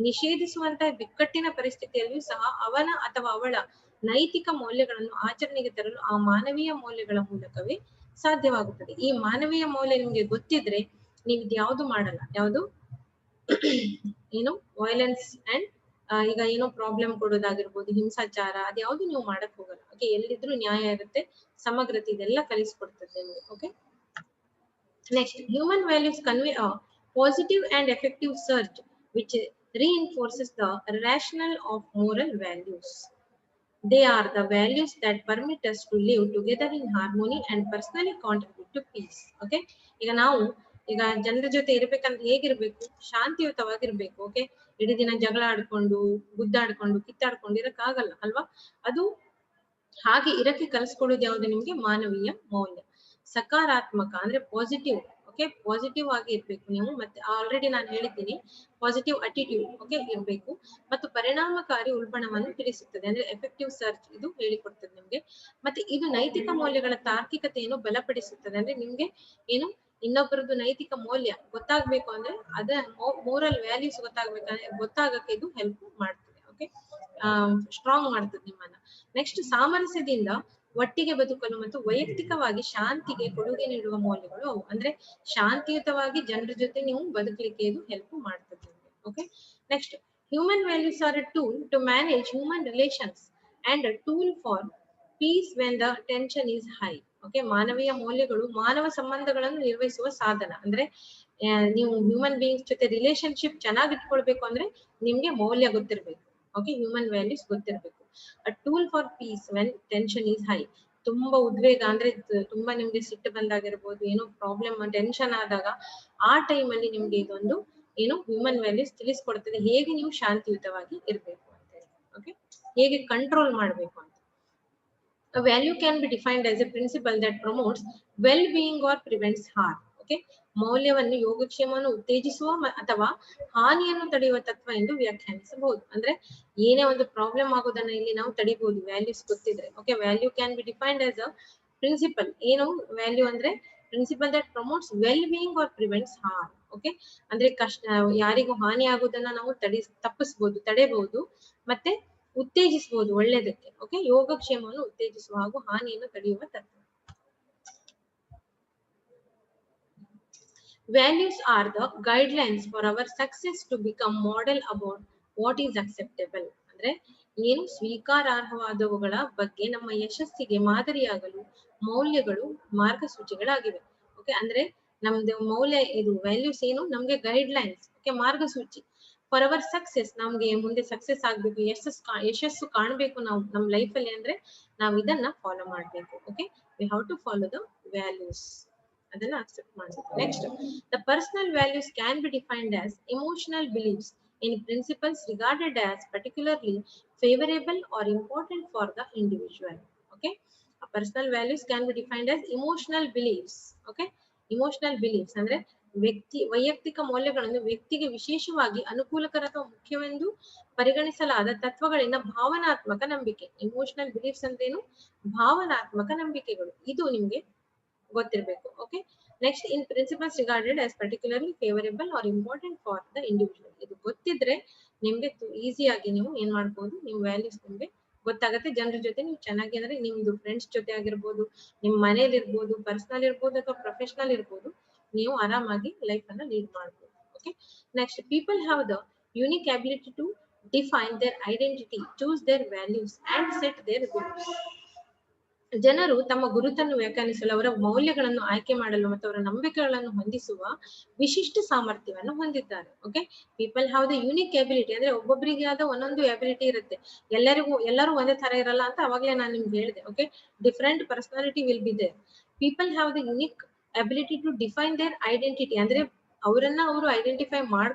ನಿಷೇಧಿಸುವಂತಹ ಬಿಕ್ಕಟ್ಟಿನ ಪರಿಸ್ಥಿತಿಯಲ್ಲಿಯೂ ಸಹ ಅವನ ಅಥವಾ ಅವಳ ನೈತಿಕ ಮೌಲ್ಯಗಳನ್ನು ಆಚರಣೆಗೆ ತರಲು ಆ ಮಾನವೀಯ ಮೌಲ್ಯಗಳ ಮೂಲಕವೇ ಸಾಧ್ಯವಾಗುತ್ತದೆ. ಈ ಮಾನವೀಯ ಮೌಲ್ಯ ನಿಮ್ಗೆ ಗೊತ್ತಿದ್ರೆ ನೀವು ಯಾವ್ದು ಮಾಡಲ್ಲ. ಯಾವುದು? ಏನು ವೈಲೆನ್ಸ್ ಅಂಡ್ ಈಗ ಏನೋ ಪ್ರಾಬ್ಲಮ್ ಕೊಡೋದಾಗಿರ್ಬೋದು, ಹಿಂಸಾಚಾರ, ಅದ್ಯಾವ್ದು ನೀವು ಮಾಡಕ್ ಹೋಗಲ್ಲ. ಓಕೆ, ಎಲ್ಲಿದ್ರು ನ್ಯಾಯ ಇರುತ್ತೆ, ಸಮಗ್ರತೆ, ಇದೆಲ್ಲ ಕಲಿಸ್ಕೊಡ್ತದೆ ನಿಮ್ಗೆ. Okay, next human values convey a positive and effective search which reinforces the rationale of moral values. They are the values that permit us to live together in harmony and personally contribute to peace. Okay, ಈಗ ನಾವು ಈಗ ಜನರ ಜೊತೆ ಇರ್ಬೇಕಂದ್ರೆ ಹೇಗಿರ್ಬೇಕು, ಶಾಂತಿಯುತವಾಗಿರ್ಬೇಕು. Okay, ಇಡೀ ದಿನ ಜಗಳ ಆಡ್ಕೊಂಡು ಗುದ್ದಾಡ್ಕೊಂಡು ಕಿತ್ತಾಡ್ಕೊಂಡು ಇರಕ್ಕಾಗಲ್ಲ ಅಲ್ವಾ. ಅದು ಹಾಗೆ ಇರಕ್ಕೆ ಕಲಿಸ್ಕೊಡೋದು ಯಾವ್ದು ನಿಮ್ಗೆ, ಮಾನವೀಯ ಮೌಲ್ಯ. ಸಕಾರಾತ್ಮಕ ಅಂದ್ರೆ ಪಾಸಿಟಿವ್. ಓಕೆ, ಪಾಸಿಟಿವ್ ಆಗಿ ಇರ್ಬೇಕು ನೀವು. ಮತ್ತೆ ಆಲ್ರೆಡಿ ನಾನು ಹೇಳಿದ್ದೀನಿ, ಪಾಸಿಟಿವ್ ಅಟಿಟ್ಯೂಡ್ ಓಕೆ ಇರ್ಬೇಕು. ಮತ್ತು ಪರಿಣಾಮಕಾರಿ ಉಲ್ಬಣವನ್ನು ತಿಳಿಸುತ್ತದೆ, ಅಂದ್ರೆ ಎಫೆಕ್ಟಿವ್ ಸರ್ಚ್ ಇದು ಹೇಳಿಕೊಡ್ತದೆ ನಿಮ್ಗೆ. ಮತ್ತೆ ಇದು ನೈತಿಕ ಮೌಲ್ಯಗಳ ತಾರ್ಕಿಕತೆಯನ್ನು ಬಲಪಡಿಸುತ್ತದೆ. ಅಂದ್ರೆ ನಿಮ್ಗೆ ಏನು ಇನ್ನೊಬ್ಬರದ್ದು ನೈತಿಕ ಮೌಲ್ಯ ಗೊತ್ತಾಗ್ಬೇಕು ಅಂದ್ರೆ ಅದ ಮೋರಲ್ ವ್ಯಾಲ್ಯೂಸ್ ಗೊತ್ತಾಗಕ್ಕೆ ಇದು ಹೆಲ್ಪ್ ಮಾಡ್ತದೆ. ಓಕೆ, ಸ್ಟ್ರಾಂಗ್ ಮಾಡ್ತದೆ ನಿಮ್ಮನ್ನ. ನೆಕ್ಸ್ಟ್, ಸಾಮರಸ್ಯದಿಂದ ಒಟ್ಟಿಗೆ ಬದುಕಲು ಮತ್ತು ವೈಯಕ್ತಿಕವಾಗಿ ಶಾಂತಿಗೆ ಕೊಡುಗೆ ನೀಡುವ ಮೌಲ್ಯಗಳು ಅವು. ಅಂದ್ರೆ ಶಾಂತಿಯುತವಾಗಿ ಜನರ ಜೊತೆ ನೀವು ಬದುಕಲಿಕ್ಕೆ ಇದು ಹೆಲ್ಪ್ ಮಾಡ್ತದೆ. Okay, next, human values are a tool to manage human relations and a tool for peace when the tension is high. Okay, ಮಾನವೀಯ ಮೌಲ್ಯಗಳು ಮಾನವ ಸಂಬಂಧಗಳನ್ನು ನಿರ್ವಹಿಸುವ ಸಾಧನ. ಅಂದ್ರೆ ನೀವು ಹ್ಯೂಮನ್ ಬೀಯಿಂಗ್ಸ್ ಜೊತೆ ರಿಲೇಶನ್ಶಿಪ್ ಚೆನ್ನಾಗಿ ಇಟ್ಕೊಳ್ಬೇಕು ಅಂದ್ರೆ ನಿಮ್ಗೆ ಮೌಲ್ಯ ಗೊತ್ತಿರ್ಬೇಕು. ಓಕೆ, ಹ್ಯೂಮನ್ ವ್ಯಾಲ್ಯೂಸ್ ಗೊತ್ತಿರ್ಬೇಕು. ಅ tool for peace when tension is high. ತುಂಬಾ ಉದ್ವೇಗ ಅಂದ್ರೆ ತುಂಬಾ ನಿಮ್ಗೆ ಸಿಟ್ಟು ಬಂದಾಗಿರ್ಬೋದು, ಏನೋ ಪ್ರಾಬ್ಲಮ್ ಟೆನ್ಷನ್ ಆದಾಗ ಆ ಟೈಮ್ ಅಲ್ಲಿ ನಿಮ್ಗೆ ಇದೊಂದು ಏನು ಹ್ಯೂಮನ್ ವ್ಯಾಲ್ಯೂಸ್ ತಿಳಿಸ್ಕೊಡ್ತದೆ, ಹೇಗೆ ನೀವು ಶಾಂತಿಯುತವಾಗಿ ಇರ್ಬೇಕು ಅಂತ ಹೇಳಿ. ಓಕೆ, ಹೇಗೆ ಕಂಟ್ರೋಲ್ ಮಾಡ್ಬೇಕು ಅಂತ. A value can be defined as a principle that promotes well-being or prevents harm. Okay, ಮೌಲ್ಯವನ್ನು ಯೋಗಕ್ಷೇಮವನ್ನು ಉತ್ತೇಜಿಸುವ ಅಥವಾ ಹಾನಿಯನ್ನು ತಡೆಯುವ ತತ್ವ ಎಂದು ವ್ಯಾಖ್ಯಾನಿಸಬಹುದು. ಅಂದ್ರೆ ಏನೇ ಒಂದು ಪ್ರಾಬ್ಲಮ್ ಆಗೋದನ್ನ ಇಲ್ಲಿ ನಾವು ತಡಿಬಹುದು ವ್ಯಾಲ್ಯೂಸ್ ಗೊತ್ತಿದ್ರೆ. Okay, value can be defined as a principle. ಏನು ವ್ಯಾಲ್ಯೂ ಅಂದ್ರೆ principle that promotes well being or prevents harm. Okay, ಅಂದ್ರೆ ಯಾರಿಗೂ ಹಾನಿ ಆಗೋದನ್ನ ನಾವು ತಡೆಯಬಹುದು ಮತ್ತೆ ಉತ್ತೇಜಿಸಬಹುದು ಒಳ್ಳೆದಕ್ಕೆ. ಓಕೆ, ಯೋಗಕ್ಷೇಮವನ್ನು ಉತ್ತೇಜಿಸುವ ಹಾಗೂ ಹಾನಿಯನ್ನು ತಡೆಯುವ ತತ್ವ. Values are the guidelines for our success to become model about what is acceptable. ಅಂದ್ರೆ ಏನು ಸ್ವೀಕಾರಾರ್ಹವಾದವುಗಳ ಬಗ್ಗೆ ನಮ್ಮ ಯಶಸ್ಸಿಗೆ ಮಾದರಿಯಾಗಲು ಮೌಲ್ಯಗಳು ಮಾರ್ಗಸೂಚಿಗಳಾಗಿವೆ. ಓಕೆ, ಅಂದ್ರೆ ನಮ್ದು ಮೌಲ್ಯ ಇದು ವ್ಯಾಲ್ಯೂಸ್ ಏನು ನಮ್ಗೆ ಗೈಡ್ ಲೈನ್ಸ್. ಓಕೆ, ಮಾರ್ಗಸೂಚಿ. ಫಾರ್ ಅವರ್ ಸಕ್ಸೆಸ್, ನಮ್ಗೆ ಮುಂದೆ ಸಕ್ಸೆಸ್ ಆಗ್ಬೇಕು, ಯಶಸ್ಸು ಕಾಣಬೇಕು ನಾವು ನಮ್ಮ ಲೈಫ್ ಅಲ್ಲಿ ಅಂದ್ರೆ ನಾವು ಇದನ್ನ ಫಾಲೋ ಮಾಡ್ಬೇಕು. Okay, we have to follow the values. ಅದನ್ನ ಅಕ್ಸೆಪ್ಟ್ ಮಾಡಬೇಕು. Next, the personal values can be defined as emotional beliefs in principles regarded as particularly favorable or important for the individual. Okay, personal values can be defined as emotional beliefs. Okay, emotional beliefs ಅಂದ್ರೆ ವೈಯಕ್ತಿಕ ಮೌಲ್ಯಗಳನ್ನು ವ್ಯಕ್ತಿಗೆ ವಿಶೇಷವಾಗಿ ಅನುಕೂಲಕರ ಅಥವಾ ಮುಖ್ಯವೆಂದು ಪರಿಗಣಿಸಲಾದ ತತ್ವಗಳಿಂದ ಭಾವನಾತ್ಮಕ ನಂಬಿಕೆ. ಇಮೋಷನಲ್ ಬಿಲೀಫ್ಸ್ ಅಂದ್ರೇನು, ಭಾವನಾತ್ಮಕ ನಂಬಿಕೆಗಳು. ಇದು ನಿಮ್ಗೆ ಗೊತ್ತಿರಬೇಕು. Okay, next, in principles regarded as particularly favourable are important for the individual. ಇದು ಗೊತ್ತಿದ್ರೆ ನಿಮ್ಗೆ ಈಸಿಯಾಗಿ ನೀವು ಏನ್ ಮಾಡ್ಬೋದು, ನಿಮ್ ವ್ಯಾಲ್ಯೂಸ್ ನಿಮ್ಗೆ ಗೊತ್ತಾಗತ್ತೆ. ಜನರ ಜೊತೆ ನೀವು ಚೆನ್ನಾಗಿ ಅಂದ್ರೆ ನಿಮ್ದು ಫ್ರೆಂಡ್ಸ್ ಜೊತೆ ಆಗಿರ್ಬೋದು, ನಿಮ್ ಮನೇಲಿ ಇರ್ಬೋದು, ಪರ್ಸನಲ್ ಇರ್ಬೋದು ಅಥವಾ ಪ್ರೊಫೆಷನಲ್ ಇರ್ಬೋದು, ನೀವು ಆರಾಮಾಗಿ ಲೈಫ್ ಅನ್ನ ಲೀಡ್ ಮಾಡ್ಬೋದು. Okay, next, people have the unique ability to define their identity, choose their values and set their goals. ಜನರು ತಮ್ಮ ಗುರುತನ್ನು ವ್ಯಾಖ್ಯಾನಿಸಲು, ಅವರ ಮೌಲ್ಯಗಳನ್ನು ಆಯ್ಕೆ ಮಾಡಲು ಮತ್ತು ಅವರ ನಂಬಿಕೆಗಳನ್ನು ಹೊಂದಿಸುವ ವಿಶಿಷ್ಟ ಸಾಮರ್ಥ್ಯವನ್ನು ಹೊಂದಿದ್ದಾರೆ. Okay, people have the unique ability ಅಂದ್ರೆ ಒಬ್ಬೊಬ್ಬರಿಗೆ ಆದ ಒಂದೊಂದು ಎಬಿಲಿಟಿ ಇರುತ್ತೆ. ಎಲ್ಲರೂ ಒಂದೇ ತರ ಇರಲ್ಲ ಅಂತ ಅವಾಗಲೇ ನಾನು ನಿಮ್ಗೆ ಹೇಳಿದೆ. Okay, different personality will be there. People have the unique ability to define their identity ಅಂದ್ರೆ ಅವರನ್ನ ಅವರು ಐಡೆಂಟಿಫೈ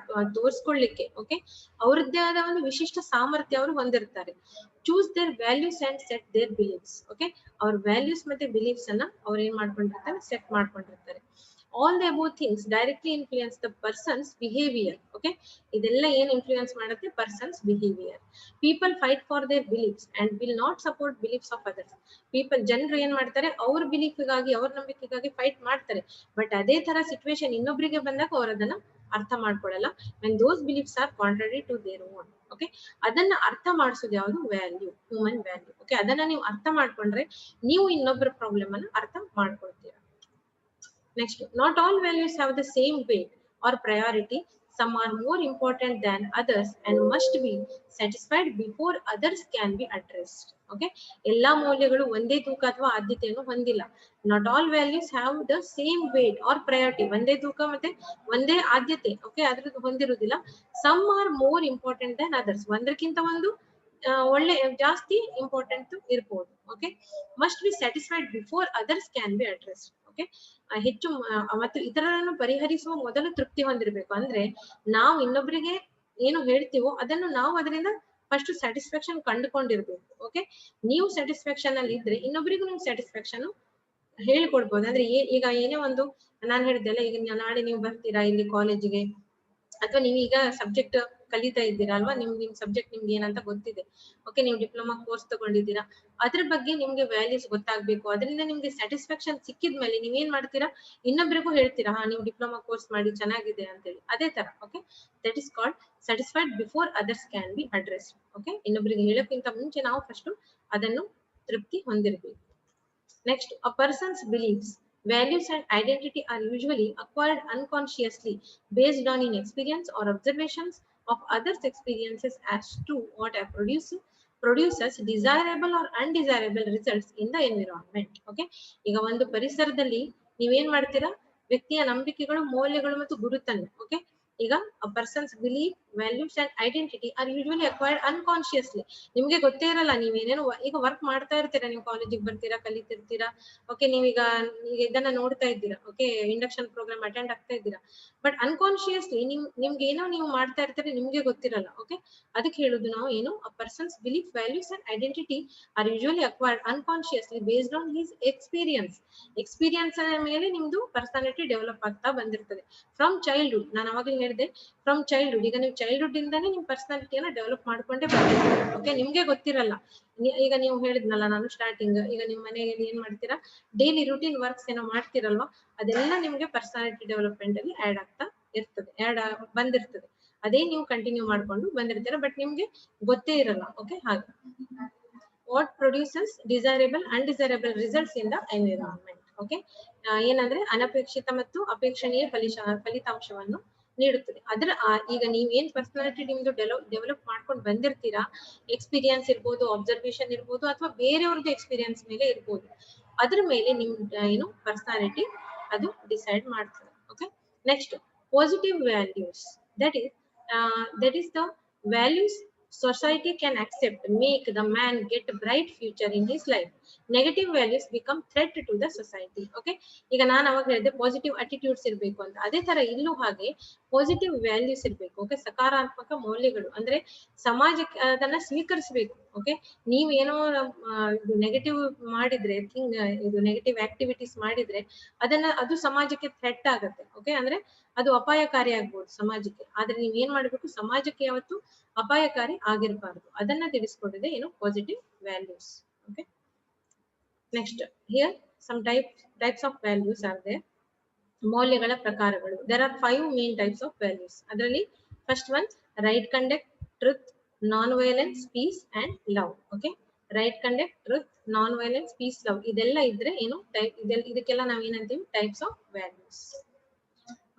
ತೋರಿಸ್ಕೊಳ್ಳಿಕ್ಕೆ. ಓಕೆ, ಅವರದ್ದೇ ಆದ ಒಂದು ವಿಶಿಷ್ಟ ಸಾಮರ್ಥ್ಯ ಅವರು ಹೊಂದಿರ್ತಾರೆ. Choose their values and set their beliefs. Okay, ಅವ್ರ ವ್ಯಾಲ್ಯೂಸ್ ಮತ್ತೆ ಬಿಲೀಫ್ಸ್ ಅನ್ನ ಅವ್ರು ಏನ್ ಮಾಡ್ಕೊಂಡಿರ್ತಾರೆ, ಸೆಟ್ ಮಾಡ್ಕೊಂಡಿರ್ತಾರೆ. All the above things directly influence the person's behaviour. Okay, ಇದೆಲ್ಲ ಏನ್ ಇನ್ಫ್ಲೂಯೆನ್ಸ್ ಮಾಡುತ್ತೆ, person's behaviour. People fight for their beliefs and will not support beliefs of others. ಜನರು ಏನ್ ಮಾಡ್ತಾರೆ, ಅವ್ರ ಬಿಲೀಫ್ಗಾಗಿ ಅವ್ರ ನಂಬಿಕೆಗಾಗಿ ಫೈಟ್ ಮಾಡ್ತಾರೆ. ಬಟ್ ಅದೇ ತರ ಸಿಚುವೇಶನ್ ಇನ್ನೊಬ್ಬರಿಗೆ ಬಂದಾಗ ಅವ್ರ ಅದನ್ನ ಅರ್ಥ ಮಾಡ್ಕೊಳ್ಳಲ್ಲ. when those beliefs are contrary to their own. Okay, ಅದನ್ನ ಅರ್ಥ ಮಾಡಿಸೋದು ಯಾವುದು, ವ್ಯಾಲ್ಯೂ, ಹ್ಯೂಮನ್ ವ್ಯಾಲ್ಯೂ. ಓಕೆ, ಅದನ್ನ ನೀವು ಅರ್ಥ ಮಾಡ್ಕೊಂಡ್ರೆ ನೀವು ಇನ್ನೊಬ್ಬರ ಪ್ರಾಬ್ಲಮ್ ಅನ್ನ ಅರ್ಥ ಮಾಡ್ಕೊಳ್ತೀರಾ. Next, not all values have the same weight or priority. Some are more important than others and must be satisfied before others can be addressed. Okay, ಎಲ್ಲಾ ಮೌಲ್ಯಗಳು ಒಂದೇ ತೂಕ ಅಥವಾ ಆದ್ಯತೆಯನ್ನು ಹೊಂದಿಲ್ಲ. Not all values have the same weight or priority. ಒಂದೇ ತೂಕ ಮತ್ತೆ ಒಂದೇ ಆದ್ಯತೆ ಓಕೆ ಅದ್ರದ್ದು ಹೊಂದಿರುವುದಿಲ್ಲ. Some are more important than others. ಒಂದಕ್ಕಿಂತ ಒಂದು ಒಳ್ಳೆ ಜಾಸ್ತಿ ಇಂಪಾರ್ಟೆಂಟ್ ಇರ್ಬೋದು. Okay, must be satisfied before others can be addressed. Okay. ಹೆಚ್ಚು ಮತ್ತು ಇತರರನ್ನು ಪರಿಹರಿಸುವ ಮೊದಲು ತೃಪ್ತಿ ಹೊಂದಿರಬೇಕು. ಅಂದ್ರೆ ನಾವು ಇನ್ನೊಬ್ಬರಿಗೆ ಏನು ಹೇಳ್ತೀವೋ ಅದನ್ನು ನಾವು ಅದರಿಂದ ಫಸ್ಟ್ ಸ್ಯಾಟಿಸ್ಫ್ಯಾಕ್ಷನ್ ಕಂಡುಕೊಂಡಿರ್ಬೇಕು. ಓಕೆ. ನೀವು ಸ್ಯಾಟಿಸ್ಫ್ಯಾಕ್ಷನ್ ಅಲ್ಲಿ ಇದ್ರೆ ಇನ್ನೊಬ್ಬರಿಗೂ ನೀವು ಸ್ಯಾಟಿಸ್ಫ್ಯಾಕ್ಷನ್ ಹೇಳ್ಕೊಡ್ಬೋದು. ಅಂದ್ರೆ ಈಗ ಏನೇ ಒಂದು ನಾನು ಹೇಳಿದ್ದೆಲ್ಲ, ಈಗ ನಾಳೆ ನೀವು ಬರ್ತೀರಾ ಇಲ್ಲಿ ಕಾಲೇಜಿಗೆ, ಅಥವಾ ನೀವು ಈಗ ಸಬ್ಜೆಕ್ಟ್ ಕಲಿತಾ ಇದ್ದೀರಾ ಅಲ್ವಾ, ನಿಮ್ ಸಬ್ಜೆಕ್ಟ್ ನಿಮ್ಗೆ ಏನಂತ ಗೊತ್ತಿದೆ. ಓಕೆ. ನೀವು ಡಿಪ್ಲೊಮಾ ಕೋರ್ಸ್ ತಗೊಂಡಿದ್ದೀರಾ, ಅದ್ರ ಬಗ್ಗೆ ನಿಮ್ಗೆ ವ್ಯಾಲ್ಯೂಸ್ ಗೊತ್ತಾಗ್ಬೇಕು. ಅದರಿಂದ ನಿಮ್ಗೆ ಸ್ಯಾಟಿಸ್ಫ್ಯಾಕ್ಷನ್ ಸಿಕ್ಕಿದ್ಮೇಲೆ ನೀವೇನ್ ಮಾಡ್ತೀರಾ, ಇನ್ನೊಬ್ರಿಗೂ ಹೇಳ್ತೀರಾ, ಹಾ ನೀವು ಡಿಪ್ಲೊಮಾ ಕೋರ್ಸ್ ಮಾಡಿ ಚೆನ್ನಾಗಿದೆ ಅಂತೇಳಿ. ಅದೇ ತರ. Okay. That is called satisfied before others can be addressed. Okay. ಇನ್ನೊಬ್ರಿಗೆ ಹೇಳೋಕ್ಕಿಂತ ಮುಂಚೆ ನಾವು ಫಸ್ಟ್ ಅದನ್ನು ತೃಪ್ತಿ ಹೊಂದಿರಬೇಕು. Next, a person's beliefs, values and identity are usually acquired unconsciously based on in experience or observations of others' experiences as to what produces desirable or undesirable results in the environment. Okay. ಈಗ ಒಂದು ಪರಿಸರದಲ್ಲಿ ನೀವೇನ್ ಮಾಡ್ತೀರಾ, ವ್ಯಕ್ತಿಯ ನಂಬಿಕೆಗಳು, ಮೌಲ್ಯಗಳು ಮತ್ತು ಗುರುತನ್ನು. ಓಕೆ. ಈಗ a person's belief, values and identity are usually acquired unconsciously. ನಿಮ್ಗೆ ಗೊತ್ತೇ ಇರಲ್ಲ, ನೀವೇನೇನು ಈಗ ವರ್ಕ್ ಮಾಡ್ತಾ ಇರ್ತೀರಾ, ನೀವು ಕಾಲೇಜಿಗೆ ಬರ್ತೀರಾ, ಕಲಿತಿರ್ತೀರಾ. ಓಕೆ. ನೀವೀಗ ಇದನ್ನ ನೋಡ್ತಾ ಇದ್ದೀರಾ. ಓಕೆ. ಇಂಡಕ್ಷನ್ ಪ್ರೋಗ್ರಾಮ್ ಅಟೆಂಡ್ ಆಗ್ತಾ ಇದ್ದೀರಾ. ಬಟ್ ಅನ್ಕಾನ್ಶಿಯಸ್ಲಿ ನಿಮ್ಗೆ ಏನೋ ನೀವು ಮಾಡ್ತಾ ಇರ್ತೀರಾ, ನಿಮ್ಗೆ ಗೊತ್ತಿರಲ್ಲ. ಓಕೆ. ಅದಕ್ಕೆ ಹೇಳುದು ನಾವು ಏನು, a person's belief, values and identity are usually acquired unconsciously based on his experience. Experience ಮೇಲೆ ನಿಮ್ದು ಪರ್ಸನಾಲಿಟಿ ಡೆವಲಪ್ ಆಗ್ತಾ ಬಂದಿರ್ತದೆ ಫ್ರಮ್ ಚೈಲ್ಡ್ಹುಡ್. ನಾನು ಅವಾಗಲೇ ಹೇಳಿದೆ ಫ್ರಮ್ ಚೈಲ್ಡ್ಹುಡ್. ಈಗ ನೀವು ಚೈಲ್ಡ್ಹುಡ್ ಇಂದಾನೇ ನಿಮ್ ಪರ್ಸನಾಲಿಟಿಯನ್ನ ಡೆವಲಪ್ ಮಾಡ್ಕೊಂಡೇ ಬಂದಿರ್ತೀರ. ಓಕೆ. ನಿಮ್ಗೆ ಗೊತ್ತಿರಲ್ಲ. ಈಗ ನೀವು ಹೇಳಿದ್ನಲ್ಲ ನಾನು ಸ್ಟಾರ್ಟಿಂಗ್, ಈಗ ನಿಮ್ ಮನೆಯಲ್ಲಿ ಏನ್ ಮಾಡ್ತೀರಾ, ಡೈಲಿ ರೂಟೀನ್ ವರ್ಕ್ಸ್ ಏನೋ ಮಾಡ್ತಿರಲ್ವಾ, ಅದೆಲ್ಲ ನಿಮ್ಗೆ ಪರ್ಸನಾಲಿಟಿ ಡೆವಲಪ್ಮೆಂಟ್ ಅಲ್ಲಿ ಆಡ್ ಆಗ್ತಾ ಇರ್ತದೆ, ಬಂದಿರ್ತದೆ. ಅದೇ ನೀವು ಕಂಟಿನ್ಯೂ ಮಾಡ್ಕೊಂಡು ಬಂದಿರ್ತೀರ, ಬಟ್ ನಿಮ್ಗೆ ಗೊತ್ತೇ ಇರಲ್ಲ. ಓಕೆ. ಹಾಗೆ what produces desirable undesirable results in the environment. Okay. ಏನಂದ್ರೆ ಅನಪೇಕ್ಷಿತ ಮತ್ತು ಅಪೇಕ್ಷಣೀಯ ಫಲಿತಾಂಶವನ್ನು ನೀಡುತ್ತದೆ. ಅದರ ಈಗ ನೀವೇನ್ ಪರ್ಸನಾಲಿಟಿ ನಿಮ್ದು ಡೆವಲಪ್ ಮಾಡ್ಕೊಂಡು ಬಂದಿರ್ತೀರಾ, ಎಕ್ಸ್ಪೀರಿಯನ್ಸ್ ಇರ್ಬೋದು, ಅಬ್ಸರ್ವೇಷನ್ ಇರ್ಬೋದು, ಅಥವಾ ಬೇರೆಯವ್ರದ್ದು ಎಕ್ಸ್ಪೀರಿಯನ್ಸ್ ಮೇಲೆ ಇರ್ಬೋದು, ಅದ್ರ ಮೇಲೆ ನಿಮ್ ಏನು ಪರ್ಸನಾಲಿಟಿ ಅದು ಡಿಸೈಡ್ ಮಾಡ್ತದೆ. Okay. Next, positive values, that is the values society can accept make the man get bright future in his life. Negative values become threat to the society. Okay. ಈಗ ನಾನು ಅವಾಗ ಹೇಳಿದೆ ಪಾಸಿಟಿವ್ ಅಟಿಟ್ಯೂಡ್ಸ್ ಇರಬೇಕು ಅಂತ. ಅದೇ ತರ ಇಲ್ಲೂ ಹಾಗೆ ಪಾಸಿಟಿವ್ ವ್ಯಾಲ್ಯೂಸ್ ಇರಬೇಕು. ಓಕೆ. ಸಕಾರಾತ್ಮಕ ಮೌಲ್ಯಗಳು, ಅಂದ್ರೆ ಸಮಾಜಕ್ಕೆ ಅದನ್ನ ಸ್ವೀಕರಿಸಬೇಕು. ಓಕೆ. ನೀವೇನೋ ಇದು ನೆಗೆಟಿವ್ ಮಾಡಿದ್ರೆ, ಇದು ನೆಗೆಟಿವ್ ಆಕ್ಟಿವಿಟೀಸ್ ಮಾಡಿದ್ರೆ ಅದು ಸಮಾಜಕ್ಕೆ ಥ್ರೆಟ್ ಆಗುತ್ತೆ. ಓಕೆ. ಅಂದ್ರೆ ಅದು ಅಪಾಯಕಾರಿ ಆಗ್ಬೋದು ಸಮಾಜಕ್ಕೆ. ಆದ್ರೆ ನೀವ್ ಏನ್ ಮಾಡ್ಬೇಕು, ಸಮಾಜಕ್ಕೆ ಯಾವತ್ತು ಅಪಾಯಕಾರಿ ಆಗಿರಬಾರ್ದು. ಅದನ್ನ ತಿಳಿಸ್ಕೊಟ್ಟಿದೆ ಏನು, positive values. Okay. Next, here some types of values are there. ಮೌಲ್ಯಗಳ ಪ್ರಕಾರಗಳು. There are 5 main types of values. ಅದರಲ್ಲಿ first one, right conduct, truth, non violence, peace and love. Okay. Right conduct, truth, non violence, peace, love ಇದೆಲ್ಲ ಇದ್ರೆ ಏನು ಇದಕ್ಕೆಲ್ಲ ನಾವ್ ಏನಂತೀವಿ, types of values.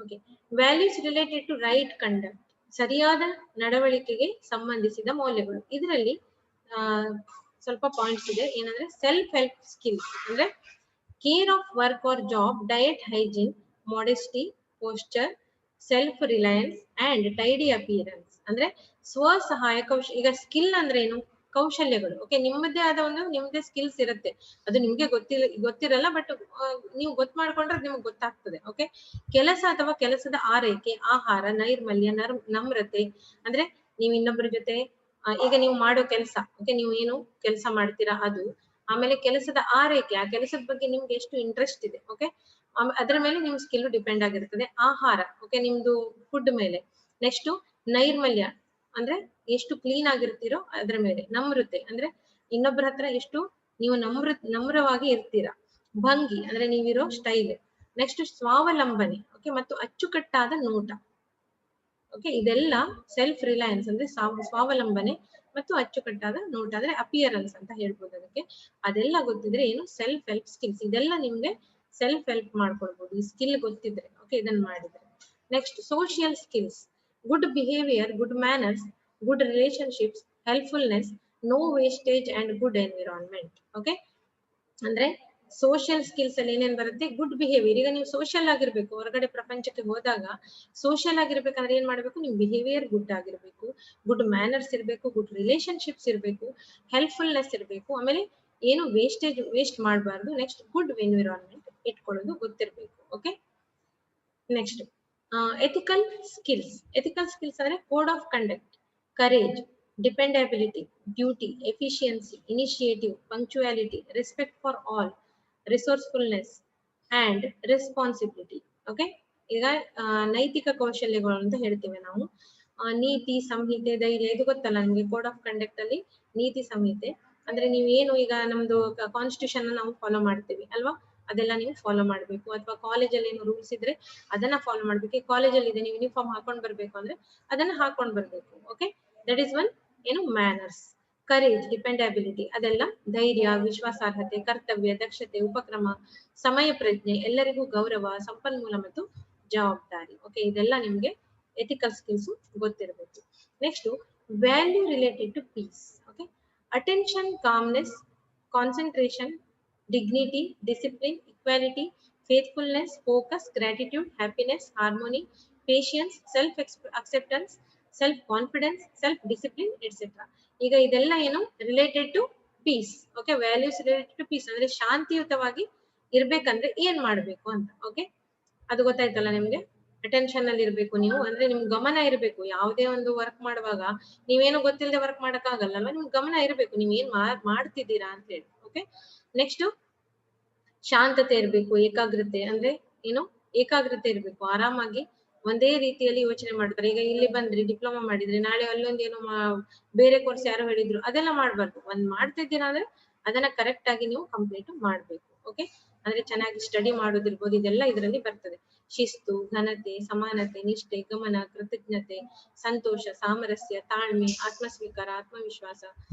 Okay. Values related to right conduct, ಸರಿಯಾದ ನಡವಳಿಕೆಗೆ ಸಂಬಂಧಿಸಿದ ಮೌಲ್ಯಗಳು. ಇದರಲ್ಲಿ ಸ್ವಲ್ಪ ಪಾಯಿಂಟ್ಸ್ ಇದೆ. ಏನಂದ್ರೆ ಸೆಲ್ಫ್ ಹೆಲ್ಪ್ ಸ್ಕಿಲ್ಸ್, ಅಂದ್ರೆ care of work or job, diet, hygiene, modesty, posture, self reliance and tidy appearance. ಅಂದ್ರೆ ಸ್ವಸಹಾಯ ಈಗ ಸ್ಕಿಲ್ ಅಂದ್ರೆ ಏನು, ಕೌಶಲ್ಯಗಳು. ಓಕೆ. ನಿಮ್ಮದೇ ಆದ ನಿಮ್ದೇ ಸ್ಕಿಲ್ಸ್ ಇರುತ್ತೆ, ಅದು ನಿಮ್ಗೆ ಗೊತ್ತಿರಲ್ಲ, ಬಟ್ ನೀವು ಗೊತ್ತು ಮಾಡ್ಕೊಂಡ್ರೆ ನಿಮ್ಗೆ ಗೊತ್ತಾಗ್ತದೆ. ಓಕೆ. ಕೆಲಸ ಅಥವಾ ಕೆಲಸದ ಆರೈಕೆ, ಆಹಾರ, ನೈರ್ಮಲ್ಯ, ನಮ್ರತೆ, ಅಂದ್ರೆ ನೀವು ಇನ್ನೊಬ್ಬರ ಜೊತೆ ಈಗ ನೀವು ಮಾಡೋ ಕೆಲಸ. ಓಕೆ. ನೀವು ಏನು ಕೆಲಸ ಮಾಡ್ತೀರಾ ಅದು. ಆಮೇಲೆ ಕೆಲಸದ ಆರೈಕೆ, ಆ ಕೆಲಸದ ಬಗ್ಗೆ ನಿಮ್ಗೆ ಎಷ್ಟು ಇಂಟ್ರೆಸ್ಟ್ ಇದೆ. ಓಕೆ. ಅದ್ರ ಮೇಲೆ ನಿಮ್ ಸ್ಕಿಲ್ ಡಿಪೆಂಡ್ ಆಗಿರ್ತದೆ. ಆಹಾರ, ಓಕೆ, ನಿಮ್ದು ಫುಡ್ ಮೇಲೆ. ನೆಕ್ಸ್ಟ್, ನೈರ್ಮಲ್ಯ ಅಂದ್ರೆ ಎಷ್ಟು ಕ್ಲೀನ್ ಆಗಿರ್ತೀರೋ ಅದ್ರ ಮೇಲೆ. ನಮ್ರತೆ ಅಂದ್ರೆ ಇನ್ನೊಬ್ಬರ ಹತ್ರ ಎಷ್ಟು ನೀವು ನಮ್ರವಾಗಿ ಇರ್ತೀರಾ. ಭಂಗಿ ಅಂದ್ರೆ ನೀವಿರೋ ಸ್ಟೈಲ್. ನೆಕ್ಸ್ಟ್, ಸ್ವಾವಲಂಬನೆ, ಓಕೆ, ಮತ್ತು ಅಚ್ಚುಕಟ್ಟಾದ ನೋಟ. ಓಕೆ. ಇದೆಲ್ಲ ಸೆಲ್ಫ್ ರಿಲಯನ್ಸ್ ಅಂದ್ರೆ ಸ್ವಾವಲಂಬನೆ ಮತ್ತು ಅಚ್ಚುಕಟ್ಟಾದ ನೋಟ, ಅಂದ್ರೆ ಅಪಿಯರೆನ್ಸ್ ಅಂತ ಹೇಳ್ಬೋದು ಅದಕ್ಕೆ. ಅದೆಲ್ಲ ಗೊತ್ತಿದ್ರೆ ಏನು, ಸೆಲ್ಫ್ ಹೆಲ್ಪ್ ಸ್ಕಿಲ್ಸ್. ಇದೆಲ್ಲ ನಿಮ್ಗೆ ಸೆಲ್ಫ್ ಹೆಲ್ಪ್ ಮಾಡ್ಕೊಳ್ಬಹುದು ಈ ಸ್ಕಿಲ್ ಗೊತ್ತಿದ್ರೆ. ಓಕೆ. ಇದನ್ನ ಮಾಡಿದ್ರೆ. Next, social skills, good behaviour, good manners, good relationships, helpfulness, no wastage and good environment. Okay. ಅಂದ್ರೆ ಸೋಷಿಯಲ್ ಸ್ಕಿಲ್ಸ್ ಅಲ್ಲಿ ಏನೇನ್ ಬರುತ್ತೆ, ಗುಡ್ ಬಿಹೇವಿಯರ್. ಈಗ ನೀವು ಸೋಷಿಯಲ್ ಆಗಿರ್ಬೇಕು, ಹೊರಗಡೆ ಪ್ರಪಂಚಕ್ಕೆ ಹೋದಾಗ ಸೋಷಿಯಲ್ ಆಗಿರ್ಬೇಕಂದ್ರೆ ಏನ್ ಮಾಡ್ಬೇಕು, ನಿಮ್ ಬಿಹೇವಿಯರ್ ಗುಡ್ ಆಗಿರ್ಬೇಕು, ಗುಡ್ ಮ್ಯಾನರ್ಸ್ ಇರ್ಬೇಕು, ಗುಡ್ ರಿಲೇಶನ್ಶಿಪ್ಸ್ ಇರ್ಬೇಕು, ಹೆಲ್ಪ್ಫುಲ್ನೆಸ್ ಇರ್ಬೇಕು, ಆಮೇಲೆ ಏನು ವೇಸ್ಟ್ ಮಾಡಬಾರ್ದು. ನೆಕ್ಸ್ಟ್, ಗುಡ್ ಎನ್ವಿರಾನ್ಮೆಂಟ್ ಇಟ್ಕೊಳ್ಳೋದು ಗೊತ್ತಿರಬೇಕು. Okay, next ethical skills. Ethical skills ಅಂದ್ರೆ code of conduct, courage, dependability, duty, efficiency, initiative, punctuality, respect for all, resourcefulness and responsibility. Okay, ಈಗ ನೈತಿಕ ಕೌಶಲ್ಯಗಳು ಅಂತ ಹೇಳ್ತೇವೆ ನಾವು. ನೀತಿ ಸಂಹಿತೆ, ಧೈರ್ಯ, ಇದು ಗೊತ್ತಲ್ಲ ನಿಮ್ಗೆ. ಕೋಡ್ ಆಫ್ ಕಂಡಕ್ಟ್ ಅಲ್ಲಿ ನೀತಿ ಸಂಹಿತೆ ಅಂದ್ರೆ ನೀವೇನು ಈಗ ನಮ್ದು ಕಾನ್ಸ್ಟಿಟ್ಯೂಷನ್ ನಾವು ಫಾಲೋ ಮಾಡ್ತೀವಿ ಅಲ್ವಾ, ಅದೆಲ್ಲ ನೀವು ಫಾಲೋ ಮಾಡ್ಬೇಕು. ಅಥವಾ ಕಾಲೇಜಲ್ಲಿ ಏನು ರೂಲ್ಸ್ ಇದ್ರೆ ಅದನ್ನ ಫಾಲೋ ಮಾಡ್ಬೇಕು. ಕಾಲೇಜಲ್ಲಿ ಇದೆ ನೀವು ಯೂನಿಫಾರ್ಮ್ ಹಾಕೊಂಡ್ ಬರ್ಬೇಕು ಅಂದ್ರೆ ಅದನ್ನ ಹಾಕೊಂಡ್ ಬರ್ಬೇಕು. ಓಕೆ, ದಟ್ ಈಸ್ ಒನ್ ಏನು ಮ್ಯಾನರ್ಸ್. ಕರೇಜ್, ಡಿಪೆಂಡಬಿಲಿಟಿ ಅದೆಲ್ಲ ಧೈರ್ಯ, ವಿಶ್ವಾಸಾರ್ಹತೆ, ಕರ್ತವ್ಯ, ದಕ್ಷತೆ, ಉಪಕ್ರಮ, ಸಮಯ ಪ್ರಜ್ಞೆ, ಎಲ್ಲರಿಗೂ ಗೌರವ, ಸಂಪನ್ಮೂಲ ಮತ್ತು ಜವಾಬ್ದಾರಿ. ಓಕೆ, ಇದೆಲ್ಲ ನಿಮ್ಗೆ ಎಥಿಕಲ್ ಸ್ಕಿಲ್ಸ್ ಗೊತ್ತಿರಬೇಕು. Next value related to peace. Okay, attention, calmness, concentration, dignity, discipline, equality, faithfulness, focus, gratitude, happiness, harmony, patience, self acceptance, self confidence, self discipline, etc. ಈಗ ಇದೆಲ್ಲ ಏನು related to peace. Okay, values related to peace ಅಂದ್ರೆ ಶಾಂತಿಯುತವಾಗಿ ಇರ್ಬೇಕಂದ್ರೆ ಏನ್ ಮಾಡ್ಬೇಕು ಅಂತ. Okay, ಅದು ಗೊತ್ತಾಯ್ತಲ್ಲ ನಿಮ್ಗೆ. ಅಟೆನ್ಷನ್ ಅಲ್ಲಿ ಇರ್ಬೇಕು ನೀವು, ಅಂದ್ರೆ ನಿಮ್ ಗಮನ ಇರ್ಬೇಕು. ಯಾವುದೇ ಒಂದು ವರ್ಕ್ ಮಾಡುವಾಗ ನೀವೇನು ಗೊತ್ತಿಲ್ಲದೆ ವರ್ಕ್ ಮಾಡಕ್ ಆಗಲ್ಲ, ನಿಮ್ ಗಮನ ಇರ್ಬೇಕು ನೀವ್ ಏನ್ ಮಾಡ್ತಿದ್ದೀರಾ ಅಂತ ಹೇಳಿ. ಓಕೆ, ನೆಕ್ಸ್ಟ್ ಶಾಂತತೆ ಇರ್ಬೇಕು, ಏಕಾಗ್ರತೆ ಅಂದ್ರೆ ಏನು, ಏಕಾಗ್ರತೆ ಇರ್ಬೇಕು. ಆರಾಮಾಗಿ ಒಂದೇ ರೀತಿಯಲ್ಲಿ ಯೋಚನೆ ಮಾಡ್ತಾರೆ. ಈಗ ಇಲ್ಲಿ ಬಂದ್ರಿ ಡಿಪ್ಲೊಮಾ ಮಾಡಿದ್ರಿ, ನಾಳೆ ಅಲ್ಲೊಂದ್ ಏನೋ ಬೇರೆ ಕೋರ್ಸ್ ಯಾರೋ ಹೇಳಿದ್ರು, ಅದೆಲ್ಲ ಮಾಡ್ಬಾರ್ದು. ಒಂದ್ ಮಾಡ್ತಿದ್ದೀರಾ ಅಂದ್ರೆ ಅದನ್ನ ಕರೆಕ್ಟ್ ಆಗಿ ನೀವು ಕಂಪ್ಲೀಟ್ ಮಾಡ್ಬೇಕು. ಓಕೆ, ಅಂದ್ರೆ ಚೆನ್ನಾಗಿ ಸ್ಟಡಿ ಮಾಡೋದಿರ್ಬೋದು, ಇದೆಲ್ಲ ಇದರಲ್ಲಿ ಬರ್ತದೆ. ಶಿಸ್ತು, ಘನತೆ, ಸಮಾನತೆ, ನಿಷ್ಠೆ, ಗಮನ, ಕೃತಜ್ಞತೆ, ಸಂತೋಷ, ಸಾಮರಸ್ಯ, ತಾಳ್ಮೆ, ಆತ್ಮಸ್ವೀಕಾರ, ಆತ್ಮವಿಶ್ವಾಸ,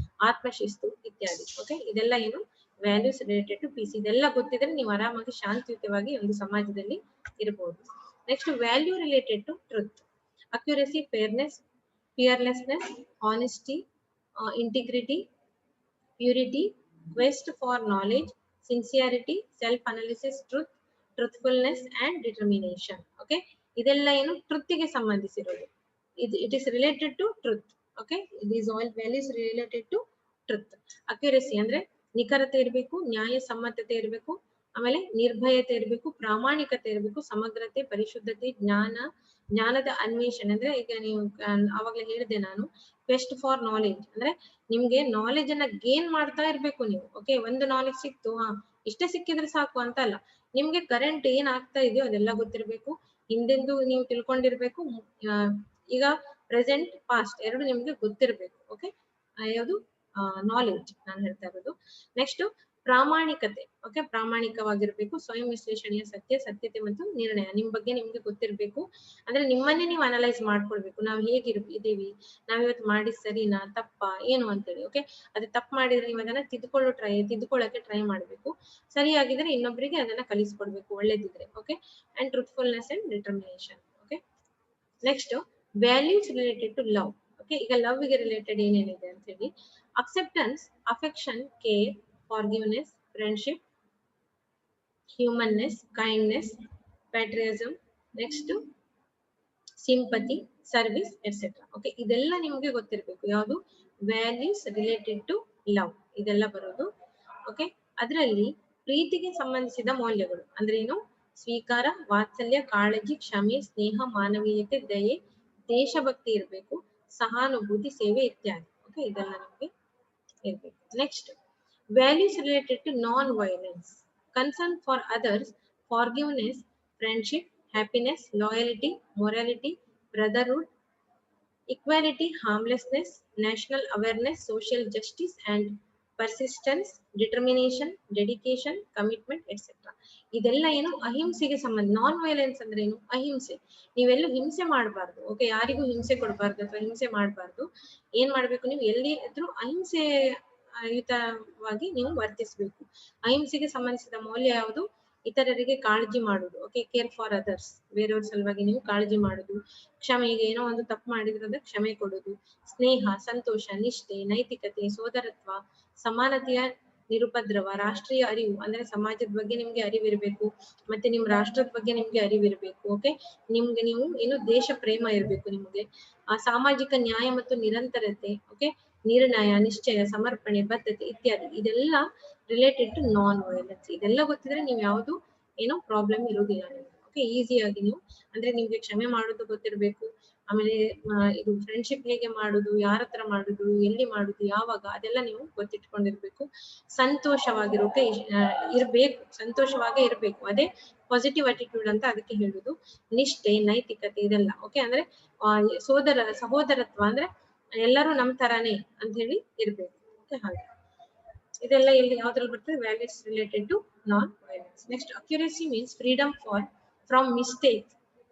ಆತ್ಮಶಿಸ್ತು ಇತ್ಯಾದಿ. ಓಕೆ, ಇದೆಲ್ಲ ಏನು ವ್ಯಾಲ್ಯೂಸ್ ರಿಲೇಟೆಡ್ ಟು ಪೀಸ್. ಇದೆಲ್ಲ ಗೊತ್ತಿದ್ರೆ ನೀವು ಆರಾಮಾಗಿ ಶಾಂತಿಯುತವಾಗಿ ಒಂದು ಸಮಾಜದಲ್ಲಿ ಇರಬಹುದು. Next value related to truth, accuracy, fairness, fearlessness, honesty, integrity, purity, quest for knowledge, sincerity, self analysis, truth, truthfulness and determination. Okay, ಇದೆಲ್ಲ ಏನು ಟ್ರುತ್ ಗೆ ಸಂಬಂಧಿಸಿರೋದು. It is related to truth. Okay, these all values related to truth. Accuracy ಅಂದ್ರೆ ನಿಖರತೆ ಇರಬೇಕು, ನ್ಯಾಯಸಮ್ಮತತೆ ಇರಬೇಕು, ಆಮೇಲೆ ನಿರ್ಭಯತೆ ಇರಬೇಕು, ಪ್ರಾಮಾಣಿಕತೆ ಇರಬೇಕು, ಸಮಗ್ರತೆ, ಪರಿಶುದ್ಧತೆ, ಜ್ಞಾನದ ಅನ್ವೇಷಣೆ ಅಂದ್ರೆ ಈಗ ನೀವು ಆವಾಗಲೇ ಹೇಳಿದೆ ನಾನು, ಕ್ವೆಸ್ಟ್ ಫಾರ್ ನಾಲೆಜ್ ಅಂದ್ರೆ ನಿಮ್ಗೆ ನಾಲೆಜ್ ಅನ್ನ ಗೇನ್ ಮಾಡ್ತಾ ಇರ್ಬೇಕು ನೀವು. ಓಕೆ, ಒಂದು ನಾಲೆಜ್ ಸಿಕ್ತು, ಇಷ್ಟೇ ಸಿಕ್ಕಿದ್ರೆ ಸಾಕು ಅಂತ ಅಲ್ಲ, ನಿಮ್ಗೆ ಕರೆಂಟ್ ಏನ್ ಆಗ್ತಾ ಇದೆಯೋ ಅದೆಲ್ಲ ಗೊತ್ತಿರ್ಬೇಕು. ಹಿಂದೆಂದು ನೀವು ತಿಳ್ಕೊಂಡಿರ್ಬೇಕು, ಈಗ ಪ್ರೆಸೆಂಟ್ ಪಾಸ್ಟ್ ಎರಡು ನಿಮ್ಗೆ ಗೊತ್ತಿರ್ಬೇಕು. ಓಕೆ, ಯಾವುದು ನಾಲೆಜ್ ನಾನು ಹೇಳ್ತಾ ಇರೋದು. ನೆಕ್ಸ್ಟ್ ಪ್ರಾಮಾಣಿಕತೆ. ಓಕೆ, ಪ್ರಾಮಾಣಿಕವಾಗಿರ್ಬೇಕು, ಸ್ವಯಂ ವಿಶ್ಲೇಷಣೆಯ ಸತ್ಯತೆ ಮತ್ತು ನಿರ್ಣಯ. ನಿಮ್ ಬಗ್ಗೆ ನಿಮ್ಗೆ ಗೊತ್ತಿರ್ಬೇಕು, ಅಂದ್ರೆ ನಿಮ್ಮನ್ನೇ ನೀವು ಅನಲೈಸ್ ಮಾಡ್ಕೊಳ್ಬೇಕು. ನಾವ್ ಹೇಗಿದ್ದೀವಿ, ನಾವ್ ಇವತ್ತು ಮಾಡಿ ಸರಿನಾ ತಪ್ಪಾ ಏನು ಅಂತೇಳಿ. ಓಕೆ, ಅದು ತಪ್ಪು ಮಾಡಿದ್ರೆ ನೀವು ಅದನ್ನ ತಿದ್ದುಕೊಳ್ಳಕ್ಕೆ ಟ್ರೈ ಮಾಡ್ಬೇಕು. ಸರಿಯಾಗಿದ್ರೆ ಇನ್ನೊಬ್ಬರಿಗೆ ಅದನ್ನ ಕಲಿಸ್ಕೊಡ್ಬೇಕು, ಒಳ್ಳೇದಿದ್ರೆ. Okay, and truthfulness and determination. Okay, next values related to love. Okay, ಈಗ ಲವ್ ಗೆ ರಿಲೇಟೆಡ್ ಏನೇನಿದೆ ಅಂತ ಹೇಳಿ, acceptance, affection, care, forgiveness, friendship, humanness, kindness, patriotism, next sympathy, service etcetera. Okay, ಇದೆಲ್ಲ ನಿಮ್ಗೆ ಗೊತ್ತಿರ್ಬೇಕು. ಯಾವುದು ವ್ಯಾಲ್ಯೂಸ್ ರಿಲೇಟೆಡ್ ಟು ಲವ್, ಇದೆಲ್ಲ ಬರೋದು. ಓಕೆ, ಅದರಲ್ಲಿ ಪ್ರೀತಿಗೆ ಸಂಬಂಧಿಸಿದ ಮೌಲ್ಯಗಳು ಅಂದ್ರೆ ಏನು, ಸ್ವೀಕಾರ, ವಾತ್ಸಲ್ಯ, ಕಾಳಜಿ, ಕ್ಷಮೆ, ಸ್ನೇಹ, ಮಾನವೀಯತೆ, ದಯೆ, ದೇಶಭಕ್ತಿ ಇರಬೇಕು, ಸಹಾನುಭೂತಿ, ಸೇವೆ ಇತ್ಯಾದಿ. ಓಕೆ, ಇದೆಲ್ಲ ನಿಮ್ಗೆ ಇರ್ಬೇಕು. Next values related to non violence, concern for others, forgiveness, friendship, happiness, loyalty, morality, brotherhood, equality, harmlessness, national awareness, social justice and persistence, determination, dedication, commitment, etc. ಇದೆಲ್ಲ ಏನು ಅಹಿಂಸೆಗೆ ಸಂಬಂಧ. ನಾನ್ ವೈಲೆನ್ಸ್ ಅಂದ್ರೆ ಏನು, ಅಹಿಂಸೆ. ನೀವೆಲ್ಲೂ ಹಿಂಸೆ ಮಾಡಬಾರ್ದು. ಓಕೆ, ಯಾರಿಗೂ ಹಿಂಸೆ ಕೊಡಬಾರ್ದು ಅಥವಾ ಹಿಂಸೆ ಮಾಡಬಾರ್ದು. ಏನ್ ಮಾಡ್ಬೇಕು, ನೀವು ಎಲ್ಲಿ ಇದ್ರೂ ಅಹಿಂಸೆ ಯುತವಾಗಿ ನೀವು ವರ್ತಿಸಬೇಕು. ಅಹಿಂಸೆಗೆ ಸಂಬಂಧಿಸಿದ ಮೌಲ್ಯ ಯಾವುದು, ಇತರರಿಗೆ ಕಾಳಜಿ ಮಾಡುದು. ಓಕೆ, ಕೇರ್ ಫಾರ್ ಅದರ್ಸ್, ಬೇರೆಯವ್ರ ಸಲುವಾಗಿ ನೀವು ಕಾಳಜಿ ಮಾಡುದು. ಕ್ಷಮೆ, ಈಗ ಏನೋ ಒಂದು ತಪ್ಪು ಮಾಡಿದ್ರೆ ಕ್ಷಮೆ ಕೊಡುದು. ಸ್ನೇಹ, ಸಂತೋಷ, ನಿಷ್ಠೆ, ನೈತಿಕತೆ, ಸೋದರತ್ವ, ಸಮಾನತೆಯ ನಿರುಪದ್ರವ, ರಾಷ್ಟ್ರೀಯ ಅರಿವು ಅಂದ್ರೆ ಸಮಾಜದ ಬಗ್ಗೆ ನಿಮ್ಗೆ ಅರಿವಿರ್ಬೇಕು, ಮತ್ತೆ ನಿಮ್ ರಾಷ್ಟ್ರದ ಬಗ್ಗೆ ನಿಮ್ಗೆ ಅರಿವಿರ್ಬೇಕು. ಓಕೆ, ನಿಮ್ಗೆ ನೀವು ಏನು ದೇಶ ಪ್ರೇಮ ಇರ್ಬೇಕು ನಿಮ್ಗೆ. ಸಾಮಾಜಿಕ ನ್ಯಾಯ ಮತ್ತು ನಿರಂತರತೆ. ಓಕೆ, ನಿರ್ಣಯ, ನಿಶ್ಚಯ, ಸಮರ್ಪಣೆ, ಬದ್ಧತೆ ಇತ್ಯಾದಿ. ಇದೆಲ್ಲ ರಿಲೇಟೆಡ್ ಟು ನಾನ್ ವೈಲೆನ್ಸ್. ಇದೆಲ್ಲ ಗೊತ್ತಿದ್ರೆ ನೀವು ಯಾವುದು ಏನೋ ಪ್ರಾಬ್ಲಮ್ ಇರೋದಿಲ್ಲ ನಿಮ್ಗೆ. ಓಕೆ, ಈಸಿಯಾಗಿ ನೀವು ಅಂದ್ರೆ ನಿಮ್ಗೆ ಕ್ಷಮೆ ಮಾಡೋದು ಗೊತ್ತಿರಬೇಕು. ಆಮೇಲೆ ಇದು ಫ್ರೆಂಡ್ಶಿಪ್ ಹೇಗೆ ಮಾಡುದು, ಯಾರ ಹತ್ರ ಮಾಡುದು, ಎಲ್ಲಿ ಮಾಡುದು, ಯಾವಾಗ, ಅದೆಲ್ಲ ನೀವು ಗೊತ್ತಿಟ್ಕೊಂಡಿರ್ಬೇಕು. ಸಂತೋಷವಾಗಿರೋಕೆ ಇರ್ಬೇಕು, ಸಂತೋಷವಾಗೇ ಇರ್ಬೇಕು. ಅದೇ ಪಾಸಿಟಿವ್ ಅಟಿಟ್ಯೂಡ್ ಅಂತ ಅದಕ್ಕೆ ಹೇಳುದು. ನಿಷ್ಠೆ, ನೈತಿಕತೆ ಇದೆಲ್ಲ. ಓಕೆ, ಅಂದ್ರೆ ಸಹೋದರತ್ವ ಅಂದ್ರೆ ಎಲ್ಲರೂ ನಮ್ ತರಾನೇ ಅಂತ ಹೇಳಿ ಇರ್ಬೇಕು. ಓಕೆ, ಹಾಗೆ ಇದೆಲ್ಲ ಇಲ್ಲಿ ಯಾವ್ದ್ರಲ್ಲಿ ಬರ್ತದೆ, values related to non violence. Next, accuracy means freedom from mistake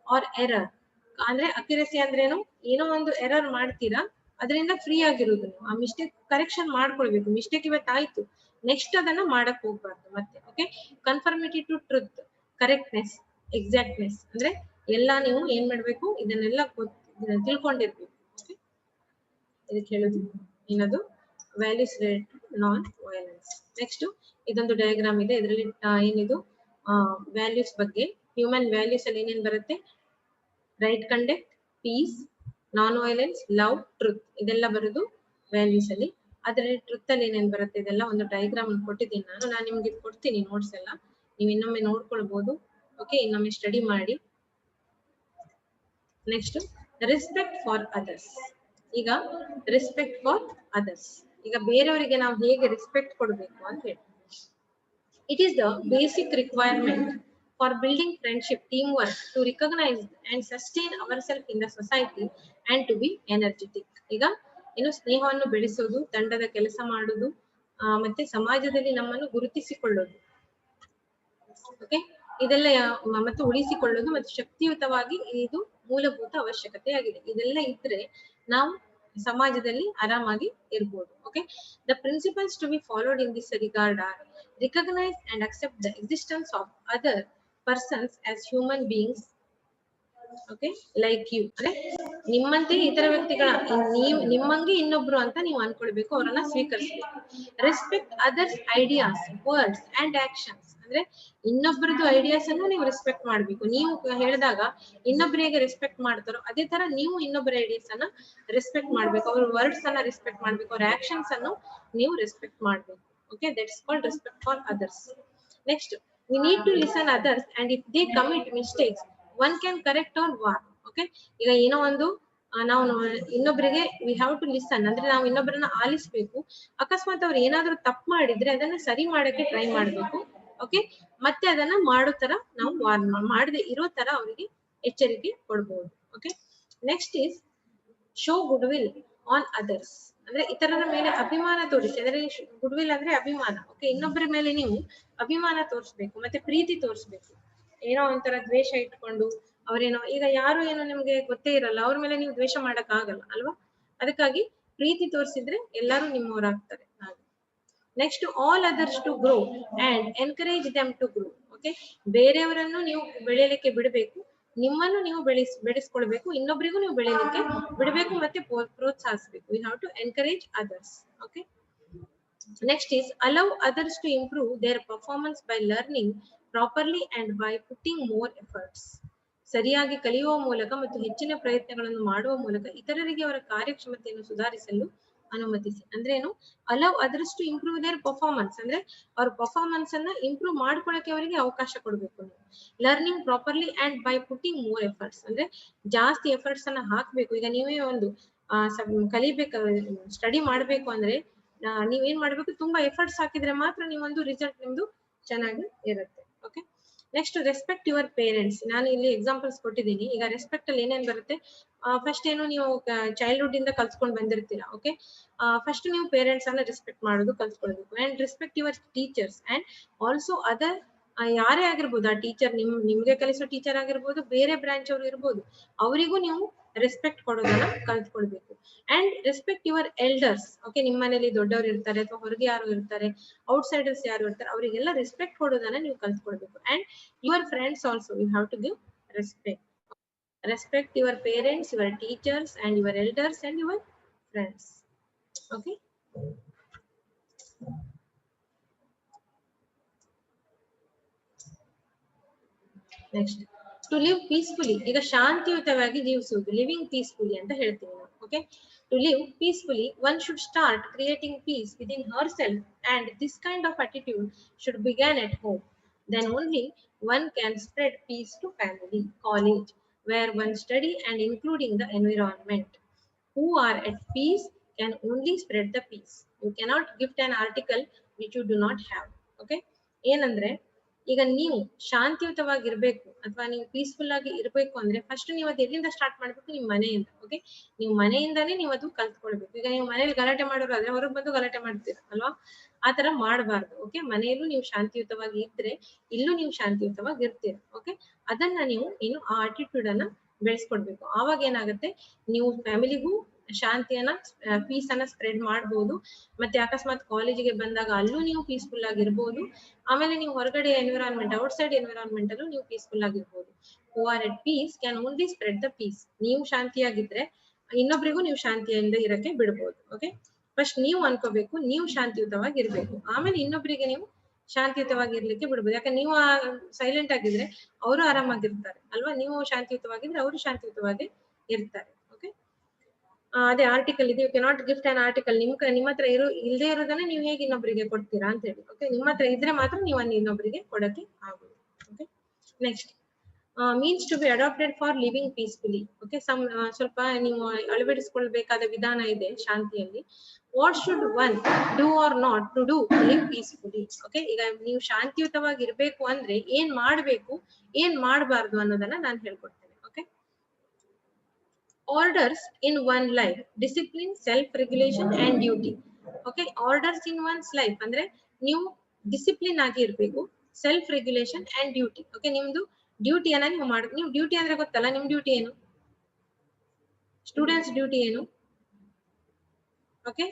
or error. ಅಂದ್ರೆ ಅಕ್ಯುರೇಸಿ ಅಂದ್ರೇನು, ಏನೋ ಒಂದು ಎರರ್ ಮಾಡ್ತೀರಾ, ಅದರಿಂದ ಫ್ರೀ ಆಗಿರೋದು. ನೀವು ಆ ಮಿಸ್ಟೇಕ್ ಕರೆಕ್ಷನ್ ಮಾಡ್ಕೊಳ್ಬೇಕು. ಮಿಸ್ಟೇಕ್ ಇವತ್ತಾಯ್ತು, ನೆಕ್ಸ್ಟ್ ಅದನ್ನ ಮಾಡಕ್ ಹೋಗ್ಬಾರ್ದು ಮತ್ತೆ. Okay, conformity to truth, correctness, exactness ಅಂದ್ರೆ ಎಲ್ಲ ನೀವು ಏನ್ ಮಾಡ್ಬೇಕು, ಇದನ್ನೆಲ್ಲ ತಿಳ್ಕೊಂಡಿರ್ಬೇಕು. ಓಕೆ, ಇದಕ್ಕೆ ಹೇಳುದು ಏನದು, values related to non violence. Next ಇದೊಂದು ಡಯಾಗ್ರಾಮ್ ಇದೆ, ಇದರಲ್ಲಿ ಏನಿದು ವ್ಯಾಲ್ಯೂಸ್ ಬಗ್ಗೆ. ಹ್ಯೂಮನ್ ವ್ಯಾಲ್ಯೂಸ್ ಅಲ್ಲಿ ಏನೇನ್ ಬರುತ್ತೆ, right conduct, peace, non violence, love, truth, ಇದೆಲ್ಲ ಬರುದು ವ್ಯಾಲ್ಯೂಸ್ ಅಲ್ಲಿ. ಅದರಲ್ಲಿ ಟ್ರುತ್ ಅಲ್ಲಿ ಏನೇನ್ ಬರುತ್ತೆ ಇದೆಲ್ಲ ಒಂದು ಡಯಾಗ್ರಾಮ್ ಕೊಟ್ಟಿದ್ದೀನಿ ನಾನು ನಿಮ್ಗೆ ಕೊಡ್ತೀನಿ ನೋಟ್ಸ್ ಎಲ್ಲ, ನೀವು ಇನ್ನೊಮ್ಮೆ ನೋಡ್ಕೊಳ್ಬಹುದು. ಓಕೆ, ಇನ್ನೊಮ್ಮೆ ಸ್ಟಡಿ ಮಾಡಿ. Next, respect for others. ಈಗ ರೆಸ್ಪೆಕ್ಟ್ ಫಾರ್ ಅದರ್ಸ್, ಈಗ ಬೇರೆಯವರಿಗೆ ನಾವು ಹೇಗೆ ರೆಸ್ಪೆಕ್ಟ್ ಕೊಡಬೇಕು ಅಂತ ಹೇಳಿ. It is the basic requirement for building friendship, teamwork, to recognize and sustain ourselves in the society and to be energetic. ಈಗ ಏನು ಸ್ನೇಹವನ್ನು ಬೆಳೆಸೋದು, ತಂಡದ ಕೆಲಸ ಮಾಡುದು, ಮತ್ತೆ ಸಮಾಜದಲ್ಲಿ ನಮ್ಮನ್ನು ಗುರುತಿಸಿಕೊಳ್ಳೋದು. ಓಕೆ, ಇದೆಲ್ಲ ಮತ್ತು ಉಳಿಸಿಕೊಳ್ಳೋದು ಮತ್ತು ಶಕ್ತಿಯುತವಾಗಿ ಇದು ಮೂಲಭೂತ ಅವಶ್ಯಕತೆ ಆಗಿದೆ. ಇದೆಲ್ಲ ಇದ್ರೆ ನಾವು ಸಮಾಜದಲ್ಲಿ ಆರಾಮಾಗಿ ಇರ್ಬೋದು. Okay, the principles to be followed in this regard or recognize and accept the existence of other persons as human beings, okay, like you. ಅಂದ್ರೆ ನಿಮ್ಮಂತೆ ಇತರ ವ್ಯಕ್ತಿಗಳ, ನಿಮ್ಮಂಗೆ ಇನ್ನೊಬ್ರು ಅಂತ ನೀವು ಅನ್ಕೊಳ್ಬೇಕು, ಅವರನ್ನ ಸ್ವೀಕರಿಸಬೇಕು. Respect others ideas, words and actions, ಅಂದ್ರೆ ಇನ್ನೊಬ್ಬರದ್ದು ಐಡಿಯಾಸ್ ಅನ್ನು ನೀವು ರೆಸ್ಪೆಕ್ಟ್ ಮಾಡ್ಬೇಕು. ನೀವು ಹೇಳಿದಾಗ ಇನ್ನೊಬ್ರು ಹೇಗೆ ರೆಸ್ಪೆಕ್ಟ್ ಮಾಡ್ತಾರೋ ಅದೇ ತರ ನೀವು ಇನ್ನೊಬ್ಬರ ಐಡಿಯಾಸ್ ಅನ್ನ ರೆಸ್ಪೆಕ್ಟ್ ಮಾಡ್ಬೇಕು, ಅವ್ರ ವರ್ಡ್ಸ್ ಅನ್ನ ರೆಸ್ಪೆಕ್ಟ್ ಮಾಡ್ಬೇಕು, ಅವ್ರ ಆಕ್ಷನ್ಸ್ ಅನ್ನು ನೀವು ರೆಸ್ಪೆಕ್ಟ್ ಮಾಡ್ಬೇಕು. Okay, that's called respect for others. Next, we need to listen others, and if they commit mistakes, one can correct or warn. Okay, ಈಗ ಏನೋ ಒಂದು ನಾವು ಇನ್ನೊಬ್ಬರಿಗೆ we have to listen, ಅಂದ್ರೆ ನಾವು ಇನ್ನೊಬ್ಬರನ್ನ ಆಲಿಸ್ಬೇಕು. ಅಕಸ್ಮಾತ್ ಅವ್ರು ಏನಾದ್ರೂ ತಪ್ಪು ಮಾಡಿದ್ರೆ ಅದನ್ನ ಸರಿ ಮಾಡಕ್ಕೆ ಟ್ರೈ ಮಾಡ್ಬೇಕು. ಓಕೆ, ಮತ್ತೆ ಅದನ್ನ ಮಾಡೋ ತರ ನಾವು ವಾರ್ನ್ ಮಾಡದೆ ಇರೋ ತರ ಅವರಿಗೆ ಎಚ್ಚರಿಕೆ ಕೊಡ್ಬೋದು. Okay, next is show good will on others, ಅಂದ್ರೆ ಇತರರ ಮೇಲೆ ಅಭಿಮಾನ ತೋರಿಸಿ. ಅಂದ್ರೆ ಗುಡ್ ವಿಲ್ ಅಂದ್ರೆ ಅಭಿಮಾನ. ಓಕೆ, ಇನ್ನೊಬ್ಬರ ಮೇಲೆ ನೀವು ಅಭಿಮಾನ ತೋರಿಸ್ಬೇಕು, ಮತ್ತೆ ಪ್ರೀತಿ ತೋರಿಸ್ಬೇಕು. ಏನೋ ಒಂಥರ ದ್ವೇಷ ಇಟ್ಕೊಂಡು ಅವ್ರೇನೋ, ಈಗ ಯಾರು ಏನೋ ನಿಮ್ಗೆ ಗೊತ್ತೇ ಇರಲ್ಲ, ಅವ್ರ ಮೇಲೆ ನೀವು ದ್ವೇಷ ಮಾಡಕ್ ಆಗಲ್ಲ ಅಲ್ವಾ. ಅದಕ್ಕಾಗಿ ಪ್ರೀತಿ ತೋರಿಸಿದ್ರೆ ಎಲ್ಲರೂ ನಿಮ್ಮವರಾಗ್ತಾರೆ. ಹಾಗೆ next, all others to grow and encourage them to grow. Okay, ಬೇರೆಯವರನ್ನು ನೀವು ಬೆಳೆಯಲಿಕ್ಕೆ ಬಿಡಬೇಕು, ನಿಮ್ಮನ್ನು ನೀವು ಬೆಳೆಸ್ಕೊಳ್ಬೇಕು, ಇನ್ನೊಬ್ಬರಿಗೂ ನೀವು ಬೆಳೆಯಲಿಕ್ಕೆ ಬಿಡಬೇಕು, ಮತ್ತೆ ಪ್ರೋತ್ಸಾಹಿಸಬೇಕು. We have to encourage others. Okay, next is allow others to improve their performance by learning properly and by putting more efforts. ಸರಿಯಾಗಿ ಕಲಿಯುವ ಮೂಲಕ ಮತ್ತು ಹೆಚ್ಚಿನ ಪ್ರಯತ್ನಗಳನ್ನು ಮಾಡುವ ಮೂಲಕ ಇತರರಿಗೆ ಅವರ ಕಾರ್ಯಕ್ಷಮತೆಯನ್ನು ಸುಧಾರಿಸಲು ಅನುಮತಿಸಿ. ಅಂದ್ರೆ ಏನು, allow others to improve their performance ಅಂದ್ರೆ ಅವ್ರ ಪರ್ಫಾರ್ಮೆನ್ಸ್ ಅನ್ನ ಇಂಪ್ರೂವ್ ಮಾಡ್ಕೊಳಕ್ಕೆ ಅವರಿಗೆ ಅವಕಾಶ ಕೊಡ್ಬೇಕು ನೀವು. Learning properly and by putting more efforts ಅಂದ್ರೆ ಜಾಸ್ತಿ ಎಫರ್ಟ್ಸ್ ಅನ್ನ ಹಾಕ್ಬೇಕು. ಈಗ ನೀವೇ ಒಂದು ಕಲಿಬೇಕು, ಸ್ಟಡಿ ಮಾಡ್ಬೇಕು ಅಂದ್ರೆ ನೀವೇನ್ ಮಾಡ್ಬೇಕು, ತುಂಬಾ ಎಫರ್ಟ್ಸ್ ಹಾಕಿದ್ರೆ ಮಾತ್ರ ನೀವೊಂದು ರಿಸಲ್ಟ್ ನಿಮ್ದು ಚೆನ್ನಾಗಿ ಇರುತ್ತೆ. Okay, next, respect your parents. ನಾನು ಇಲ್ಲಿ ಎಕ್ಸಾಂಪಲ್ಸ್ ಕೊಟ್ಟಿದ್ದೀನಿ. ಈಗ ರೆಸ್ಪೆಕ್ಟ್ ಅಲ್ಲಿ ಏನೇನ್ ಬರುತ್ತೆ, ಫಸ್ಟ್ ಏನು ನೀವು ಚೈಲ್ಡ್ಹುಡ್ ಇಂದ ಕಲ್ತ್ಕೊಂಡ್ ಬಂದಿರ್ತೀರಾ. ಓಕೆ, ಫಸ್ಟ್ ನೀವು ಪೇರೆಂಟ್ಸ್ ಅನ್ನ ರೆಸ್ಪೆಕ್ಟ್ ಮಾಡೋದು ಕಲ್ತ್ಕೊಳ್ಬೇಕು. And respect your teachers and also other, ಯಾರೇ ಆಗಿರ್ಬೋದು, ಆ ಟೀಚರ್ ನಿಮ್ಗೆ ಕಲಿಸೋ ಟೀಚರ್ ಆಗಿರ್ಬೋದು, ಬೇರೆ ಬ್ರಾಂಚ್ ಅವರು ಇರ್ಬೋದು, ಅವರಿಗೂ ನೀವು ರೆಸ್ಪೆಕ್ಟ್ ಕೊಡೋದನ್ನ ಕಲ್ತ್ಕೊಳ್ಬೇಕು. And respect your elders. Okay, ನಿಮ್ಮ ಮನೇಲಿ ದೊಡ್ಡವರು ಇರ್ತಾರೆ ಅಥವಾ ಹೊರಗೆ ಯಾರು ಇರ್ತಾರೆ, ಔಟ್ಸೈಡರ್ಸ್ ಯಾರು ಇರ್ತಾರೆ, ಅವರಿಗೆಲ್ಲ ರೆಸ್ಪೆಕ್ಟ್ ಕೊಡೋದನ್ನ ನೀವು ಕಲ್ತ್ಕೊಳ್ಬೇಕು. And your friends also you have to give respect. Respect your parents, your teachers, and your elders, and your friends. Okay. Next, to live peacefully. ಈಗ ಶಾಂತಿಯುತವಾಗಿ ಜೀವಿಸುವುದು, ಲಿವಿಂಗ್ ಪೀಸ್ಫುಲಿ ಅಂತ ಹೇಳ್ತೀವಿ ನಾವು. Okay, to live peacefully, one should start creating peace within herself, and this kind of attitude should begin at home. Then only one can spread peace to family, college, where one study and including the environment. Who are at peace can only spread the peace. You cannot gift an article which you do not have. Okay, ಏನಂದ್ರೆ ಈಗ ನೀವು ಶಾಂತಿಯುತವಾಗಿರ್ಬೇಕು ಅಥವಾ ನೀವು peaceful ಆಗಿ ಇರ್ಬೇಕು ಅಂದ್ರೆ first ನೀವು ಅದು ಎಲ್ಲಿಂದ ಸ್ಟಾರ್ಟ್ ಮಾಡ್ಬೇಕು, ನಿಮ್ ಮನೆಯಿಂದ. ಓಕೆ, ನೀವು ಮನೆಯಿಂದಾನೇ ನೀವು ಅದು ಕಲ್ತ್ಕೊಳ್ಬೇಕು. ಈಗ ನೀವು ಮನೇಲಿ ಗಲಾಟೆ ಮಾಡೋರು ಆದ್ರೆ ಹೊರಗೆ ಬಂದು ಗಲಾಟೆ ಮಾಡ್ತೀರಾ ಅಲ್ವಾ, ಆತರ ಮಾಡಬಾರ್ದು. ಓಕೆ, ಮನೆಯಲ್ಲೂ ನೀವು ಶಾಂತಿಯುತವಾಗಿ ಇದ್ರೆ ಇಲ್ಲೂ ನೀವು ಶಾಂತಿಯುತವಾಗಿ ಇರ್ತೀರ. ಓಕೆ, ಅದನ್ನ ನೀವು ಏನು ಆ ಆಟಿಟ್ಯೂಡ್ ಅನ್ನ ಬೆಳೆಸ್ಕೊಡ್ಬೇಕು. ಆವಾಗ ಏನಾಗುತ್ತೆ, ನೀವು ಫ್ಯಾಮಿಲಿಗೂ ಶಾಂತಿಯನ್ನ ಪೀಸ್ ಅನ್ನ ಸ್ಪ್ರೆಡ್ ಮಾಡಬಹುದು. ಮತ್ತೆ ಅಕಸ್ಮಾತ್ ಕಾಲೇಜಿಗೆ ಬಂದಾಗ ಅಲ್ಲೂ ನೀವು ಪೀಸ್ಫುಲ್ ಆಗಿರ್ಬೋದು. ಆಮೇಲೆ ನೀವು ಹೊರಗಡೆ ಎನ್ವಿರಾನ್ಮೆಂಟ್, ಔಟ್ ಸೈಡ್ ಎನ್ವಿರಾನ್ಮೆಂಟ್ ಅಲ್ಲೂ ನೀವು ಪೀಸ್ಫುಲ್ ಆಗಿರ್ಬೋದು. Who are at peace can only spread the peace. ನೀವು ಶಾಂತಿಯಾಗಿದ್ರೆ ಇನ್ನೊಬ್ರಿಗೂ ನೀವು ಶಾಂತಿಯಿಂದ ಇರಕ್ಕೆ ಬಿಡ್ಬೋದು. ಓಕೆ, ಫಸ್ಟ್ ನೀವು ಅನ್ಕೋಬೇಕು ನೀವು ಶಾಂತಿಯುತವಾಗಿ ಇರ್ಬೇಕು, ಆಮೇಲೆ ಇನ್ನೊಬ್ರಿಗೆ ನೀವು ಶಾಂತಿಯುತವಾಗಿ ಇರ್ಲಿಕ್ಕೆ ಬಿಡ್ಬೋದು. ಯಾಕಂದ್ರೆ ನೀವು ಸೈಲೆಂಟ್ ಆಗಿದ್ರೆ ಅವರು ಆರಾಮಾಗಿರ್ತಾರೆ ಅಲ್ವಾ, ನೀವು ಶಾಂತಿಯುತವಾಗಿದ್ರೆ ಅವರು ಶಾಂತಿಯುತವಾಗಿ ಇರ್ತಾರೆ. ಓಕೆ, ಅದೇ ಆರ್ಟಿಕಲ್ ಇದೆ, you cannot gift an article. ನಿಮ್ಮ ಹತ್ರ ಇಲ್ಲದೆ ಇರೋದನ್ನ ನೀವು ಹೇಗೆ ಇನ್ನೊಬ್ಬರಿಗೆ ಕೊಡ್ತೀರಾ ಅಂತ ಹೇಳಿ. ಓಕೆ, ನಿಮ್ಮ ಹತ್ರ ಇದ್ರೆ ಮಾತ್ರ ನೀವು ಇನ್ನೊಬ್ಬರಿಗೆ ಕೊಡಕ್ಕೆ ಆಗೋದು. Okay, next means to be adapted for living peacefully. Okay, ಸ್ವಲ್ಪ ನೀವು ಅಳವಡಿಸಿಕೊಳ್ಬೇಕಾದ ವಿಧಾನ ಇದೆ ಶಾಂತಿಯಲ್ಲಿ. What should one do or not to do live peacefully. Okay, ಈಗ ನೀವು ಶಾಂತಿಯುತವಾಗಿ ಇರ್ಬೇಕು ಅಂದ್ರೆ ಏನ್ ಮಾಡ್ಬೇಕು ಏನ್ ಮಾಡಬಾರ್ದು ಅನ್ನೋದನ್ನ ನಾನು ಹೇಳ್ಕೊಡ್ತೇನೆ. Okay, orders in one life, discipline, self regulation and duty. Okay, orders in one's life ಅಂದ್ರೆ ನೀವು ಡಿಸಿಪ್ಲಿನ್ ಆಗಿ ಇರಬೇಕು, self regulation and duty. Okay, ನಿಮ್ದು ಡ್ಯೂಟಿಯನ್ನ ನೀವು ನೀವು ಡ್ಯೂಟಿ ಅಂದ್ರೆ ಗೊತ್ತಲ್ಲ, ನಿಮ್ ಡ್ಯೂಟಿ ಏನು, ಸ್ಟೂಡೆಂಟ್ಸ್ ಡ್ಯೂಟಿ ಏನು? ಓಕೆ,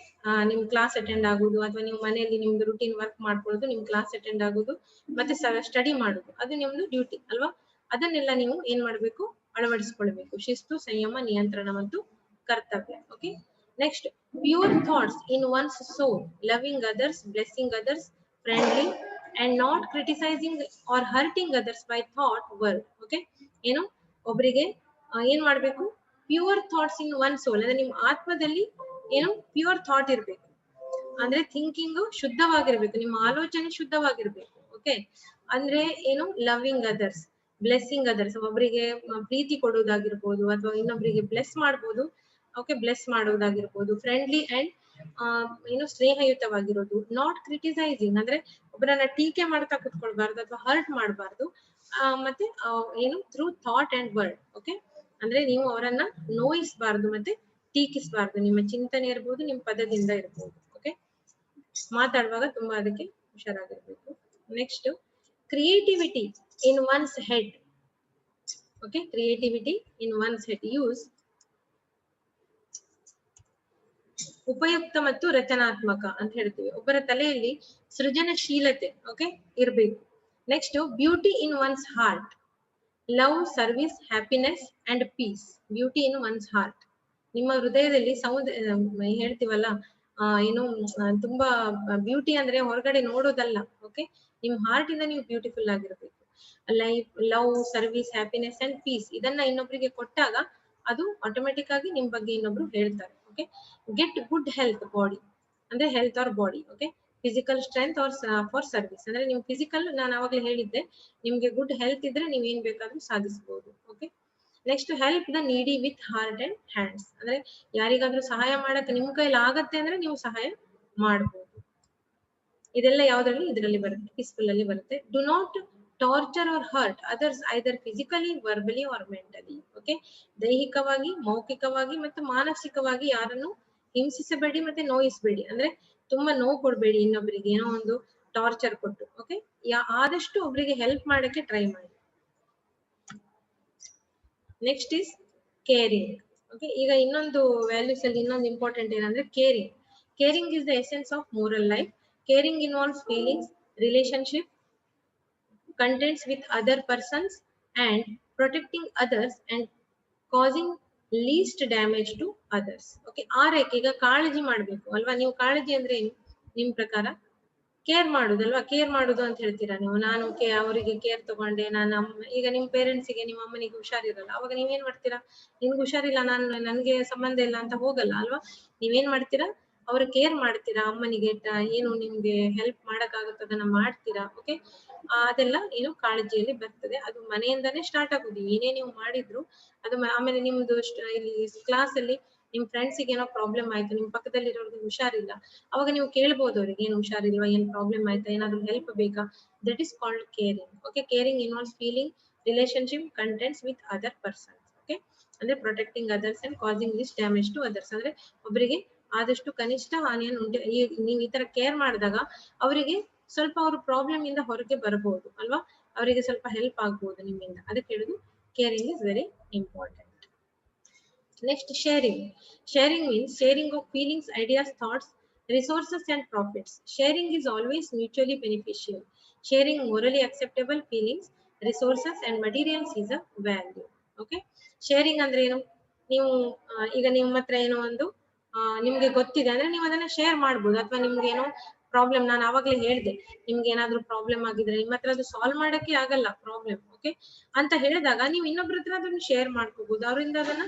ನಿಮ್ ಕ್ಲಾಸ್ ಅಟೆಂಡ್ ಆಗೋದು ಅಥವಾ ನೀವು ಮನೆಯಲ್ಲಿ ನಿಮ್ದು ರುಟೀನ್ ವರ್ಕ್ ಮಾಡ್ಕೊಳ್ಳೋದು, ನಿಮ್ ಕ್ಲಾಸ್ ಅಟೆಂಡ್ ಆಗೋದು ಮತ್ತೆ ಸ್ಟಡಿ ಮಾಡೋದು, ಅದು ನಿಮ್ದು ಡ್ಯೂಟಿ ಅಲ್ವಾ. ಅದನ್ನೆಲ್ಲ ನೀವು ಏನ್ ಮಾಡ್ಬೇಕು, ಅಳವಡಿಸಿಕೊಳ್ಬೇಕು. ಶಿಸ್ತು, ಸಂಯಮ, ನಿಯಂತ್ರಣ ಮತ್ತು ಕರ್ತವ್ಯ. Okay, next pure thoughts in one's soul, loving others, blessing others, friendly and not criticising or hurting others by thought word. Okay, ಏನು ಒಬ್ಬರಿಗೆ ಏನ್ ಮಾಡ್ಬೇಕು, pure thoughts in one soul ಅಂದ್ರೆ ನಿಮ್ಮ ಆತ್ಮದಲ್ಲಿ ಏನು ಪ್ಯೂರ್ ಥಾಟ್ ಇರ್ಬೇಕು, ಅಂದ್ರೆ ಥಿಂಕಿಂಗ್ ಶುದ್ಧವಾಗಿರ್ಬೇಕು, ನಿಮ್ಮ ಆಲೋಚನೆ ಶುದ್ಧವಾಗಿರ್ಬೇಕು. ಓಕೆ, ಅಂದ್ರೆ ಏನು ಲವಿಂಗ್ ಅದರ್ಸ್, ಬ್ಲೆಸ್ಸಿಂಗ್ ಅದರ್ಸ್, ಒಬ್ಬರಿಗೆ ಪ್ರೀತಿ ಕೊಡೋದಾಗಿರ್ಬೋದು ಅಥವಾ ಇನ್ನೊಬ್ಬರಿಗೆ ಬ್ಲೆಸ್ ಮಾಡ್ಬೋದು. ಓಕೆ, ಬ್ಲೆಸ್ ಮಾಡೋದಾಗಿರ್ಬೋದು. ಫ್ರೆಂಡ್ಲಿ ಅಂಡ್ ಏನು ಸ್ನೇಹಯುತವಾಗಿರೋದು. ನಾಟ್ ಕ್ರಿಟಿಸೈಸಿಂಗ್ ಅಂದ್ರೆ ಒಬ್ಬರನ್ನ ಟೀಕೆ ಮಾಡ್ತಾ ಕುತ್ಕೊಳ್ಬಾರ್ದು ಅಥವಾ ಹರ್ಟ್ ಮಾಡಬಾರ್ದು. ಮತ್ತೆ ಏನು through thought and word. Okay, ಅಂದ್ರೆ ನೀವು ಅವರನ್ನ ನೋಯಿಸಬಾರ್ದು ಮತ್ತೆ ಟೀಕಿಸಬಾರ್ದು. ನಿಮ್ಮ ಚಿಂತನೆ ಇರ್ಬೋದು, ನಿಮ್ಮ ಪದದಿಂದ ಇರ್ಬೋದು. ಓಕೆ, ಮಾತಾಡುವಾಗ ತುಂಬಾ ಅದಕ್ಕೆ ಹುಷಾರಾಗಿರ್ಬೇಕು. Next creativity in one's head. Okay, creativity in one's head. Use ಉಪಯುಕ್ತ ಮತ್ತು ರಚನಾತ್ಮಕ ಅಂತ ಹೇಳ್ತೀವಿ. ಒಬ್ಬರ ತಲೆಯಲ್ಲಿ ಸೃಜನಶೀಲತೆ ಓಕೆ ಇರಬೇಕು. Next beauty in one's heart, love, service, happiness and peace. Beauty in one's heart, ನಿಮ್ಮ ಹೃದಯದಲ್ಲಿ ಹೇಳ್ತೀವಲ್ಲ ಏನು ತುಂಬಾ ಬ್ಯೂಟಿ ಅಂದ್ರೆ ಹೊರಗಡೆ ನೋಡೋದಲ್ಲ. ಓಕೆ, ನಿಮ್ ಹಾರ್ಟ್ ಇಂದ ನೀವು ಬ್ಯೂಟಿಫುಲ್ ಆಗಿರ್ಬೇಕು. Life, love, service, happiness and peace ಇದನ್ನ ಇನ್ನೊಬ್ರಿಗೆ ಕೊಟ್ಟಾಗ ಅದು ಆಟೋಮೆಟಿಕ್ ಆಗಿ ನಿಮ್ ಬಗ್ಗೆ ಇನ್ನೊಬ್ರು ಹೇಳ್ತಾರೆ. Okay, get good health body ಅಂದ್ರೆ health or body. Okay, physical strength or for service ಅಂದ್ರೆ ನಿಮ್ ಫಿಸಿಕಲ್, ನಾನು ಅವಾಗಲೇ ಹೇಳಿದ್ದೆ ನಿಮ್ಗೆ ಗುಡ್ ಹೆಲ್ತ್ ಇದ್ರೆ ನೀವ್ ಏನ್ ಬೇಕಾದ್ರೂ ಸಾಧಿಸಬಹುದು. ಓಕೆ, ನೆಕ್ಸ್ಟ್ ಹೆಲ್ಪ್ ದ ನೀಡಿ ವಿತ್ ಹಾರ್ಟ್ ಅಂಡ್ ಹ್ಯಾಂಡ್ಸ್ ಅಂದ್ರೆ ಯಾರಿಗಾದ್ರೂ ಸಹಾಯ ಮಾಡಕ್ಕೆ ನಿಮ್ ಕೈಲಿ ಆಗತ್ತೆ ಅಂದ್ರೆ ನೀವು ಸಹಾಯ ಮಾಡಬಹುದು. ಇದೆಲ್ಲ ಯಾವ್ದ್ರಲ್ಲಿ ಇದರಲ್ಲಿ ಬರುತ್ತೆ, ಪೀಸ್ಫುಲ್ ಅಲ್ಲಿ ಬರುತ್ತೆ. Do not torture or hurt others either physically, verbally or mentally. Okay, ದೈಹಿಕವಾಗಿ, ಮೌಖಿಕವಾಗಿ ಮತ್ತು ಮಾನಸಿಕವಾಗಿ ಯಾರನ್ನು ಹಿಂಸಿಸಬೇಡಿ ಮತ್ತೆ ನೋಯಿಸಬೇಡಿ. ಅಂದ್ರೆ ತುಂಬಾ ನೋವು ಕೊಡ್ಬೇಡಿ ಇನ್ನೊಬ್ಬರಿಗೆ, ಏನೋ ಒಂದು ಟಾರ್ಚರ್ ಕೊಟ್ಟು. ಓಕೆ, ಆದಷ್ಟು ಒಬ್ಬರಿಗೆ ಹೆಲ್ಪ್ ಮಾಡಕ್ಕೆ ಟ್ರೈ ಮಾಡಿ. Next is caring. ಓಕೆ, ಈಗ ಇನ್ನೊಂದು ವ್ಯಾಲ್ಯೂಸ್ ಅಲ್ಲಿ ಇನ್ನೊಂದು ಇಂಪಾರ್ಟೆಂಟ್ ಏನಂದ್ರೆ caring. Caring is the essence of moral life. Caring involves feelings, relationship, contents with other persons and protecting others and causing least damage to others. Okay, ಆರೈಕೆ, ಈಗ ಕಾಳಜಿ ಮಾಡ್ಬೇಕು ಅಲ್ವಾ. ನೀವು ಕಾಳಜಿ ಅಂದ್ರೆ ಏನು ನಿಮ್ ಪ್ರಕಾರ? ಕೇರ್ ಮಾಡುದಲ್ವಾ. ಕೇರ್ ಮಾಡುದು ಅಂತ ಹೇಳ್ತೀರಾ ನೀವು. ನಾನು ಅವರಿಗೆ ಕೇರ್ ತಗೊಂಡೆ, ನಾನು ಈಗ ನಿಮ್ ಪೇರೆಂಟ್ಸಿಗೆ, ನಿಮ್ಮ ಅಮ್ಮನಿಗೆ ಹುಷಾರಿರಲ್ಲ, ಅವಾಗ ನೀವೇನ್ ಮಾಡ್ತೀರಾ? ನಿಮ್ಗೆ ಹುಷಾರಿಲ್ಲ, ನನ್ಗೆ ಸಂಬಂಧ ಇಲ್ಲ ಅಂತ ಹೋಗಲ್ಲ ಅಲ್ವಾ. ನೀವೇನ್ ಮಾಡ್ತೀರಾ? ಅವ್ರ ಕೇರ್ ಮಾಡ್ತೀರಾ, ಅಮ್ಮನಿಗೆ ಏನು ನಿಮ್ಗೆ ಹೆಲ್ಪ್ ಮಾಡಕ್ಕಾಗತ್ತೆ ಅದನ್ನ ಮಾಡ್ತೀರಾ. ಓಕೆ, ಅದೆಲ್ಲ ಏನು ಕಾಳಜಿಯಲ್ಲಿ ಬರ್ತದೆ. ಅದು ಮನೆಯಿಂದಾನೇ ಸ್ಟಾರ್ಟ್ ಆಗುದು. ಏನೇ ನೀವು ಮಾಡಿದ್ರು ಅದು ಆಮೇಲೆ ನಿಮ್ದು ಇಲ್ಲಿ ಕ್ಲಾಸ್ ಅಲ್ಲಿ ನಿಮ್ ಫ್ರೆಂಡ್ಸಿಗೆ ಏನೋ ಪ್ರಾಬ್ಲಮ್ ಆಯ್ತು, ನಿಮ್ ಪಕ್ಕದಲ್ಲಿರೋರ್ಗೆ ಹುಷಾರಿಲ್ಲ, ಅವಾಗ ನೀವು ಕೇಳ್ಬೋದು ಅವ್ರಿಗೆ ಏನು ಹುಷಾರಿಲ್ವಾ, ಏನ್ ಪ್ರಾಬ್ಲಮ್ ಆಯ್ತಾ, ಏನಾದ್ರು ಹೆಲ್ಪ್ ಬೇಕಾ. That is called caring. Okay, caring involves feeling relationship contents with other persons. Okay, ಅಂದ್ರೆ protecting others and causing this damage to others. ಅಂದ್ರೆ ಒಬ್ಬರಿಗೆ ಆದಷ್ಟು ಕನಿಷ್ಠ ಹಾನಿಯನ್ನು ನೀವು ಈ ತರ ಕೇರ್ ಮಾಡಿದಾಗ ಅವರಿಗೆ ಸ್ವಲ್ಪ ಅವ್ರ ಪ್ರಾಬ್ಲಮ್ ಇಂದ ಹೊರಗೆ ಬರಬಹುದು ಅಲ್ವಾ, ಅವರಿಗೆ ಸ್ವಲ್ಪ ಹೆಲ್ಪ್ ಆಗ್ಬಹುದು ನಿಮ್ಮಿಂದ. ಅದಕ್ಕೆ ಹೇಳುದು caring is very important. Next, sharing. Sharing means sharing of feelings, ideas, thoughts, resources and profits. Sharing is always mutually beneficial. Sharing morally acceptable feelings, resources and materials is a value. Okay, sharing ಅಂದ್ರೆ ಏನು, ನೀವು ಈಗ ನಿಮ್ಮ ಹತ್ರ ಏನೋ ಒಂದು ನಿಮ್ಗೆ ಗೊತ್ತಿದೆ ಅಂದ್ರೆ ನೀವು ಅದನ್ನ ಶೇರ್ ಮಾಡ್ಬೋದು. ಅಥವಾ ನಿಮ್ಗೆ ಏನೋ ಪ್ರಾಬ್ಲಮ್, ನಾನು ಆವಾಗ್ಲೇ ಹೇಳ್ದೆ, ನಿಮ್ಗೆ ಏನಾದ್ರು ಪ್ರಾಬ್ಲಮ್ ಆಗಿದ್ರೆ ನಿಮ್ಮ ಹತ್ರ ಅದು ಸಾಲ್ವ್ ಮಾಡಕ್ಕೆ ಆಗಲ್ಲ ಪ್ರಾಬ್ಲಮ್. ಓಕೆ, ಅಂತ ಹೇಳಿದಾಗ ನೀವು ಇನ್ನೊಬ್ರ ಹತ್ರ ಅದನ್ನ ಶೇರ್ ಮಾಡ್ಕೋಬಹುದು, ಅವರಿಂದ ಅದನ್ನ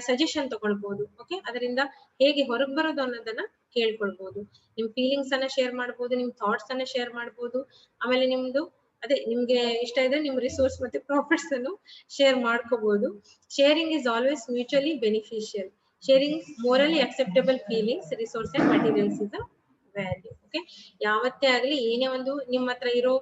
ಸಜೆಷನ್ ತಗೊಳ್ಬಹುದು. ಓಕೆ, ಅದರಿಂದ ಹೇಗೆ ಹೊರಗೆ ಬರೋದು ಅನ್ನೋದನ್ನ ಕೇಳ್ಕೊಳ್ಬಹುದು. ನಿಮ್ ಫೀಲಿಂಗ್ಸ್ ಅನ್ನ ಶೇರ್ ಮಾಡ್ಬೋದು, ನಿಮ್ ಥಾಟ್ಸ್ ಅನ್ನ ಶೇರ್ ಮಾಡ್ಬೋದು. ಆಮೇಲೆ ನಿಮ್ದು ಅದೇ ನಿಮ್ಗೆ ಇಷ್ಟ ಇದ್ರೆ ನಿಮ್ ರಿಸೋರ್ಸ್ ಮತ್ತೆ ಪ್ರಾಫಿಟ್ಸ್ ಅನ್ನು ಶೇರ್ ಮಾಡ್ಕೋಬಹುದು. Sharing is always mutually beneficial. Sharing morally acceptable feelings, resource and materials is a value. Okay, ಯಾವತ್ತೇ ಆಗ್ಲಿ ಏನೇ ಒಂದು ನಿಮ್ಮ ಹತ್ರ ಇರೋ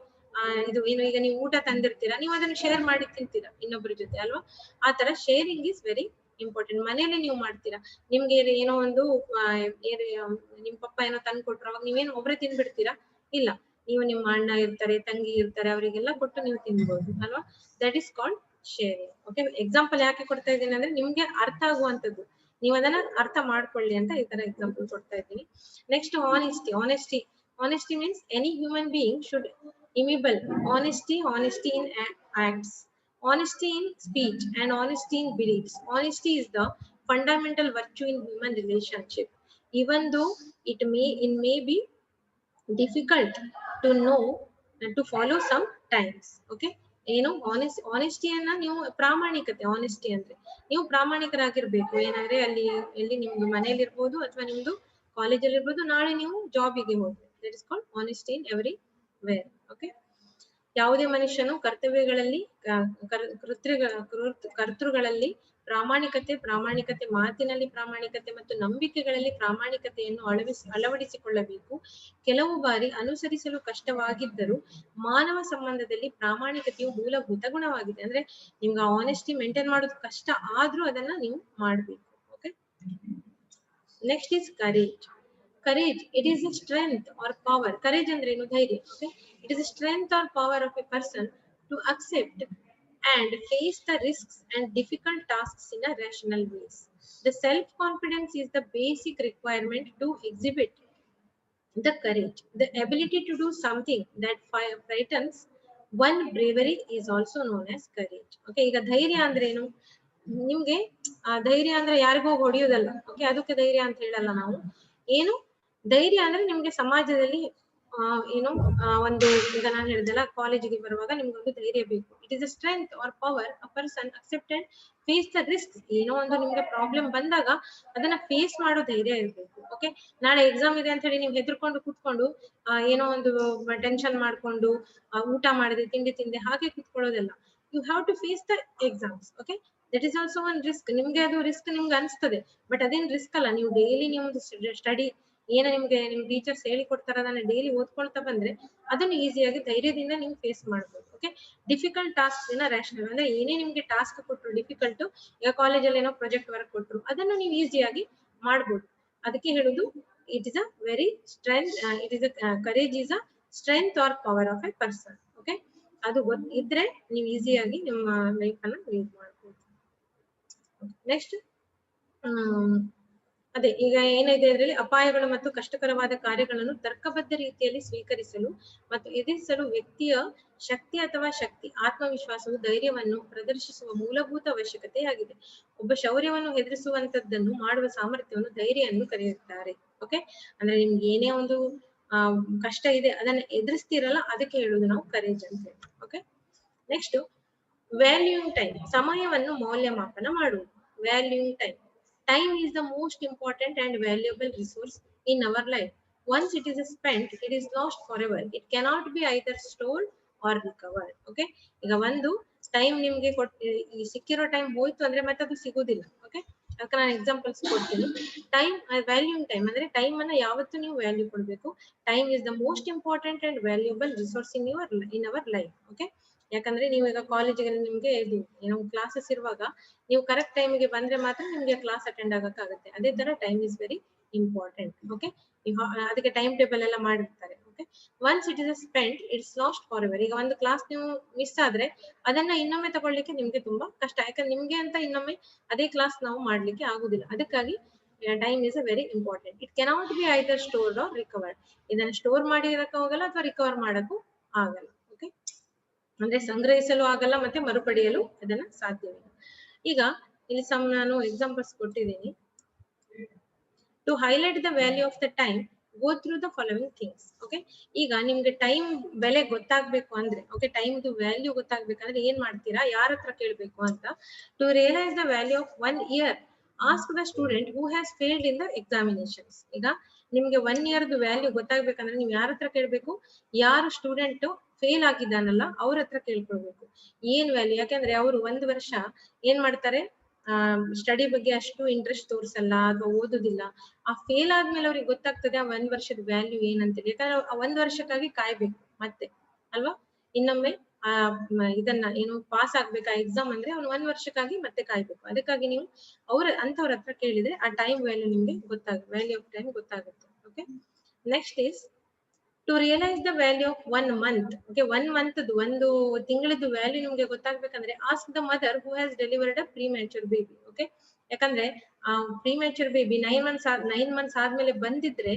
ಇದು ಏನು, ಈಗ ನೀವು ಊಟ ತಂದಿರ್ತೀರಾ, ನೀವು ಅದನ್ನ ಶೇರ್ ಮಾಡಿ ತಿಂತೀರಾ ಇನ್ನೊಬ್ಬರ ಜೊತೆ ಅಲ್ವಾ. ಆ ತರ ಶೇರಿಂಗ್ ಇಸ್ ವೆರಿ ಇಂಪಾರ್ಟೆಂಟ್. ಮನೆಯಲ್ಲಿ ನೀವು ಮಾಡ್ತೀರಾ, ನಿಮ್ಗೆ ಏನೋ ಒಂದು ನಿಮ್ ಪಪ್ಪ ಏನೋ ತಂದು ಕೊಟ್ರು, ಅವಾಗ ನೀವೇನು ಒಬ್ರೇ ತಿನ್ಬಿಡ್ತೀರಾ? ಇಲ್ಲ, ನೀವು ನಿಮ್ಮ ಅಣ್ಣ ಇರ್ತಾರೆ, ತಂಗಿ ಇರ್ತಾರೆ, ಅವರಿಗೆಲ್ಲ ಕೊಟ್ಟು ನೀವು ತಿನ್ಬಹುದು ಅಲ್ವಾ. That is called sharing. Okay, example ಯಾಕೆ ಕೊಡ್ತಾ ಇದ್ದೀನಿ ಅಂದ್ರೆ ನಿಮ್ಗೆ ಅರ್ಥ ಆಗುವಂತದ್ದು, ನೀವು ಅದನ್ನ ಅರ್ಥ ಮಾಡ್ಕೊಳ್ಳಿ ಅಂತ ಈ ತರ ಎಕ್ಸಾಂಪಲ್ ಕೊಡ್ತಾ ಇದ್ದೀನಿ. Next, honesty. Honesty means any human being should imbibe honesty in acts, honesty in speech and honesty in beliefs. Honesty is the fundamental virtue in human relationship, even though it may be difficult to know and to follow sometimes. Okay, ಏನು ಆನೆಸ್ಟಿಯನ್ನ ನೀವು ಪ್ರಾಮಾಣಿಕತೆ, honesty ಅಂದ್ರೆ ನೀವು ಪ್ರಾಮಾಣಿಕರಾಗಿರ್ಬೇಕು. ಏನಂದ್ರೆ ಎಲ್ಲಿ ನಿಮ್ದು ಮನೇಲಿ ಇರ್ಬೋದು ಅಥವಾ ನಿಮ್ದು ಕಾಲೇಜಲ್ಲಿ ಇರ್ಬೋದು, ನಾಳೆ ನೀವು ಜಾಬಿಗೆ ಹೋಗ್ಬೇಕು. That is called honesty in everywhere. Okay, ಯಾವುದೇ ಮನುಷ್ಯನು ಕರ್ತವ್ಯಗಳಲ್ಲಿ ಕರ್ತೃಗಳಲ್ಲಿ ಪ್ರಾಮಾಣಿಕತೆ, ಮಾತಿನಲ್ಲಿ ಪ್ರಾಮಾಣಿಕತೆ ಮತ್ತು ನಂಬಿಕೆಗಳಲ್ಲಿ ಪ್ರಾಮಾಣಿಕತೆಯನ್ನು ಅಳವಡಿಸಿಕೊಳ್ಳಬೇಕು. ಕೆಲವು ಬಾರಿ ಅನುಸರಿಸಲು ಕಷ್ಟವಾಗಿದ್ದರೂ ಮಾನವ ಸಂಬಂಧದಲ್ಲಿ ಪ್ರಾಮಾಣಿಕತೆಯು ಮೂಲಭೂತ ಗುಣವಾಗಿದೆ. ಅಂದ್ರೆ ನಿಮ್ಗೆ ಆನೆಸ್ಟಿ ಮೇಂಟೈನ್ ಮಾಡೋದು ಕಷ್ಟ ಆದ್ರೂ ಅದನ್ನ ನೀವು ಮಾಡ್ಬೇಕು. Okay, next is courage. Courage, it is a strength or power. Courage ಅಂದ್ರೆ ಏನು? ಧೈರ್ಯ. Okay, it is a strength or power of a person to accept and face the risks and difficult tasks in a rational ways. The self-confidence is the basic requirement to exhibit the courage. The ability to do something that frightens one bravery is also known as courage. Okay, ಈಗ ಧೈರ್ಯ ಅಂದ್ರೆ ಏನು? ನಿಮ್ಗೆ ಧೈರ್ಯ ಅಂದ್ರೆ ಯಾರಿಗೋ ಹೊಡೆಯೋದಲ್ಲ. Okay, ಅದಕ್ಕೆ ಧೈರ್ಯ ಅಂತ ಹೇಳಲ್ಲ ನಾವು. ಏನು ಧೈರ್ಯ ಅಂದ್ರೆ ನಿಮ್ಗೆ ಸಮಾಜದಲ್ಲಿ ಏನು ಒಂದು, ಈಗ ನಾನು ಹೇಳಿದೆಲ್ಲ, ಕಾಲೇಜಿಗೆ ಬರುವಾಗ ನಿಮ್ಗೊಂದು ಧೈರ್ಯ ಬೇಕು. It is a strength or power a person accepted face the risk. ಏನೋ ಒಂದು ನಿಮ್ಗೆ ಪ್ರಾಬ್ಲಮ್ ಬಂದಾಗ ಅದನ್ನ ಫೇಸ್ ಮಾಡೋ ಧೈರ್ಯ ಇರ್ಬೇಕು. ಓಕೆ, ನಾಳೆ ಎಕ್ಸಾಮ್ ಇದೆ ಅಂತ ಹೇಳಿ ನೀವು ಹೆದರ್ಕೊಂಡು ಕೂತ್ಕೊಂಡು ಏನೋ ಒಂದು ಟೆನ್ಷನ್ ಮಾಡ್ಕೊಂಡು ಊಟ ಮಾಡಿದೆ ತಿಂಡಿ ತಿಂದೆ ಹಾಗೆ ಕೂತ್ಕೊಳ್ಳೋದಲ್ಲ. You have to face the exams. Okay, that is also one risk. ನಿಮ್ಗೆ ಅದು ರಿಸ್ಕ್ ನಿಮ್ಗೆ ಅನ್ಸ್ತದೆ, ಬಟ್ ಅದೇನ್ ರಿಸ್ಕ್ ಅಲ್ಲ. ನೀವು ಡೈಲಿ ನಿಮ್ದು ಸ್ಟಡಿ ಏನು ನಿಮ್ಗೆ ನಿಮ್ ಟೀಚರ್ಸ್ ಹೇಳಿಕೊಡ್ತಾರ ಅದನ್ನ ಡೈಲಿ ಓದ್ಕೊಳ್ತಾ ಬಂದ್ರೆ ಅದನ್ನು ಈಸಿಯಾಗಿ ಧೈರ್ಯದಿಂದ ನೀವು ಫೇಸ್ ಮಾಡ್ಬೋದು. ಓಕೆ, ಡಿಫಿಕಲ್ಟ್ ಟಾಸ್ಕ್ ರ್ಯಾಷನಲ್ ಅಂದ್ರೆ ಏನೇ ನಿಮ್ಗೆ ಟಾಸ್ಕ್ ಕೊಟ್ಟರು ಡಿಫಿಕಲ್ಟ್, ಈಗ ಕಾಲೇಜಲ್ಲಿ ಏನೋ ಪ್ರಾಜೆಕ್ಟ್ ವರ್ಕ್ ಕೊಟ್ಟರು ಅದನ್ನು ನೀವು ಈಸಿಯಾಗಿ ಮಾಡ್ಬೋದು. ಅದಕ್ಕೆ ಹೇಳುದು it is a very strength, it is a courage is a strength or power of A person. Okay, ಅದು ಇದ್ರೆ ನೀವು ಈಸಿಯಾಗಿ ನಿಮ್ಮ ಲೈಫ್ ಅನ್ನ ಲೀಡ್ ಮಾಡ್ಬೋದು. ನೆಕ್ಸ್ಟ್, ಅದೇ ಈಗ ಏನಿದೆ ಇದರಲ್ಲಿ ಅಪಾಯಗಳು ಮತ್ತು ಕಷ್ಟಕರವಾದ ಕಾರ್ಯಗಳನ್ನು ತರ್ಕಬದ್ಧ ರೀತಿಯಲ್ಲಿ ಸ್ವೀಕರಿಸಲು ಮತ್ತು ಎದುರಿಸಲು ವ್ಯಕ್ತಿಯ ಶಕ್ತಿ ಆತ್ಮವಿಶ್ವಾಸವು ಧೈರ್ಯವನ್ನು ಪ್ರದರ್ಶಿಸುವ ಮೂಲಭೂತ ಅವಶ್ಯಕತೆಯಾಗಿದೆ. ಒಬ್ಬ ಶೌರ್ಯವನ್ನು ಹೆದರಿಸುವಂತದ್ದನ್ನು ಮಾಡುವ ಸಾಮರ್ಥ್ಯವನ್ನು ಧೈರ್ಯ ಎಂದು ಕರೆಯುತ್ತಾರೆ. ಓಕೆ, ಅಂದ್ರೆ ನಿಮ್ಗೆ ಏನೇ ಒಂದು ಕಷ್ಟ ಇದೆ ಅದನ್ನ ಎದುರಿಸ್ತಿರಲ್ಲ, ಅದಕ್ಕೆ ಹೇಳುದು ನಾವು ಕರೇಜ್ ಅಂತ ಹೇಳಿ. Okay, next, valuing time. ಸಮಯವನ್ನು ಮೌಲ್ಯಮಾಪನ ಮಾಡುವುದು. Valuing time. Time is the most important and valuable resource in our life. Once it is spent, it is lost forever. It cannot be either stored or recovered. Okay, ಈಗ ಒಂದು time ನಿಮ್ಗೆ ಈ ಸಿಕ್ಕಿರೋ time ಹೋಯ್ತು ಅಂದ್ರೆ ಮತ್ತೆ ಅದು ಸಿಗೋದಿಲ್ಲ. ಓಕೆ, ಅದಕ್ಕೆ ನಾನು ಎಕ್ಸಾಂಪಲ್ಸ್ ಕೊಡ್ತೀನಿ. ಟೈಮ್, ವ್ಯಾಲ್ಯೂಯಿಂಗ್ ಟೈಮ್ ಅಂದ್ರೆ ಟೈಮ್ ಅನ್ನ ಯಾವತ್ತೂ ನೀವು ವ್ಯಾಲ್ಯೂ ಕೊಡಬೇಕು. Time is the most important and valuable resource in our life. Okay, ಯಾಕಂದ್ರೆ ನೀವು ಈಗ ಕಾಲೇಜಿಗೆ ನಿಮ್ಗೆ ಇದು ಏನೋ ಕ್ಲಾಸಸ್ ಇರುವಾಗ ನೀವು ಕರೆಕ್ಟ್ ಟೈಮಿಗೆ ಬಂದ್ರೆ ಮಾತ್ರ ನಿಮ್ಗೆ ಕ್ಲಾಸ್ ಅಟೆಂಡ್ ಆಗಕ್ಕಾಗುತ್ತೆ. ಅದೇ ತರ time is very important. Okay, ಅದಕ್ಕೆ ಟೈಮ್ ಟೇಬಲ್ ಎಲ್ಲ ಮಾಡಿರ್ತಾರೆ. Okay, once it is spent it's last for ever. ಈಗ ಒಂದು ಕ್ಲಾಸ್ ನೀವು ಮಿಸ್ ಆದ್ರೆ ಅದನ್ನ ಇನ್ನೊಮ್ಮೆ ತಗೊಳ್ಳಿಕ್ಕೆ ನಿಮ್ಗೆ ತುಂಬಾ ಕಷ್ಟ, ಯಾಕಂದ್ರೆ ನಿಮ್ಗೆ ಅಂತ ಇನ್ನೊಮ್ಮೆ ಅದೇ ಕ್ಲಾಸ್ ನಾವು ಮಾಡ್ಲಿಕ್ಕೆ ಆಗುದಿಲ್ಲ. ಅದಕ್ಕಾಗಿ time is a very important. It cannot be either stored or recovered. ಇದನ್ನ ಸ್ಟೋರ್ ಮಾಡಿ ಇರಕ್ಕೂ ಹೋಗಲ್ಲ ಅಥವಾ ರಿಕವರ್ ಮಾಡಕ್ಕೂ ಆಗಲ್ಲ. ಓಕೆ, ಅಂದ್ರೆ ಸಂಗ್ರಹಿಸಲು ಆಗಲ್ಲ ಮತ್ತೆ ಮರುಪಡೆಯಲು ಅದನ್ನ ಸಾಧ್ಯವಿಲ್ಲ. ಈಗ ಇಲ್ಲಿ ನಾನು ಎಕ್ಸಾಂಪಲ್ಸ್ ಕೊಟ್ಟಿದ್ದೀನಿ. To highlight the value of the time, go through the following things. Okay, ಈಗ ನಿಮ್ಗೆ ಟೈಮ್ ಬೆಲೆ ಗೊತ್ತಾಗ್ಬೇಕು ಅಂದ್ರೆ, ಓಕೆ, ಟೈಮ್ದು ವ್ಯಾಲ್ಯೂ ಗೊತ್ತಾಗ್ಬೇಕಂದ್ರೆ ಏನ್ ಮಾಡ್ತೀರಾ, ಯಾರ ಹತ್ರ ಕೇಳ್ಬೇಕು ಅಂತ. To realise the value of 1 year, ask the student who has failed in the examinations. ಈಗ ನಿಮ್ಗೆ 1 yearದು ವ್ಯಾಲ್ಯೂ ಗೊತ್ತಾಗ್ಬೇಕಂದ್ರೆ ನೀವು ಯಾರ ಹತ್ರ ಕೇಳ್ಬೇಕು, ಯಾರು ಸ್ಟೂಡೆಂಟ್ ಫೇಲ್ ಆಗಿದ್ದಾನಲ್ಲ ಅವ್ರ ಹತ್ರ ಕೇಳ್ಕೊಳ್ಬೇಕು ಏನ್ ವ್ಯಾಲ್ಯೂ. ಯಾಕಂದ್ರೆ ಅವರು 1 ವರ್ಷ ಏನ್ ಮಾಡ್ತಾರೆ, ಸ್ಟಡಿ ಬಗ್ಗೆ ಅಷ್ಟು ಇಂಟ್ರೆಸ್ಟ್ ತೋರಿಸಲ್ಲ ಅಥವಾ ಓದುದಿಲ್ಲ. ಆ ಫೇಲ್ ಆದ್ಮೇಲೆ ಅವ್ರಿಗೆ ಗೊತ್ತಾಗ್ತದೆ ಆ 1 ವರ್ಷದ ವ್ಯಾಲ್ಯೂ ಏನಂತೇಳಿ. ಯಾಕಂದ್ರೆ ಆ 1 ವರ್ಷಕ್ಕಾಗಿ ಕಾಯ್ಬೇಕು ಮತ್ತೆ ಅಲ್ವಾ, ಇನ್ನೊಮ್ಮೆ ಇದನ್ನ ಏನು ಪಾಸ್ ಆಗ್ಬೇಕು ಆ ಎಕ್ಸಾಮ್ ಅಂದ್ರೆ ಅವ್ನು 1 ವರ್ಷಕ್ಕಾಗಿ ಮತ್ತೆ ಕಾಯ್ಬೇಕು. ಅದಕ್ಕಾಗಿ ನೀವು ಅಂತವ್ರ ಹತ್ರ ಕೇಳಿದ್ರೆ ಆ ಟೈಮ್ ವ್ಯಾಲ್ಯೂ ನಿಮ್ಗೆ ವ್ಯಾಲ್ಯೂ ಆಫ್ ಟೈಮ್ ಗೊತ್ತಾಗುತ್ತೆ. Okay, next is to realise the value of 1 month. Okay, 1 month ಒಂದು ತಿಂಗಳದ್ದು ವ್ಯಾಲ್ಯೂ ನಿಮ್ಗೆ ಗೊತ್ತಾಗ್ಬೇಕಂದ್ರೆ ask the mother who has delivered a premature baby. Okay, ಯಾಕಂದ್ರೆ ಆ ಪ್ರೀಮ್ಯಾಚೂರ್ ಬೇಬಿ 9 months ಆದ್ಮೇಲೆ ಬಂದಿದ್ರೆ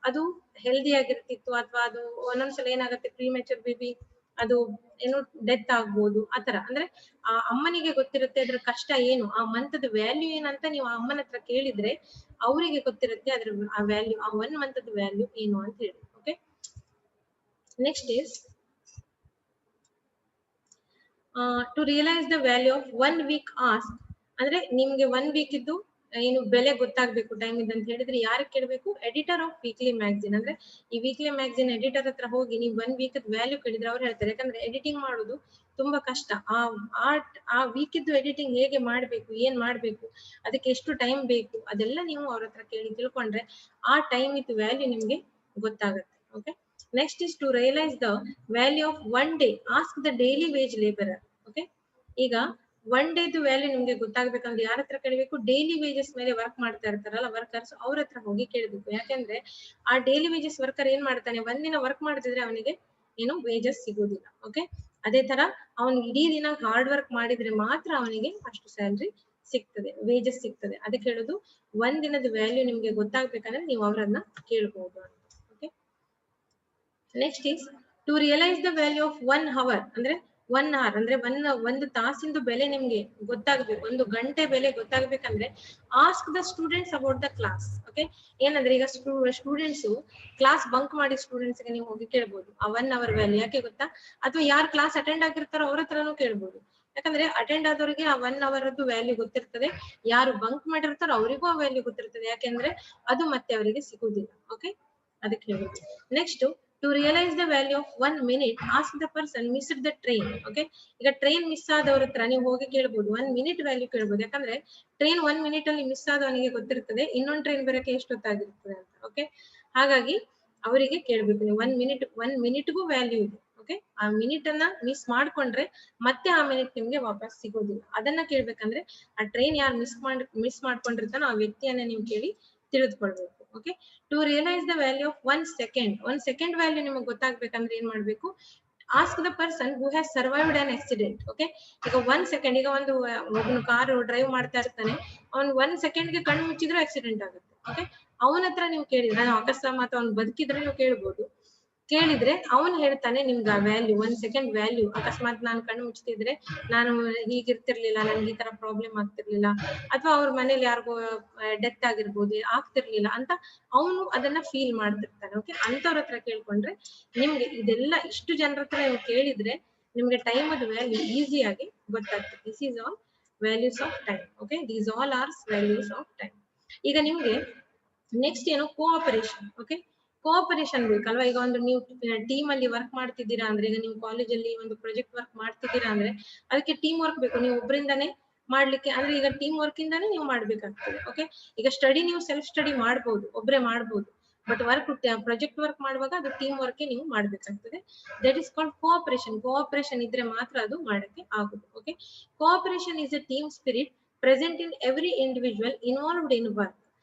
ಅದು ಹೆಲ್ದಿ ಆಗಿರ್ತಿತ್ತು, ಅಥವಾ ಅದು ಒಂದೊಂದ್ಸಲ ಏನಾಗುತ್ತೆ ಪ್ರೀಮ್ಯಾಚೂರ್ ಬೇಬಿ ಅದು ಏನು ಡೆತ್ ಆಗ್ಬೋದು. ಆತರ ಅಂದ್ರೆ ಆ ಅಮ್ಮನಿಗೆ ಗೊತ್ತಿರುತ್ತೆ ಅದ್ರ ಕಷ್ಟ ಏನು, ಆ ಮಂತದ ವ್ಯಾಲ್ಯೂ ಏನಂತ ನೀವು ಆ ಅಮ್ಮನ ಹತ್ರ ಕೇಳಿದ್ರೆ ಅವರಿಗೆ ಗೊತ್ತಿರುತ್ತೆ ಅದ್ರ ಆ ವ್ಯಾಲ್ಯೂ, ಆ 1 month ವ್ಯಾಲ್ಯೂ ಏನು ಅಂತ ಹೇಳಿ. Okay, next is to realize the value of 1 week ask. ಅಂದ್ರೆ ನಿಮ್ಗೆ 1 week ಇದ್ದು ಏನು ಬೆಲೆ ಗೊತ್ತಾಗ್ಬೇಕು ಟೈಮ್ ಇದ್ದು ಅಂತ ಹೇಳಿದ್ರೆ ಯಾರಿಗೆ ಕೇಳಬೇಕು, ಎಡಿಟರ್ ಆಫ್ ವೀಕ್ಲಿ ಮ್ಯಾಗಝಿನ್. ಅಂದ್ರೆ ಈ ವೀಕ್ಲಿ ಮ್ಯಾಗಝಿನ್ ಎಡಿಟರ್ ಹತ್ರ ಹೋಗಿ ನೀವು 1 week ವ್ಯಾಲ್ಯೂ ಕೇಳಿದ್ರೆ ಅವ್ರು ಹೇಳ್ತಾರೆ. ಯಾಕಂದ್ರೆ ಎಡಿಟಿಂಗ್ ಮಾಡೋದು ತುಂಬಾ ಕಷ್ಟ. ಆ ವೀಕ್ ಇದ್ದು ಎಡಿಟಿಂಗ್ ಹೇಗೆ ಮಾಡ್ಬೇಕು, ಏನ್ ಮಾಡ್ಬೇಕು, ಅದಕ್ಕೆ ಎಷ್ಟು ಟೈಮ್ ಬೇಕು, ಅದೆಲ್ಲ ನೀವು ಅವ್ರ ಹತ್ರ ಕೇಳಿ ತಿಳ್ಕೊಂಡ್ರೆ ಆ ಟೈಮ್ ಇದ್ದು ವ್ಯಾಲ್ಯೂ ನಿಮ್ಗೆ ಗೊತ್ತಾಗುತ್ತೆ. Okay, next is to realize the value of 1 day, ask the daily wage laborer. Okay, ಈಗ 1 dayದು ವ್ಯಾಲ್ಯೂ ನಿಮ್ಗೆ ಗೊತ್ತಾಗ್ಬೇಕಂದ್ರೆ ಯಾರ ಹತ್ರ ಕೇಳಬೇಕು, ಡೈಲಿ ವೇಜಸ್ ಮೇಲೆ ವರ್ಕ್ ಮಾಡ್ತಾ ಇರ್ತಾರಲ್ಲ ವರ್ಕರ್ಸ್, ಅವ್ರ ಹತ್ರ ಹೋಗಿ ಕೇಳಬೇಕು. ಯಾಕಂದ್ರೆ ಆ ಡೈಲಿ ವೇಜಸ್ ವರ್ಕರ್ ಏನ್ ಮಾಡ್ತಾನೆ, ಒಂದಿನ ವರ್ಕ್ ಮಾಡ್ತಿದ್ರೆ ಅವನಿಗೆ ಏನು ವೇಜಸ್ ಸಿಗೋದಿಲ್ಲ. ಓಕೆ, ಅದೇ ತರ ಅವನು ಇಡೀ ದಿನ ಹಾರ್ಡ್ ವರ್ಕ್ ಮಾಡಿದ್ರೆ ಮಾತ್ರ ಅವನಿಗೆ ಅಷ್ಟು ಸ್ಯಾಲ್ರಿ ಸಿಗ್ತದೆ, ವೇಜಸ್ ಸಿಗ್ತದೆ. ಅದಕ್ಕೆ ಹೇಳುದು 1 ದಿನದ ವ್ಯಾಲ್ಯೂ ನಿಮ್ಗೆ ಗೊತ್ತಾಗ್ಬೇಕಂದ್ರೆ ನೀವು ಅವ್ರನ್ನ ಕೇಳ್ಬಹುದು ಅಂತ. Next is to realise the value of 1 hour. ಅಂದ್ರೆ 1 hour ಅಂದ್ರೆ ಒಂದು ತಾಸಿಂದು ಬೆಲೆ ನಿಮ್ಗೆ ಗೊತ್ತಾಗ್ಬೇಕು, 1 ಗಂಟೆ ಬೆಲೆ ಗೊತ್ತಾಗ್ಬೇಕಂದ್ರೆ ask the students about the class. Okay, ಏನಂದ್ರೆ ಈಗ ಸ್ಟೂಡೆಂಟ್ಸ್ ಕ್ಲಾಸ್ ಬಂಕ್ ಮಾಡಿ ಸ್ಟೂಡೆಂಟ್ಸ್ ಗೆ ನೀವು ಹೋಗಿ ಕೇಳ್ಬೋದು ಆ 1 hour ವ್ಯಾಲ್ಯೂ. ಯಾಕೆ ಗೊತ್ತಾ, ಅಥವಾ ಯಾರು ಕ್ಲಾಸ್ ಅಟೆಂಡ್ ಆಗಿರ್ತಾರೋ ಅವ್ರ ಹತ್ರನೂ ಕೇಳ್ಬೋದು. ಯಾಕಂದ್ರೆ ಅಟೆಂಡ್ ಆದವರಿಗೆ ಆ 1 hour ವ್ಯಾಲ್ಯೂ ಗೊತ್ತಿರ್ತದೆ, ಯಾರು ಬಂಕ್ ಮಾಡಿರ್ತಾರೋ ಅವರಿಗೂ ಆ ವ್ಯಾಲ್ಯೂ ಗೊತ್ತಿರ್ತದೆ. ಯಾಕೆಂದ್ರೆ ಅದು ಮತ್ತೆ ಅವರಿಗೆ ಸಿಗುದಿಲ್ಲ. ಓಕೆ, ಅದಕ್ಕೆ ಹೇಳುದು. Next to realise the value of 1 minute, ask the person missed the train. Okay, ಈಗ ಟ್ರೈನ್ ಮಿಸ್ ಆದವ್ರ ಹತ್ರ ನೀವು ಹೋಗಿ ಕೇಳ್ಬೋದು, 1 minute ವ್ಯಾಲ್ಯೂ ಕೇಳ್ಬೋದು. ಯಾಕಂದ್ರೆ ಟ್ರೈನ್ 1 minute ಅಲ್ಲಿ ಮಿಸ್ ಆದವನಿಗೆ ಗೊತ್ತಿರ್ತದೆ ಇನ್ನೊಂದು ಟ್ರೈನ್ ಬರಕ್ಕೆ ಎಷ್ಟೊತ್ತಾಗಿರ್ತದೆ ಅಂತ. ಓಕೆ, ಹಾಗಾಗಿ ಅವರಿಗೆ ಕೇಳ್ಬೇಕು ನೀವು 1 minute ವ್ಯಾಲ್ಯೂ ಇದೆ. ಓಕೆ, ಆ ಮಿನಿಟ್ ಅನ್ನ ಮಿಸ್ ಮಾಡ್ಕೊಂಡ್ರೆ ಮತ್ತೆ ಆ ಮಿನಿಟ್ ನಿಮ್ಗೆ ವಾಪಸ್ ಸಿಗೋದಿಲ್ಲ. ಅದನ್ನ ಕೇಳ್ಬೇಕಂದ್ರೆ ಆ ಟ್ರೈನ್ ಯಾರು ಮಿಸ್ ಮಾಡ್ಕೊಂಡಿರ್ತಾನೋ ಆ ವ್ಯಕ್ತಿಯನ್ನ ನೀವು ಕೇಳಿ ತಿಳಿದುಕೊಳ್ಬೇಕು. Okay, to realise the value of 1 second, 1 second value ನಿಮಗೆ ಗೊತ್ತಾಗ್ಬೇಕಂದ್ರೆ ಏನ್ ಮಾಡ್ಬೇಕು, ask the person who has survived an accident. Okay, ಈಗ 1 second, ಈಗ ಒಬ್ಬನು ಕಾರು ಡ್ರೈವ್ ಮಾಡ್ತಾ ಇರ್ತಾನೆ, ಅವ್ನು 1 secondಗೆ ಕಣ್ಣು ಮುಚ್ಚಿದ್ರೆ ಆಕ್ಸಿಡೆಂಟ್ ಆಗುತ್ತೆ. ಓಕೆ, ಅವನ ಹತ್ರ ನೀವು ಕೇಳಿದ್ರೆ, ನಾನು ಅಕಸ್ಮಾತ್ ಅವ್ನು ಬದುಕಿದ್ರೆ ನೀವು ಕೇಳ್ಬೋದು, ಕೇಳಿದ್ರೆ ಅವನು ಹೇಳ್ತಾನೆ ನಿಮ್ಗೆ ಆ ವ್ಯಾಲ್ಯೂ 1 second ವ್ಯಾಲ್ಯೂ. ಅಕಸ್ಮಾತ್ ನಾನು ಕಣ್ಣು ಮುಚ್ತಿದ್ರೆ ನಾನು ಹೀಗಿರ್ತಿರ್ಲಿಲ್ಲ, ನನ್ಗೆ ಈ ತರ ಪ್ರಾಬ್ಲಮ್ ಆಗ್ತಿರ್ಲಿಲ್ಲ, ಅಥವಾ ಅವ್ರ ಮನೇಲಿ ಯಾರಿಗೋ ಡೆತ್ ಆಗಿರ್ಬೋದು, ಆಗ್ತಿರ್ಲಿಲ್ಲ ಅಂತ ಅವನು ಅದನ್ನ ಫೀಲ್ ಮಾಡ್ತಿರ್ತಾನೆ. ಓಕೆ, ಅಂತವ್ರ ಹತ್ರ ಕೇಳ್ಕೊಂಡ್ರೆ ನಿಮ್ಗೆ ಇದೆಲ್ಲ ಇಷ್ಟು ಜನರ ಹತ್ರ ನೀವು ಕೇಳಿದ್ರೆ ನಿಮ್ಗೆ ಟೈಮ್ ಅದ ವ್ಯಾಲ್ಯೂ ಈಸಿಯಾಗಿ ಗೊತ್ತಾಗ್ತದೆ. This is all values of time. Okay, these all are values of time. ಈಗ ನಿಮ್ಗೆ ನೆಕ್ಸ್ಟ್ ಏನು ಕೋಆಪರೇಷನ್. ಓಕೆ, ಕೋಆಪರೇಷನ್ ಬೇಕಲ್ವಾ. ಈಗ ಒಂದು ನೀವು ಟೀಮ್ ಅಲ್ಲಿ ವರ್ಕ್ ಮಾಡ್ತಿದ್ದೀರಾ ಅಂದ್ರೆ, ಈಗ ನೀವು ಕಾಲೇಜಲ್ಲಿ ಒಂದು ಪ್ರಾಜೆಕ್ಟ್ ವರ್ಕ್ ಮಾಡ್ತಿದ್ದೀರಾ ಅಂದ್ರೆ ಅದಕ್ಕೆ ಟೀಮ್ ವರ್ಕ್ ಬೇಕು. ನೀವು ಒಬ್ಬರಿಂದಾನೇ ಮಾಡ್ಲಿಕ್ಕೆ ಅಂದ್ರೆ ಈಗ ಟೀಮ್ ವರ್ಕ್ ಇಂದಾನೇ ನೀವು ಮಾಡ್ಬೇಕಾಗ್ತದೆ. ಓಕೆ, ಈಗ ಸ್ಟಡಿ ನೀವು ಸೆಲ್ಫ್ ಸ್ಟಡಿ ಮಾಡ್ಬೋದು, ಒಬ್ಬರೇ ಮಾಡ್ಬೋದು, ಬಟ್ ವರ್ಕ್ ಪ್ರಾಜೆಕ್ಟ್ ವರ್ಕ್ ಮಾಡುವಾಗ ಅದು ಟೀಮ್ ವರ್ಕ್ ನೀವು ಮಾಡ್ಬೇಕಾಗ್ತದೆ. That is called cooperation. Cooperation ಇದ್ರೆ ಮಾತ್ರ ಅದು ಮಾಡಕ್ಕೆ ಆಗುದು. Okay, cooperation is A team spirit present in every individual involved in work.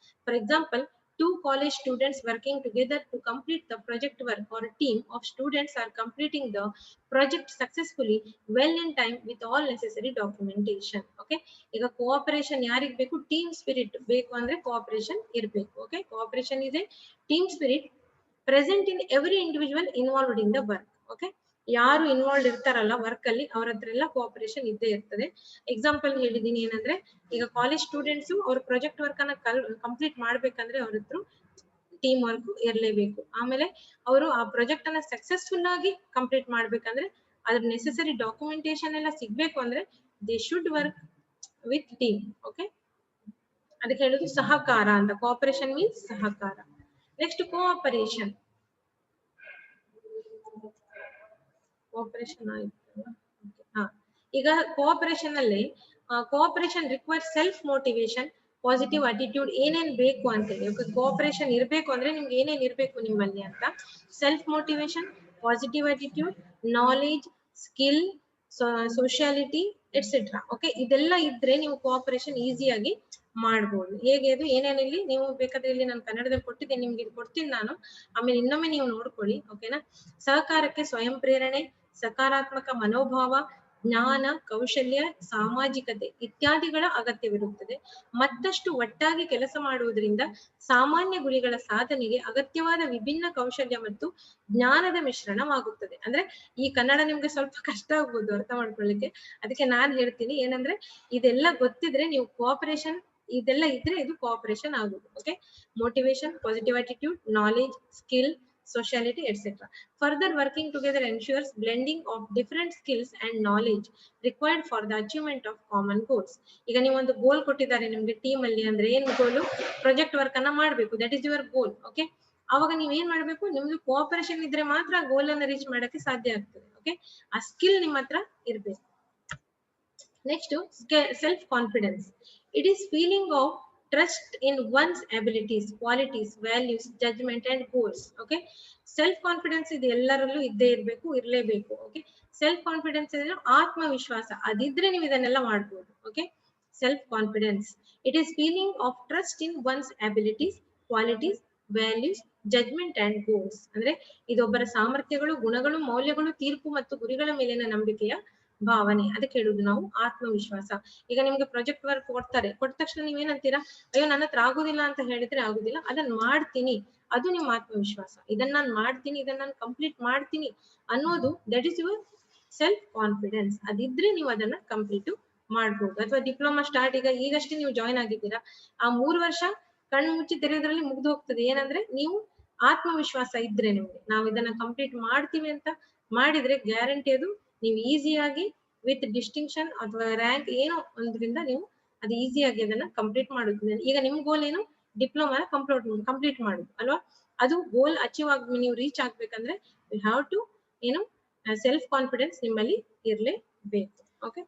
For example, two college students working together to complete the project work, or a team of students are completing the project successfully well in time with all necessary documentation. Okay, ಈಗ cooperation ಯಾರಿಗೆ ಬೇಕು? Team spirit ಬೇಕು ಅಂದ್ರೆ cooperation ಇರಬೇಕು. Okay, cooperation is a team spirit present in every individual involved in the work. Okay, ಯಾರು involve ಇರ್ತಾರಲ್ಲ work ಅಲ್ಲಿ ಅವ್ರ ಹತ್ರ ಎಲ್ಲ ಕೋಆಪರೇಷನ್ ಇದ್ದೇ ಇರ್ತದೆ. ಎಕ್ಸಾಂಪಲ್ ಹೇಳಿದೀನಿ ಏನಂದ್ರೆ, ಈಗ ಕಾಲೇಜ್ ಸ್ಟೂಡೆಂಟ್ಸ್ ಅವ್ರ ಪ್ರಾಜೆಕ್ಟ್ ವರ್ಕ್ ಅನ್ನ ಕಂಪ್ಲೀಟ್ ಮಾಡ್ಬೇಕಂದ್ರೆ ಅವ್ರ ಹತ್ರ ಟೀಮ್ ವರ್ಕ್ ಇರಲೇಬೇಕು. ಆಮೇಲೆ ಅವರು ಆ ಪ್ರಾಜೆಕ್ಟ್ ಅನ್ನ ಸಕ್ಸಸ್ಫುಲ್ ಆಗಿ ಕಂಪ್ಲೀಟ್ ಮಾಡ್ಬೇಕಂದ್ರೆ ಅದ್ರ ನೆಸೆಸರಿ ಡಾಕ್ಯುಮೆಂಟೇಶನ್ ಎಲ್ಲ ಸಿಗ್ಬೇಕು ಅಂದ್ರೆ they should work with team. Okay, ಅದಕ್ಕೆ ಹೇಳುದು ಸಹಕಾರ ಅಂತ. ಕೋಆಪರೇಷನ್ ಮೀನ್ಸ್ ಸಹಕಾರ. Next cooperation. ಕೋಆಪರೇಷನ್ ಆಯ್ತು. ಈಗ ಕೋಆಪರೇಷನ್ ಅಲ್ಲಿ cooperation require self motivation, positive attitude, ಏನೇನ್ ಬೇಕು ಅಂತ ಹೇಳಿ. ಕೋಆಪರೇಷನ್ ಇರಬೇಕು ಅಂದ್ರೆ ನಿಮ್ಗೆ ಏನೇನ್ ಇರ್ಬೇಕು ನಿಮ್ಮಲ್ಲಿ ಅಂತ: self motivation, positive attitude, knowledge, skill, sociality etcetera. Okay, ಇದೆಲ್ಲ ಇದ್ರೆ ನೀವು ಕೋಆಪರೇಷನ್ ಈಸಿಯಾಗಿ ಮಾಡ್ಬೋದು. ಹೇಗೆ ಅದು ಏನೇನಿಲ್ಲಿ ನೀವು ಬೇಕಾದ್ರೆ ಇಲ್ಲಿ ನಾನು ಕನ್ನಡದಲ್ಲಿ ಕೊಟ್ಟಿದ್ದೇನೆ, ನಿಮ್ಗೆ ಇದು ಕೊಡ್ತೀನಿ ನಾನು, ಆಮೇಲೆ ಇನ್ನೊಮ್ಮೆ ನೀವು ನೋಡ್ಕೊಳ್ಳಿ. ಓಕೆನಾ. ಸಹಕಾರಕ್ಕೆ ಸ್ವಯಂ ಪ್ರೇರಣೆ, ಸಕಾರಾತ್ಮಕ ಮನೋಭಾವ, ಜ್ಞಾನ, ಕೌಶಲ್ಯ, ಸಾಮಾಜಿಕತೆ ಇತ್ಯಾದಿಗಳ ಅಗತ್ಯವಿರುತ್ತದೆ. ಮತ್ತಷ್ಟು ಒಟ್ಟಾಗಿ ಕೆಲಸ ಮಾಡುವುದರಿಂದ ಸಾಮಾನ್ಯ ಗುರಿಗಳ ಸಾಧನೆಗೆ ಅಗತ್ಯವಾದ ವಿಭಿನ್ನ ಕೌಶಲ್ಯ ಮತ್ತು ಜ್ಞಾನದ ಮಿಶ್ರಣವಾಗುತ್ತದೆ. ಅಂದ್ರೆ ಈ ಕನ್ನಡ ನಿಮ್ಗೆ ಸ್ವಲ್ಪ ಕಷ್ಟ ಆಗ್ಬೋದು ಅರ್ಥ ಮಾಡ್ಕೊಳ್ಳಿಕ್ಕೆ, ಅದಕ್ಕೆ ನಾನ್ ಹೇಳ್ತೀನಿ ಏನಂದ್ರೆ ಇದೆಲ್ಲ ಗೊತ್ತಿದ್ರೆ ನೀವು ಕೋಆಪರೇಷನ್ ಇದೆಲ್ಲ ಇದ್ರೆ ಇದು ಕೋಆಪರೇಷನ್ ಆಗುದು. Okay, motivation, positive attitude, knowledge, skill, sociality, etc. Further, working together ensures blending of different skills and knowledge required for the achievement of common goals. ಈಗ ನೀವು ಒಂದು ಗೋಲ್ ಕೊಟ್ಟಿದ್ದಾರೆ ನಿಮ್ಗೆ ಟೀಮ್ ಅಲ್ಲಿ, ಅಂದ್ರೆ ಏನ್ ಗೋಲು? ಪ್ರಾಜೆಕ್ಟ್ ವರ್ಕ್ ಅನ್ನ ಮಾಡ್ಬೇಕು, that is your goal. Okay, ಅವಾಗ ನೀವ್ ಏನ್ ಮಾಡ್ಬೇಕು? ನಿಮ್ದು ಕೋಆಪರೇಷನ್ ಇದ್ರೆ ಮಾತ್ರ ಗೋಲ್ ಅನ್ನ ರೀಚ್ ಮಾಡಕ್ಕೆ ಸಾಧ್ಯ ಆಗ್ತದೆ. ಓಕೆ, ಆ ಸ್ಕಿಲ್ ನಿಮ್ಮ ಹತ್ರ ಇರ್ಬೇಕು. Next, self confidence. It is feeling of trust in one's abilities, qualities, values, judgment and goals. Okay, self confidence ಇದು ಎಲ್ಲರಲ್ಲೂ ಇದ್ದೇ ಇರಬೇಕು, ಇರಲೇಬೇಕು. ಓಕೆ, ಸೆಲ್ಫ್ ಕಾನ್ಫಿಡೆನ್ಸ್ ಅಂದ್ರೆ ಆತ್ಮವಿಶ್ವಾಸ, ಅದಿದ್ರೆ ನೀವು ಇದನ್ನೆಲ್ಲ ಮಾಡ್ಬೋದು. Okay, self confidence it is feeling of trust in one's abilities, qualities, values, judgement and goals. ಅಂದ್ರೆ ಇದೊಬ್ಬರ ಸಾಮರ್ಥ್ಯಗಳು, ಗುಣಗಳು, ಮೌಲ್ಯಗಳು, ತೀರ್ಪು ಮತ್ತು ಗುರಿಗಳ ಮೇಲಿನ ನಂಬಿಕೆಯ ಭಾವನೆ. ಅದಕ್ಕೆ ಹೇಳುದು ನಾವು ಆತ್ಮವಿಶ್ವಾಸ. ಈಗ ನಿಮ್ಗೆ ಪ್ರಾಜೆಕ್ಟ್ ವರ್ಕ್ ಕೊಡ್ತಾರೆ, ಕೊಟ್ಟ ತಕ್ಷಣ ನೀವೇನಂತೀರಾ? ಅಯ್ಯೋ ನನ್ನ ಹತ್ರ ಆಗುದಿಲ್ಲ ಅಂತ ಹೇಳಿದ್ರೆ ಆಗುದಿಲ್ಲ, ಅದನ್ನ ಮಾಡ್ತೀನಿ, ಅದು ನಿಮ್ಮ ಆತ್ಮವಿಶ್ವಾಸ. ಇದನ್ನ ನಾನು ಮಾಡ್ತೀನಿ, ಇದನ್ನ ನಾನು ಕಂಪ್ಲೀಟ್ ಮಾಡ್ತೀನಿ ಅನ್ನೋದು that is your self confidence. ಅದಿದ್ರೆ ನೀವು ಅದನ್ನ ಕಂಪ್ಲೀಟ್ ಮಾಡ್ಬೋದು. ಅಥವಾ ಡಿಪ್ಲೊಮಾ ಸ್ಟಾರ್ಟ್ ಈಗಷ್ಟೇ ನೀವು ಜಾಯಿನ್ ಆಗಿದ್ದೀರಾ, ಆ 3 ವರ್ಷ ಕಣ್ಣು ಮುಚ್ಚಿ ತೆರೆಯೋದ್ರಲ್ಲಿ ಮುಗ್ದು ಹೋಗ್ತದೆ. ಏನಂದ್ರೆ ನೀವು ಆತ್ಮವಿಶ್ವಾಸ ಇದ್ರೆ ನಿಮ್ಗೆ ನಾವು ಇದನ್ನ ಕಂಪ್ಲೀಟ್ ಮಾಡ್ತೀವಿ ಅಂತ ಮಾಡಿದ್ರೆ ಗ್ಯಾರಂಟಿ ಅದು ನೀವು ಈಸಿಯಾಗಿ ವಿತ್ ಡಿಸ್ಟಿಂಕ್ಷನ್ ಅಥವಾ ರ್ಯಾಂಕ್ ಏನೋ ಒಂದ್ರಿಂದ ನೀವು ಅದು ಈಸಿಯಾಗಿ ಅದನ್ನ ಕಂಪ್ಲೀಟ್ ಮಾಡುತ್ತೆ. ಈಗ ನಿಮ್ ಗೋಲ್ ಏನು? ಡಿಪ್ಲೊಮಾ ಕಂಪ್ಲೀಟ್ ಮಾಡುದು ಅಲ್ವಾ? ಅದು ಗೋಲ್ ಅಚೀವ್ ಆಗಿ ನೀವು ರೀಚ್ ಆಗ್ಬೇಕಂದ್ರೆ ಯು ಹ್ಯಾವ್ ಟು ಏನು ಸೆಲ್ಫ್ ಕಾನ್ಫಿಡೆನ್ಸ್ ನಿಮ್ಮಲ್ಲಿ ಇರ್ಲೇಬೇಕು. Okay,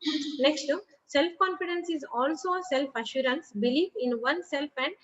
next, self confidence is also self assurance, belief in one self and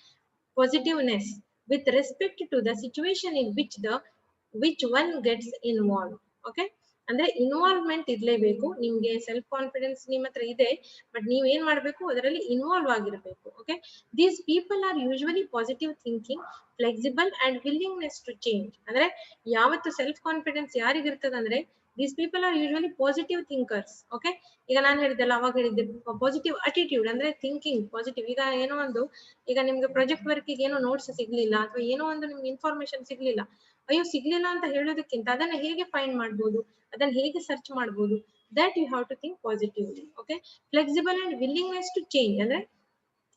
positiveness with respect to the situation in which one gets involved. Okay, ಅಂದ್ರೆ involvement ಇರ್ಲೇಬೇಕು ನಿಮ್ಗೆ. Self confidence ನಿಮ್ಮ ಹತ್ರ ಇದೆ, but ನೀವ್ ಏನ್ ಮಾಡ್ಬೇಕು? ಅದರಲ್ಲಿ ಇನ್ವಾಲ್ವ್ ಆಗಿರ್ಬೇಕು. Okay, these people are usually positive thinking, flexible and willingness to change. ಅಂದ್ರೆ ಯಾವತ್ತು ಸೆಲ್ಫ್ ಕಾನ್ಫಿಡೆನ್ಸ್ ಯಾರಿಗಿರ್ತದಂದ್ರೆ these people are usually positive thinkers. Okay, ಈಗ ನಾನು ಹೇಳಿದ್ದೆಲ್ಲ ಅವಾಗ ಹೇಳಿದ್ದೆ ಪಾಸಿಟಿವ್ ಅಟಿಟ್ಯೂಡ್ ಅಂದ್ರೆ ಥಿಂಕಿಂಗ್ ಪಾಸಿಟಿವ್. ಈಗ ಏನೋ ಒಂದು ಈಗ ನಿಮ್ಗೆ ಪ್ರಾಜೆಕ್ಟ್ ವರ್ಕ್ ಏನೋ ನೋಟ್ಸ್ ಸಿಗ್ಲಿಲ್ಲ ಅಥವಾ ಏನೋ ಒಂದು ನಿಮ್ಗೆ ಇನ್ಫಾರ್ಮೇಶನ್ ಸಿಗ್ಲಿಲ್ಲ, ಅಯ್ಯೋ ಸಿಗ್ಲಿಲ್ಲ ಅಂತ ಹೇಳೋದಕ್ಕಿಂತ ಅದನ್ನ ಹೇಗೆ ಫೈಂಡ್ ಮಾಡ್ಬೋದು, ಅದನ್ನ ಹೇಗೆ ಸರ್ಚ್ ಮಾಡ್ಬೋದು, that you have to think positively. Okay, flexible and willingness to change ಅಂದ್ರೆ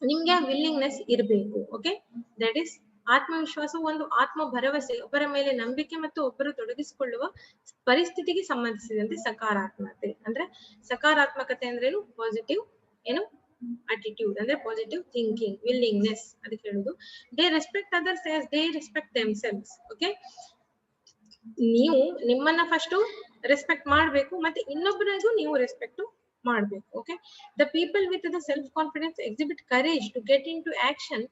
ನಿಮ್ಗೆ ವಿಲ್ಲಿಂಗ್ನೆಸ್ ಇರಬೇಕು. ಓಕೆ, ದಟ್ ಇಸ್ ಆತ್ಮವಿಶ್ವಾಸ, ಒಂದು ಆತ್ಮ ಭರವಸೆ, ಒಬ್ಬರ ಮೇಲೆ ನಂಬಿಕೆ ಮತ್ತು ಒಬ್ಬರು ತೊಡಗಿಸಿಕೊಳ್ಳುವ ಪರಿಸ್ಥಿತಿಗೆ ಸಂಬಂಧಿಸಿದಂತೆ ಸಕಾರಾತ್ಮಕತೆ. ಅಂದ್ರೆ ಸಕಾರಾತ್ಮಕತೆ ಅಂದ್ರೆ ಏನು? ಪಾಸಿಟಿವ್ ಏನು attitude ಅಂದ್ರೆ ಪಾಸಿಟಿವ್ ಥಿಂಕಿಂಗ್, ವಿಲ್ಲಿಂಗ್ನೆಸ್ ಅದಕ್ಕೆ ಹೇಳುದು. They respect others as they respect themselves. Okay, ನೀವು ನಿಮ್ಮನ್ನ ಫಸ್ಟ್ ರೆಸ್ಪೆಕ್ಟ್ ಮಾಡಬೇಕು, ಮತ್ತೆ ಇನ್ನೊಬ್ಬರಿಗೂ ನೀವು ರೆಸ್ಪೆಕ್ಟ್ ಮಾಡಬೇಕು. Okay, the people with the self confidence exhibit courage to get into action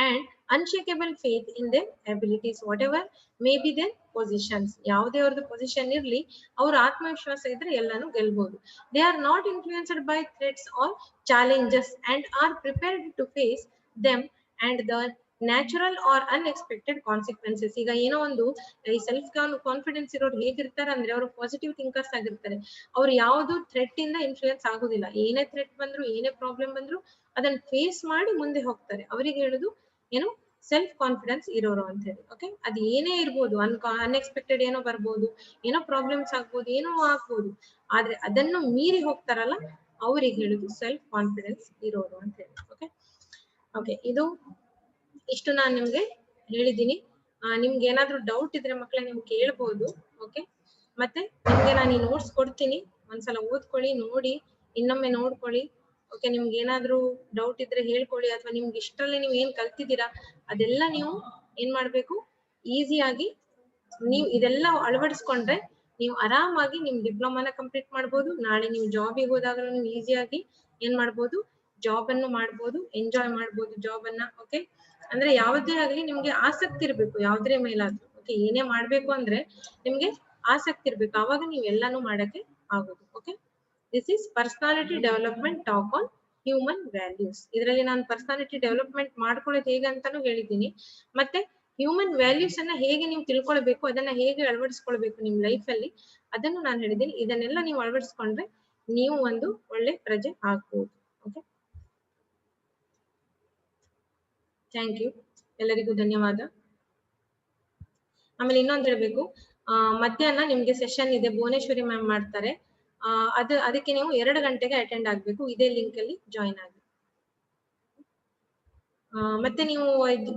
and unshakable faith in their abilities whatever may be their positions. ಯಾವುದೇ ಅವ್ರದ್ದು position ಇರ್ಲಿ, ಅವ್ರ ಆತ್ಮವಿಶ್ವಾಸ ಇದ್ರೆ ಎಲ್ಲಾನು ಗೆಲ್ಬಹುದು. They are not influenced by threats or challenges and are prepared to face them and the natural or unexpected consequences. ಈಗ ಏನೋ ಒಂದು ಈ ಸೆಲ್ಫ್ ಕಾನ್ಫಿಡೆನ್ಸ್ ಇರೋರು ಹೇಗಿರ್ತಾರೆ ಅಂದ್ರೆ ಅವರು ಪಾಸಿಟಿವ್ ಥಿಂಕರ್ಸ್ ಆಗಿರ್ತಾರೆ. ಅವ್ರು ಯಾವ್ದು ಥ್ರೆಟ್ ಇಂದ ಇನ್ಫ್ಲೂಯೆನ್ಸ್ ಆಗೋದಿಲ್ಲ. ಏನೇ ಥ್ರೆಟ್ ಬಂದ್ರು, ಏನೇ ಪ್ರಾಬ್ಲಮ್ ಬಂದ್ರು ಅದನ್ನ ಫೇಸ್ ಮಾಡಿ ಮುಂದೆ ಹೋಗ್ತಾರೆ. ಅವರಿಗೆ ಹೇಳುದು ಏನು, ಸೆಲ್ಫ್ ಕಾನ್ಫಿಡೆನ್ಸ್ ಇರೋರು ಅಂತ ಹೇಳಿ. ಓಕೆ, ಅದು ಏನೇ ಇರ್ಬೋದು, ಅನ್ಎಕ್ಸ್ಪೆಕ್ಟೆಡ್ ಏನೋ ಬರ್ಬೋದು, ಏನೋ ಪ್ರಾಬ್ಲಮ್ಸ್ ಆಗ್ಬೋದು, ಏನೋ ಆಗ್ಬೋದು, ಆದ್ರೆ ಅದನ್ನು ಮೀರಿ ಹೋಗ್ತಾರಲ್ಲ ಅವ್ರಿಗೆ ಹೇಳುದು ಸೆಲ್ಫ್ ಕಾನ್ಫಿಡೆನ್ಸ್ ಇರೋರು ಅಂತ ಹೇಳಿ. ಓಕೆ ಓಕೆ, ಇದು ಇಷ್ಟು ನಾನು ನಿಮ್ಗೆ ಹೇಳಿದ್ದೀನಿ. ನಿಮ್ಗೆ ಏನಾದ್ರೂ ಡೌಟ್ ಇದ್ರೆ ಮಕ್ಕಳೇ ನೀವು ಕೇಳ್ಬೋದು. ಓಕೆ, ಮತ್ತೆ ನಿಮ್ಗೆ ನಾನು ಈ ನೋಟ್ಸ್ ಕೊಡ್ತೀನಿ, ಒಂದ್ಸಲ ಓದ್ಕೊಳ್ಳಿ, ನೋಡಿ, ಇನ್ನೊಮ್ಮೆ ನೋಡ್ಕೊಳ್ಳಿ. ಓಕೆ, ನಿಮ್ಗೆ ಏನಾದ್ರೂ ಡೌಟ್ ಇದ್ರೆ ಹೇಳ್ಕೊಳ್ಳಿ, ಅಥವಾ ನಿಮ್ಗೆ ಇಷ್ಟರಲ್ಲೇ ನೀವು ಏನ್ ಕಲ್ತಿದ್ದೀರಾ ಅದೆಲ್ಲ ನೀವು ಏನ್ ಮಾಡ್ಬೇಕು, ಈಸಿಯಾಗಿ ನೀವು ಇದೆಲ್ಲ ಅಳವಡಿಸ್ಕೊಂಡ್ರೆ ನೀವು ಆರಾಮಾಗಿ ನಿಮ್ ಡಿಪ್ಲೊಮಾನ ಕಂಪ್ಲೀಟ್ ಮಾಡ್ಬೋದು. ನಾಳೆ ನೀವು ಜಾಬಿಗೆ ಹೋದಾಗಲೂ ನೀವು ಈಸಿಯಾಗಿ ಏನ್ ಮಾಡ್ಬೋದು, ಜಾಬ್ ಅನ್ನು ಮಾಡ್ಬೋದು, ಎಂಜಾಯ್ ಮಾಡ್ಬೋದು ಜಾಬ್ ಅನ್ನ. ಓಕೆ, ಅಂದ್ರೆ ಯಾವುದೇ ಆಗ್ಲಿ ನಿಮ್ಗೆ ಆಸಕ್ತಿ ಇರ್ಬೇಕು ಯಾವ್ದ್ರ ಮೇಲಾದ್ರೂ. ಓಕೆ, ಏನೇ ಮಾಡ್ಬೇಕು ಅಂದ್ರೆ ನಿಮ್ಗೆ ಆಸಕ್ತಿ ಇರ್ಬೇಕು, ಆವಾಗ ನೀವು ಎಲ್ಲಾನು ಮಾಡಕ್ಕೆ ಆಗೋದು. Okay, this is personality development talk on human values. ಇದರಲ್ಲಿ ನಾನು ಪರ್ಸನಾಲಿಟಿ ಡೆವಲಪ್ಮೆಂಟ್ ಮಾಡ್ಕೊಳ್ಳೋದು ಹೇಗೆ ಅಂತಾನು ಹೇಳಿದ್ದೀನಿ, ಮತ್ತೆ ಹ್ಯೂಮನ್ ವ್ಯಾಲ್ಯೂಸ್ ಅನ್ನ ಹೇಗೆ ನೀವು ತಿಳ್ಕೊಳ್ಬೇಕು, ಅದನ್ನ ಹೇಗೆ ಅಳವಡಿಸ್ಕೊಳ್ಬೇಕು ನಿಮ್ ಲೈಫ್ ಅಲ್ಲಿ, ಅದನ್ನು ನಾನು ಹೇಳಿದ್ದೀನಿ. ಇದನ್ನೆಲ್ಲ ನೀವು ಅಳವಡಿಸ್ಕೊಂಡ್ರೆ ನೀವು ಒಂದು ಒಳ್ಳೆ ಪ್ರಜೆ ಆಗ್ಬೋದು. ಓಕೆ, ಥ್ಯಾಂಕ್ ಯು, ಎಲ್ಲರಿಗೂ ಧನ್ಯವಾದ. ಆಮೇಲೆ ಇನ್ನೊಂದು ಹೇಳ್ಬೇಕು, ಮಧ್ಯಾಹ್ನ ನಿಮ್ಗೆ ಸೆಷನ್ ಇದೆ, ಭುವನೇಶ್ವರಿ ಮ್ಯಾಮ್ ಮಾಡ್ತಾರೆ. ಅದಕ್ಕೆ ನೀವು 2 ಗಂಟೆಗೆ ಅಟೆಂಡ್ ಆಗ್ಬೇಕು. ಇದೇ ಲಿಂಕ್ ಅಲ್ಲಿ ಜಾಯಿನ್ ಆಗಿ. ಮತ್ತೆ ನೀವು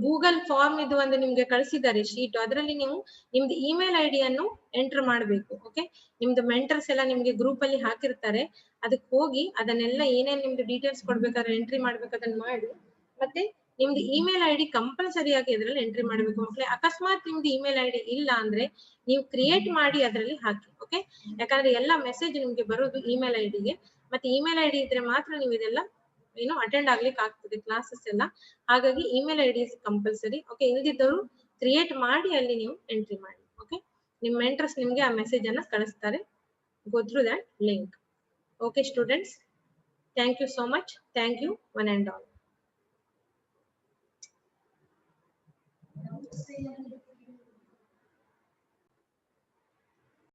ಗೂಗಲ್ ಫಾರ್ಮ್ ಇದು ಒಂದು ನಿಮ್ಗೆ ಕಳಿಸಿದ್ದಾರೆ ಶೀಟ್, ಅದರಲ್ಲಿ ನೀವು ನಿಮ್ದು ಇಮೇಲ್ ಐಡಿಯನ್ನು ಎಂಟರ್ ಮಾಡಬೇಕು. ಓಕೆ, ನಿಮ್ದು ಮೆಂಟರ್ಸ್ ಎಲ್ಲ ನಿಮ್ಗೆ ಗ್ರೂಪ್ ಅಲ್ಲಿ ಹಾಕಿರ್ತಾರೆ, ಅದಕ್ಕೆ ಹೋಗಿ ಅದನ್ನೆಲ್ಲ ಏನೇನ್ ನಿಮ್ದು ಡೀಟೇಲ್ಸ್ ಕೊಡ್ಬೇಕಾದ್ರೆ ಎಂಟ್ರಿ ಮಾಡ್ಬೇಕು ಅದನ್ನ ಮಾಡಿ. ಮತ್ತೆ ನಿಮ್ದು ಇಮೇಲ್ ಐಡಿ ಕಂಪಲ್ಸರಿ ಆಗಿ ಇದ್ರಲ್ಲಿ ಎಂಟ್ರಿ ಮಾಡ್ಬೇಕು ಮಕ್ಕಳೇ. ಅಕಸ್ಮಾತ್ ನಿಮ್ದು ಇಮೇಲ್ ಐಡಿ ಇಲ್ಲ ಅಂದ್ರೆ ನೀವು ಕ್ರಿಯೇಟ್ ಮಾಡಿ ಅದರಲ್ಲಿ ಹಾಕಿ. ಓಕೆ, ಯಾಕಂದ್ರೆ ಎಲ್ಲ ಮೆಸೇಜ್ ನಿಮ್ಗೆ ಬರೋದು ಇಮೇಲ್ ಐಡಿಗೆ, ಮತ್ತೆ ಇಮೇಲ್ ಐಡಿ ಇದ್ರೆ ಮಾತ್ರ ನೀವು ಇದೆಲ್ಲ ಏನು ಅಟೆಂಡ್ ಆಗ್ಲಿಕ್ಕೆ ಆಗ್ತದೆ ಕ್ಲಾಸಸ್ ಎಲ್ಲ. ಹಾಗಾಗಿ email ID is compulsory. Okay, ಇಲ್ದಿದ್ದವರು ಕ್ರಿಯೇಟ್ ಮಾಡಿ ಅಲ್ಲಿ ನೀವು ಎಂಟ್ರಿ ಮಾಡಿ. ಓಕೆ, ನಿಮ್ ಮೆಂಟರ್ಸ್ ನಿಮ್ಗೆ ಆ ಮೆಸೇಜ್ ಅನ್ನ ಕಳಿಸ್ತಾರೆ, go through that link. Okay students, thank you so much. Thank you one and all.